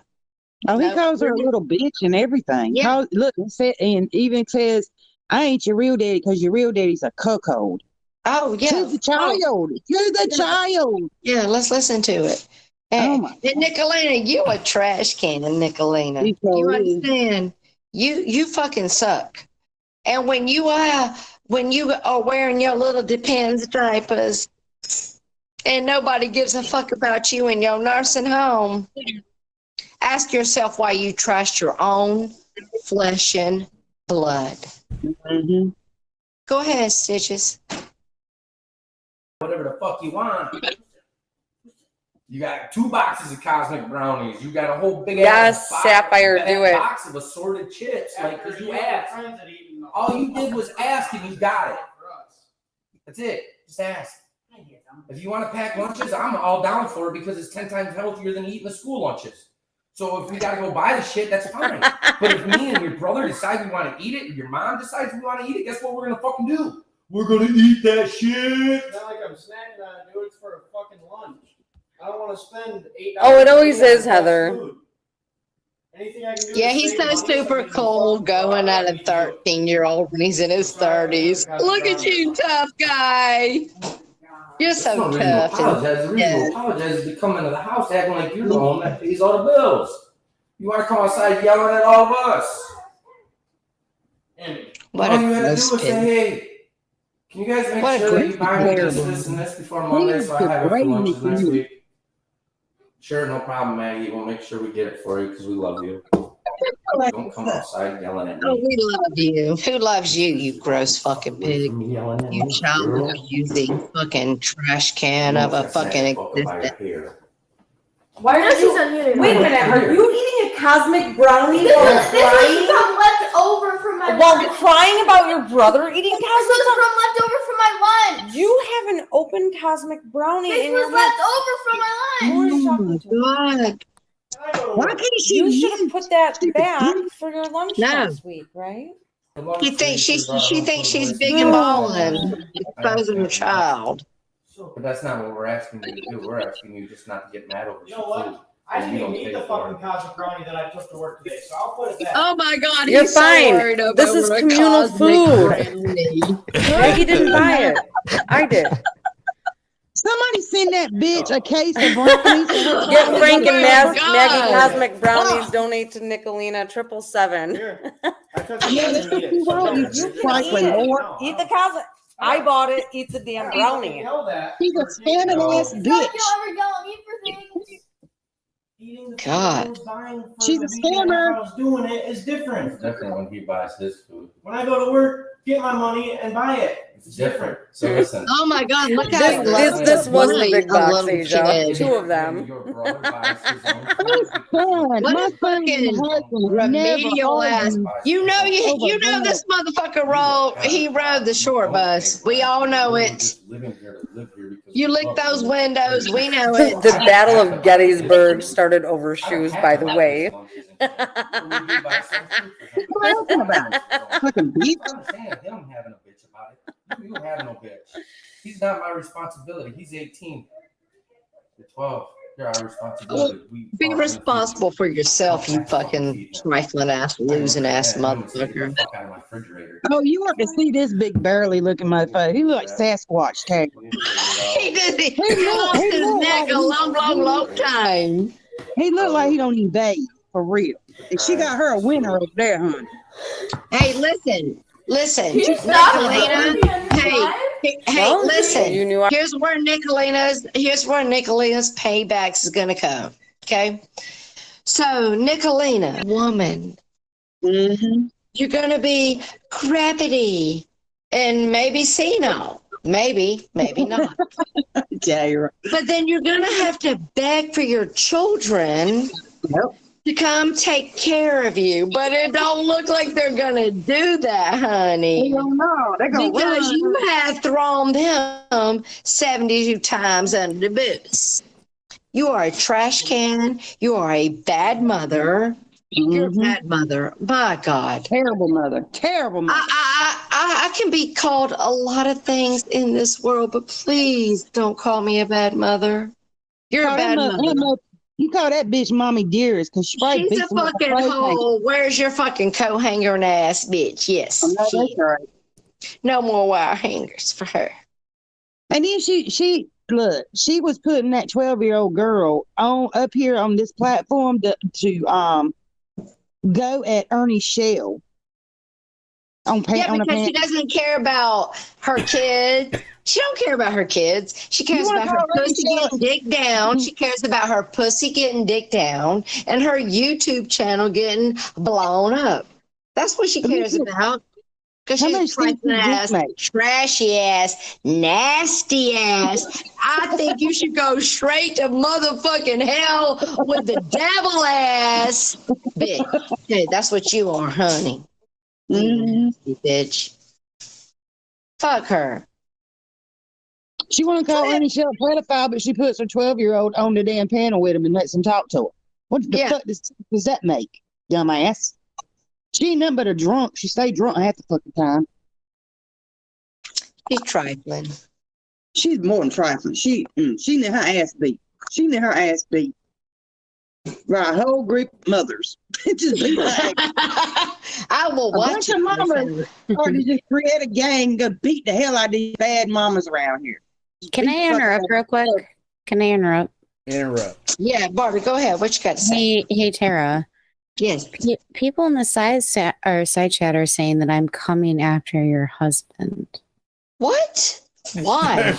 Oh, he
No.
calls her a little bitch and everything.
Yeah.
Look, and even says, I ain't your real daddy because your real daddy's a cuckold.
Oh, yeah.
To the child. To the child.
Yeah, let's listen to it. And Nicolina, you a trash can, Nicolina. You understand? You fucking suck. And when you are wearing your little Depends diapers and nobody gives a fuck about you in your nursing home, ask yourself why you trashed your own flesh and blood.
Mm-hmm.
Go ahead, Stitches.
Whatever the fuck you want. You got 2 boxes of cosmic brownies. You got a whole big ass box.
Sapphire,
that
do it.
Box of assorted chips, like because you asked. All you did was ask, and you got it. That's it. Just ask. If you want to pack lunches, I'm all down for it because it's 10 times healthier than eating the school lunches. So if we got to go buy the shit, that's fine. But if me and your brother decide we want to eat it, or your mom decides we want to eat it, guess what we're gonna fucking do? We're gonna eat that shit.
It's not like I'm snacking on it, dude. It's for a fucking lunch. I don't want to spend $8.
Oh, it always is, Heather.
Anything I can do.
Yeah, he's so super cool going at a 13-year-old when he's in his 30s. Look at you, tough guy. You're so tough.
The reason you apologize is to come into the house acting like you're the one that pays all the bills. You want to come outside yelling at all of us.
What
all
a
you had to
gross
do was say,
pig.
hey, can you guys make
What a
sure that you
gross
buy me
pig.
this, and this before Monday so I have it for lunches next week? Sure, no problem, Maggie. We'll make sure we get it for you because we love you. Don't come outside yelling at
Oh,
me.
we love you. Who loves you, you gross fucking pig? You child abusing fucking trash can of a fucking existence.
Why are you unmuted? Wait a minute, are you eating a cosmic brownie while crying?
Some left over from my
While
lunch.
crying about your brother eating
This
cosmic
was from left over from my lunch.
You have an open cosmic brownie
This
in
was
your
left
mouth.
over from my lunch.
Who is talking to?
God.
Why can't she?
You should have put that back for your lunch
No.
last week, right?
She thinks she's big and balling, exposing her child.
But that's not what we're asking you to do. We're asking you just not to get mad over
You know what?
food.
I
that
didn't
you
even
don't
eat
pay
the
for.
fucking cosmic brownie that I took to work today, so I'll put it back.
Oh my God,
You're
he's so
fine.
worried over
This is
a
communal
cosmic
food.
brownie.
Maggie didn't buy it. I did.
Somebody send that bitch a case of brownies.
Get Frank and
God.
Maggie Cosmic Brownies. Donate to Nicolina 777.
Here, I took
Yeah,
it
that's
and eat
what
it.
you want.
You
You
can
trifling
eat it.
whore.
Eat the cosmic. I bought it. Eat the damn brownie.
Yell that.
She's a scamming ass
It's not
bitch.
y'all ever yell at me for things.
Eating the
God.
food I was buying for
She's
the
a
weekend
scammer.
if I was doing it is different.
It's different when he buys his food.
When I go to work, get my money and buy it.
It's different. So listen.
Oh my God, look how he loves
This
to
was the
bully
big
a
box,
little
Asia.
kid.
2 of them.
Your brother buys his own
Son,
What
my
a fucking remedial ass. You know this motherfucker rode the short bus. We all know it. You lick those windows, we know it.
The Battle of Gettysburg started over shoes, by the way.
Fucking bitch.
I'm saying him having a bitch about it. You have no bitch. He's not my responsibility. He's 18. You're 12. You're our responsibility.
Be responsible for yourself, you fucking trifling ass, losing ass motherfucker.
Oh, you want to see this big burly looking motherfucker? He look like Sasquatch tag.
He did it. He lost his neck a long time.
He look like he don't even bathe for real. And she got her a winner over there, honey.
Hey, listen.
You stop
Nicolina. Hey, listen.
You knew
Here's where Nicolina's paybacks is gonna come. Okay. So Nicolina, woman, you're gonna be crappity and maybe senile. Maybe not.
Yeah, you're right.
But then you're gonna have to beg for your children to come take care of you. But it don't look like they're gonna do that, honey.
No, they're gonna
Because
run.
you have thrown them 72 times under the boots. You are a trash can. You are a bad mother. You're a bad mother. My God.
Terrible mother. Terrible mother.
I I can be called a lot of things in this world, but please don't call me a bad mother. You're a bad mother.
You call that bitch Mommy Dearest because
She's a fucking hoe. Where's your fucking coat hanger and ass bitch? Yes.
That's right.
No more wire hangers for her.
And then she was putting that 12-year-old girl on up here on this platform to go at Ernie Shell.
Because she doesn't care about her kids. She don't care about her kids. She cares about her pussy getting dick down. She cares about her pussy getting dick down and her YouTube channel getting blown up. That's what she cares about. Because she's trashy ass, nasty ass. I think you should go straight to motherfucking hell with the devil ass bitch. Hey, that's what you are, honey. Nasty bitch. Fuck her.
She want to call Ernie Shell a pedophile, but she puts her 12-year-old on the damn panel with him and lets him talk to her. What the fuck does that make, dumbass? She ain't nothing but a drunk. She stay drunk half the fucking time.
She's trifling.
She's more than trifling. She need her ass beat. She need her ass beat by a whole group of mothers. Just beat her ass.
I will watch
a bunch of mamas or to just create a gang and go beat the hell out of these bad mamas around here.
Can I interrupt real quick? Can I interrupt?
Interrupt.
Yeah, Barbie, go ahead. What you got to say?
Hey, Tara.
Yes.
People in the side chat are saying that I'm coming after your husband.
What? Why?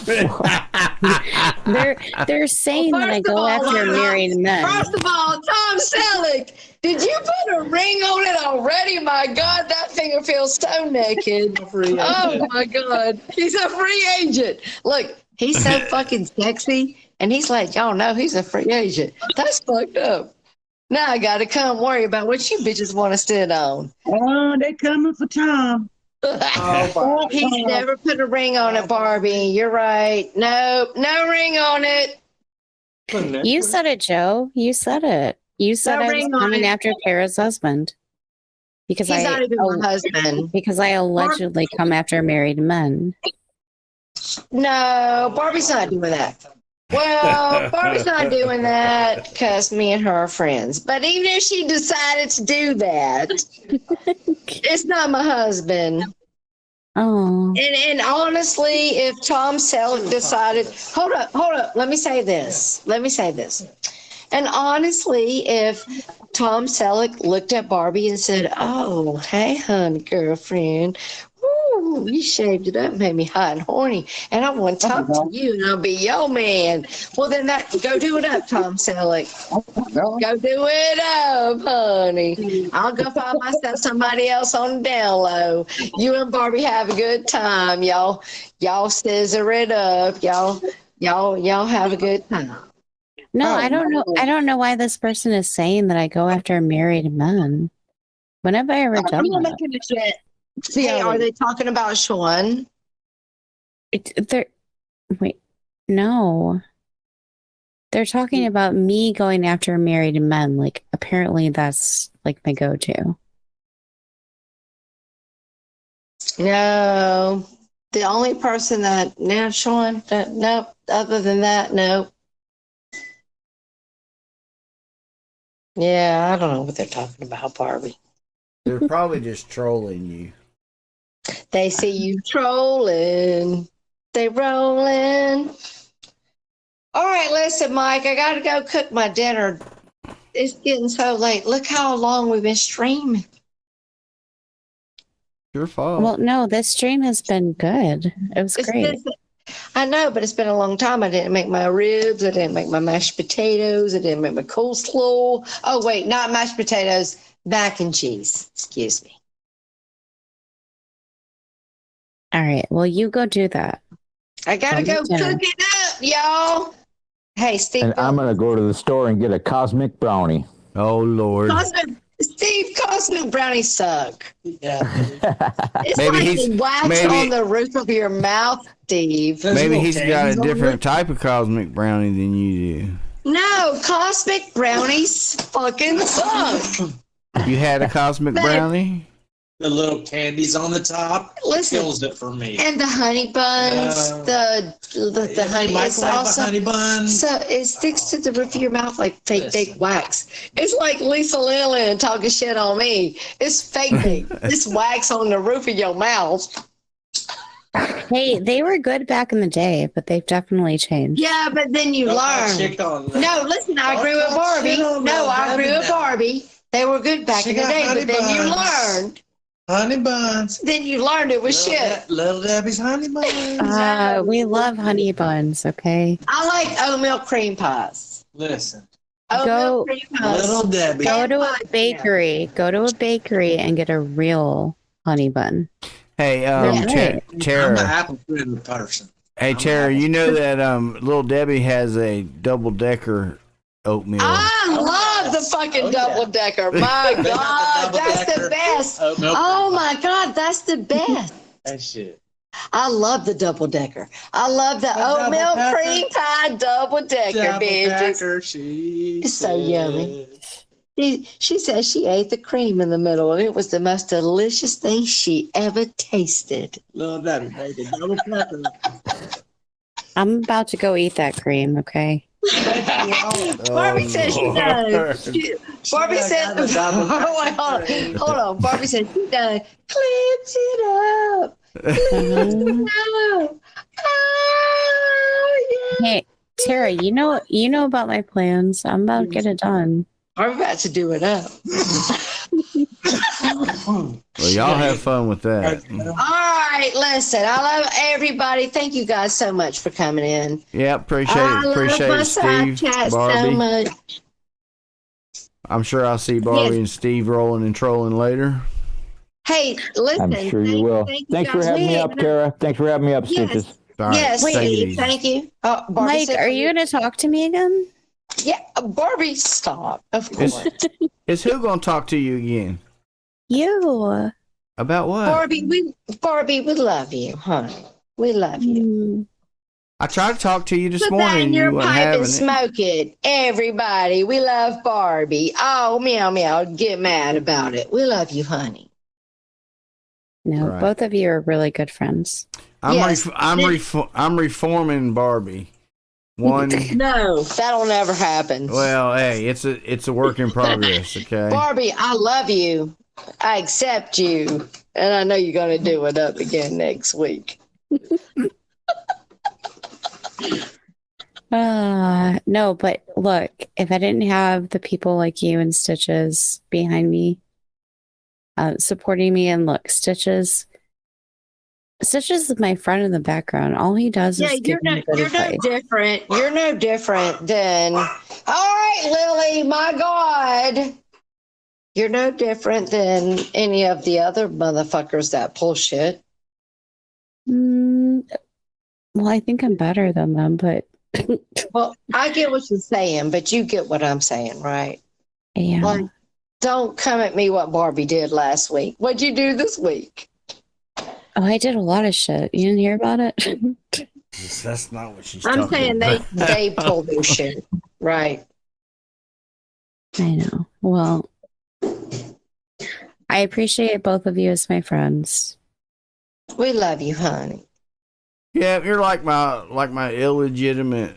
they're saying that I go after married men.
First of all, Tom Selleck, did you put a ring on it already? My God, that finger feels so naked. Oh my God, he's a free agent. Look, he's so fucking sexy, and he's like, y'all know he's a free agent. That's fucked up. Now I gotta come worry about what you bitches want to sit on.
Oh, they coming for Tom.
He's never put a ring on it, Barbie. You're right. No ring on it.
You said it, Joe. You said it. You said I was coming after Tara's husband. Because
he's not even my husband.
Because I allegedly come after married men.
No, Barbie's not doing that. Well, Barbie's not doing that because me and her are friends. But even if she decided to do that, it's not my husband.
Oh.
And honestly, if Tom Selleck decided, hold up, let me say this. And honestly, if Tom Selleck looked at Barbie and said, "Oh, hey, honey, girlfriend, woo, you shaved it up, made me hot and horny, and I want to talk to you, and I'll be your man." Well, then go do it up, Tom Selleck. Go do it up, honey. I'll go find myself somebody else on the down low. You and Barbie have a good time, y'all. Y'all scissor it up, y'all have a good time.
No, I don't know. I don't know why this person is saying that I go after married men. When have I ever done that?
Hey, are they talking about Sean?
No. They're talking about me going after married men. Like, apparently that's like my go-to.
No. The only person Sean, no, other than that, no. Yeah, I don't know what they're talking about, Barbie.
They're probably just trolling you.
They see you trolling. They rolling. All right, listen, Mike, I got to go cook my dinner. It's getting so late. Look how long we've been streaming.
Your fault.
Well, no, this stream has been good. It was great.
I know, but it's been a long time. I didn't make my ribs. I didn't make my mashed potatoes. I didn't make my coleslaw. Oh, wait, not mashed potatoes, mac and cheese. Excuse me.
All right. Well, you go do that.
I got to go cook it up, y'all. Hey, Steve.
And I'm going to go to the store and get a cosmic brownie.
Oh, Lord.
Cosmic brownies suck. Yeah. It's
Maybe
like
he's
wax on the roof of your mouth, Steve.
Maybe he's got a different type of cosmic brownie than you do.
No, cosmic brownies fucking suck.
You had a cosmic brownie?
The little candies on the top
Listen,
kills it for me.
and the honey buns, the honey. It's also
honey buns.
So it sticks to the roof of your mouth like fake wax. It's like Lisa Lillian talking shit on me. It's fake. It's wax on the roof of your mouth.
Hey, they were good back in the day, but they've definitely changed.
Yeah, but then you learn. No, listen, I agree with Barbie. No, I agree with Barbie. They were good back in the day, but then you learned.
Honey buns.
Then you learned it was shit.
Little Debbie's honey buns.
We love honey buns, okay?
I like oatmeal cream pies.
Listen.
Go,
Little Debbie.
go to a bakery. Go to a bakery and get a real honey bun.
Hey,
They're great.
Tara.
I'm an apple friendly person.
Hey, Tara, you know that Little Debbie has a double-decker oatmeal.
I love the fucking double decker. My God, that's the best. Oh my God, that's the best.
That shit.
I love the double decker. I love the oatmeal cream pie double decker, bitches. It's so yummy. She said she ate the cream in the middle, and it was the most delicious thing she ever tasted.
Little Debbie, baby, double decker.
I'm about to go eat that cream, okay?
Barbie said she does. Barbie said, hold on. Barbie said she does. Clips it up. Clips it up. Oh, yeah.
Hey, Tara, you know about my plans. I'm about to get it done.
I'm about to do it up.
Well, y'all have fun with that.
All right, listen. I love everybody. Thank you guys so much for coming in.
Yeah, appreciate it. Appreciate it, Steve, Barbie.
So much.
I'm sure I'll see Barbie and Steve rolling and trolling later.
Hey, listen.
I'm sure you will. Thanks for having me up, Tara. Thanks for having me up, Stitches.
All right,
Yes,
take it easy.
thank you. Barbie
Mike,
said-
are you going to talk to me again?
Yeah, Barbie, stop. Of course.
Is who gonna talk to you again?
You.
About what?
Barbie, we love you, honey. We love you.
I tried to talk to you this
Put that
morning.
in
You
your
weren't
pipe
having
and
it.
smoke it. Everybody, we love Barbie. Oh, meow, meow. Get mad about it. We love you, honey.
No,
Right.
both of you are really good friends.
I'm reforming Barbie. One.
No, that'll never happen.
Well, hey, it's a work in progress. Okay.
Barbie, I love you. I accept you. And I know you're going to do it up again next week.
No, but look, if I didn't have the people like you and Stitches behind me, supporting me, and look, Stitches is my friend in the background. All he does is give me good advice.
Different. You're no different than. All right, Lily. My God, you're no different than any of the other motherfuckers that pull shit.
Well, I think I'm better than them, but
Well, I get what you're saying, but you get what I'm saying, right?
yeah.
Like, don't come at me what Barbie did last week. What'd you do this week?
Oh, I did a lot of shit. You didn't hear about it?
That's not what she's
I'm
talking
saying
about.
they pull their shit, right?
I know. Well, I appreciate both of you as my friends.
We love you, honey.
Yeah, you're like my illegitimate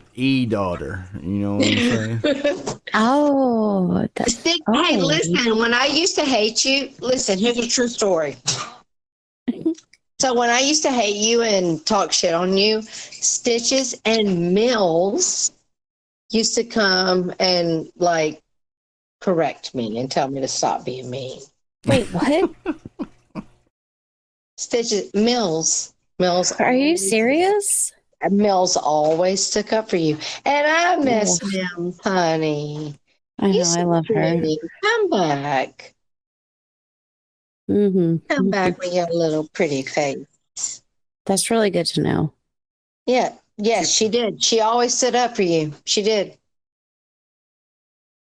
daughter. You know what I'm saying?
Oh,
Hey, listen, when I used to hate you, listen, here's a true story. So when I used to hate you and talk shit on you, Stitches and Mills used to come and like correct me and tell me to stop being mean.
Wait, what?
Stitches, Mills.
Are you serious?
Mills always stuck up for you. And I miss Mills, honey.
I know,
He's
I love her.
pretty. Come back. Come back with your little pretty face.
That's really good to know.
Yeah. Yes, she did. She always stood up for you. She did.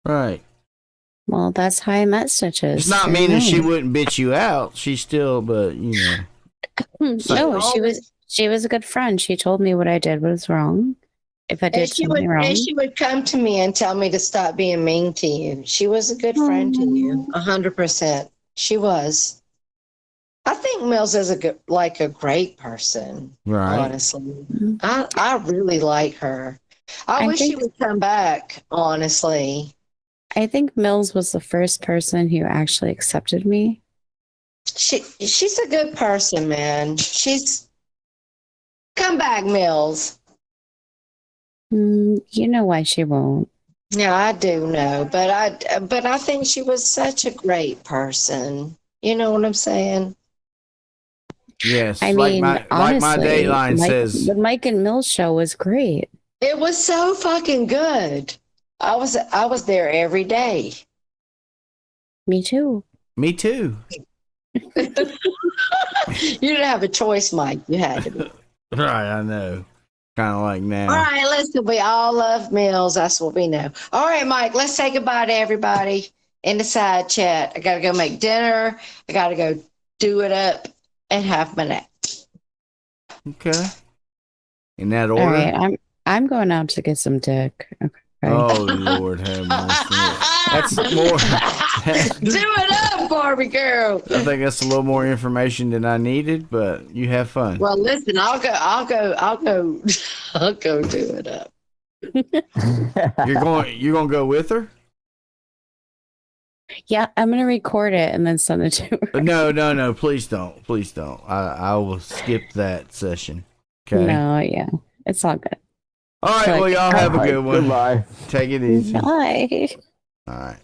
Right.
Well, that's how I met Stitches.
It's not
Very
meaning she
nice.
wouldn't bitch you out. She still, but you know.
No, she was a good friend. She told me what I did was wrong. If I did something wrong.
And she would come to me and tell me to stop being mean to you. She was a good friend to you. 100%. She was. think Mills is a great person.
Right.
Honestly, I really like her. I wish she would come back. Honestly,
I think Mills was the first person who actually accepted me.
she's a good person, man. She's come back, Mills.
You know why she won't.
Yeah, I do know, but I think she was such a great person. You know what I'm saying?
Yes.
I
like
mean,
my
honestly,
Dateline says.
the Mike and Mills show was great.
It was so fucking good. I was there every day.
Me too.
Me too.
You didn't have a choice, Mike. You had to be.
Right, I know. Kind of like now.
All right, listen, we all love Mills. That's what we know. All right, Mike, let's say goodbye to everybody in the side chat. I got to go make dinner. I got to go do it up and have my nap.
Okay. In that order.
All right, I'm going out to get some dick. Okay.
Oh Lord, have mercy. That's more.
Do it up, Barbie girl.
I think that's a little more information than I needed, but you have fun.
Well, listen, I'll go do it up.
You're going to go with her?
Yeah, I'm gonna record it and then send it to her.
No, please don't. Please don't. I will skip that session. Okay.
No, yeah, it's all good.
All right, well, y'all have a good one.
Goodbye.
Take it easy.
Bye.
All right.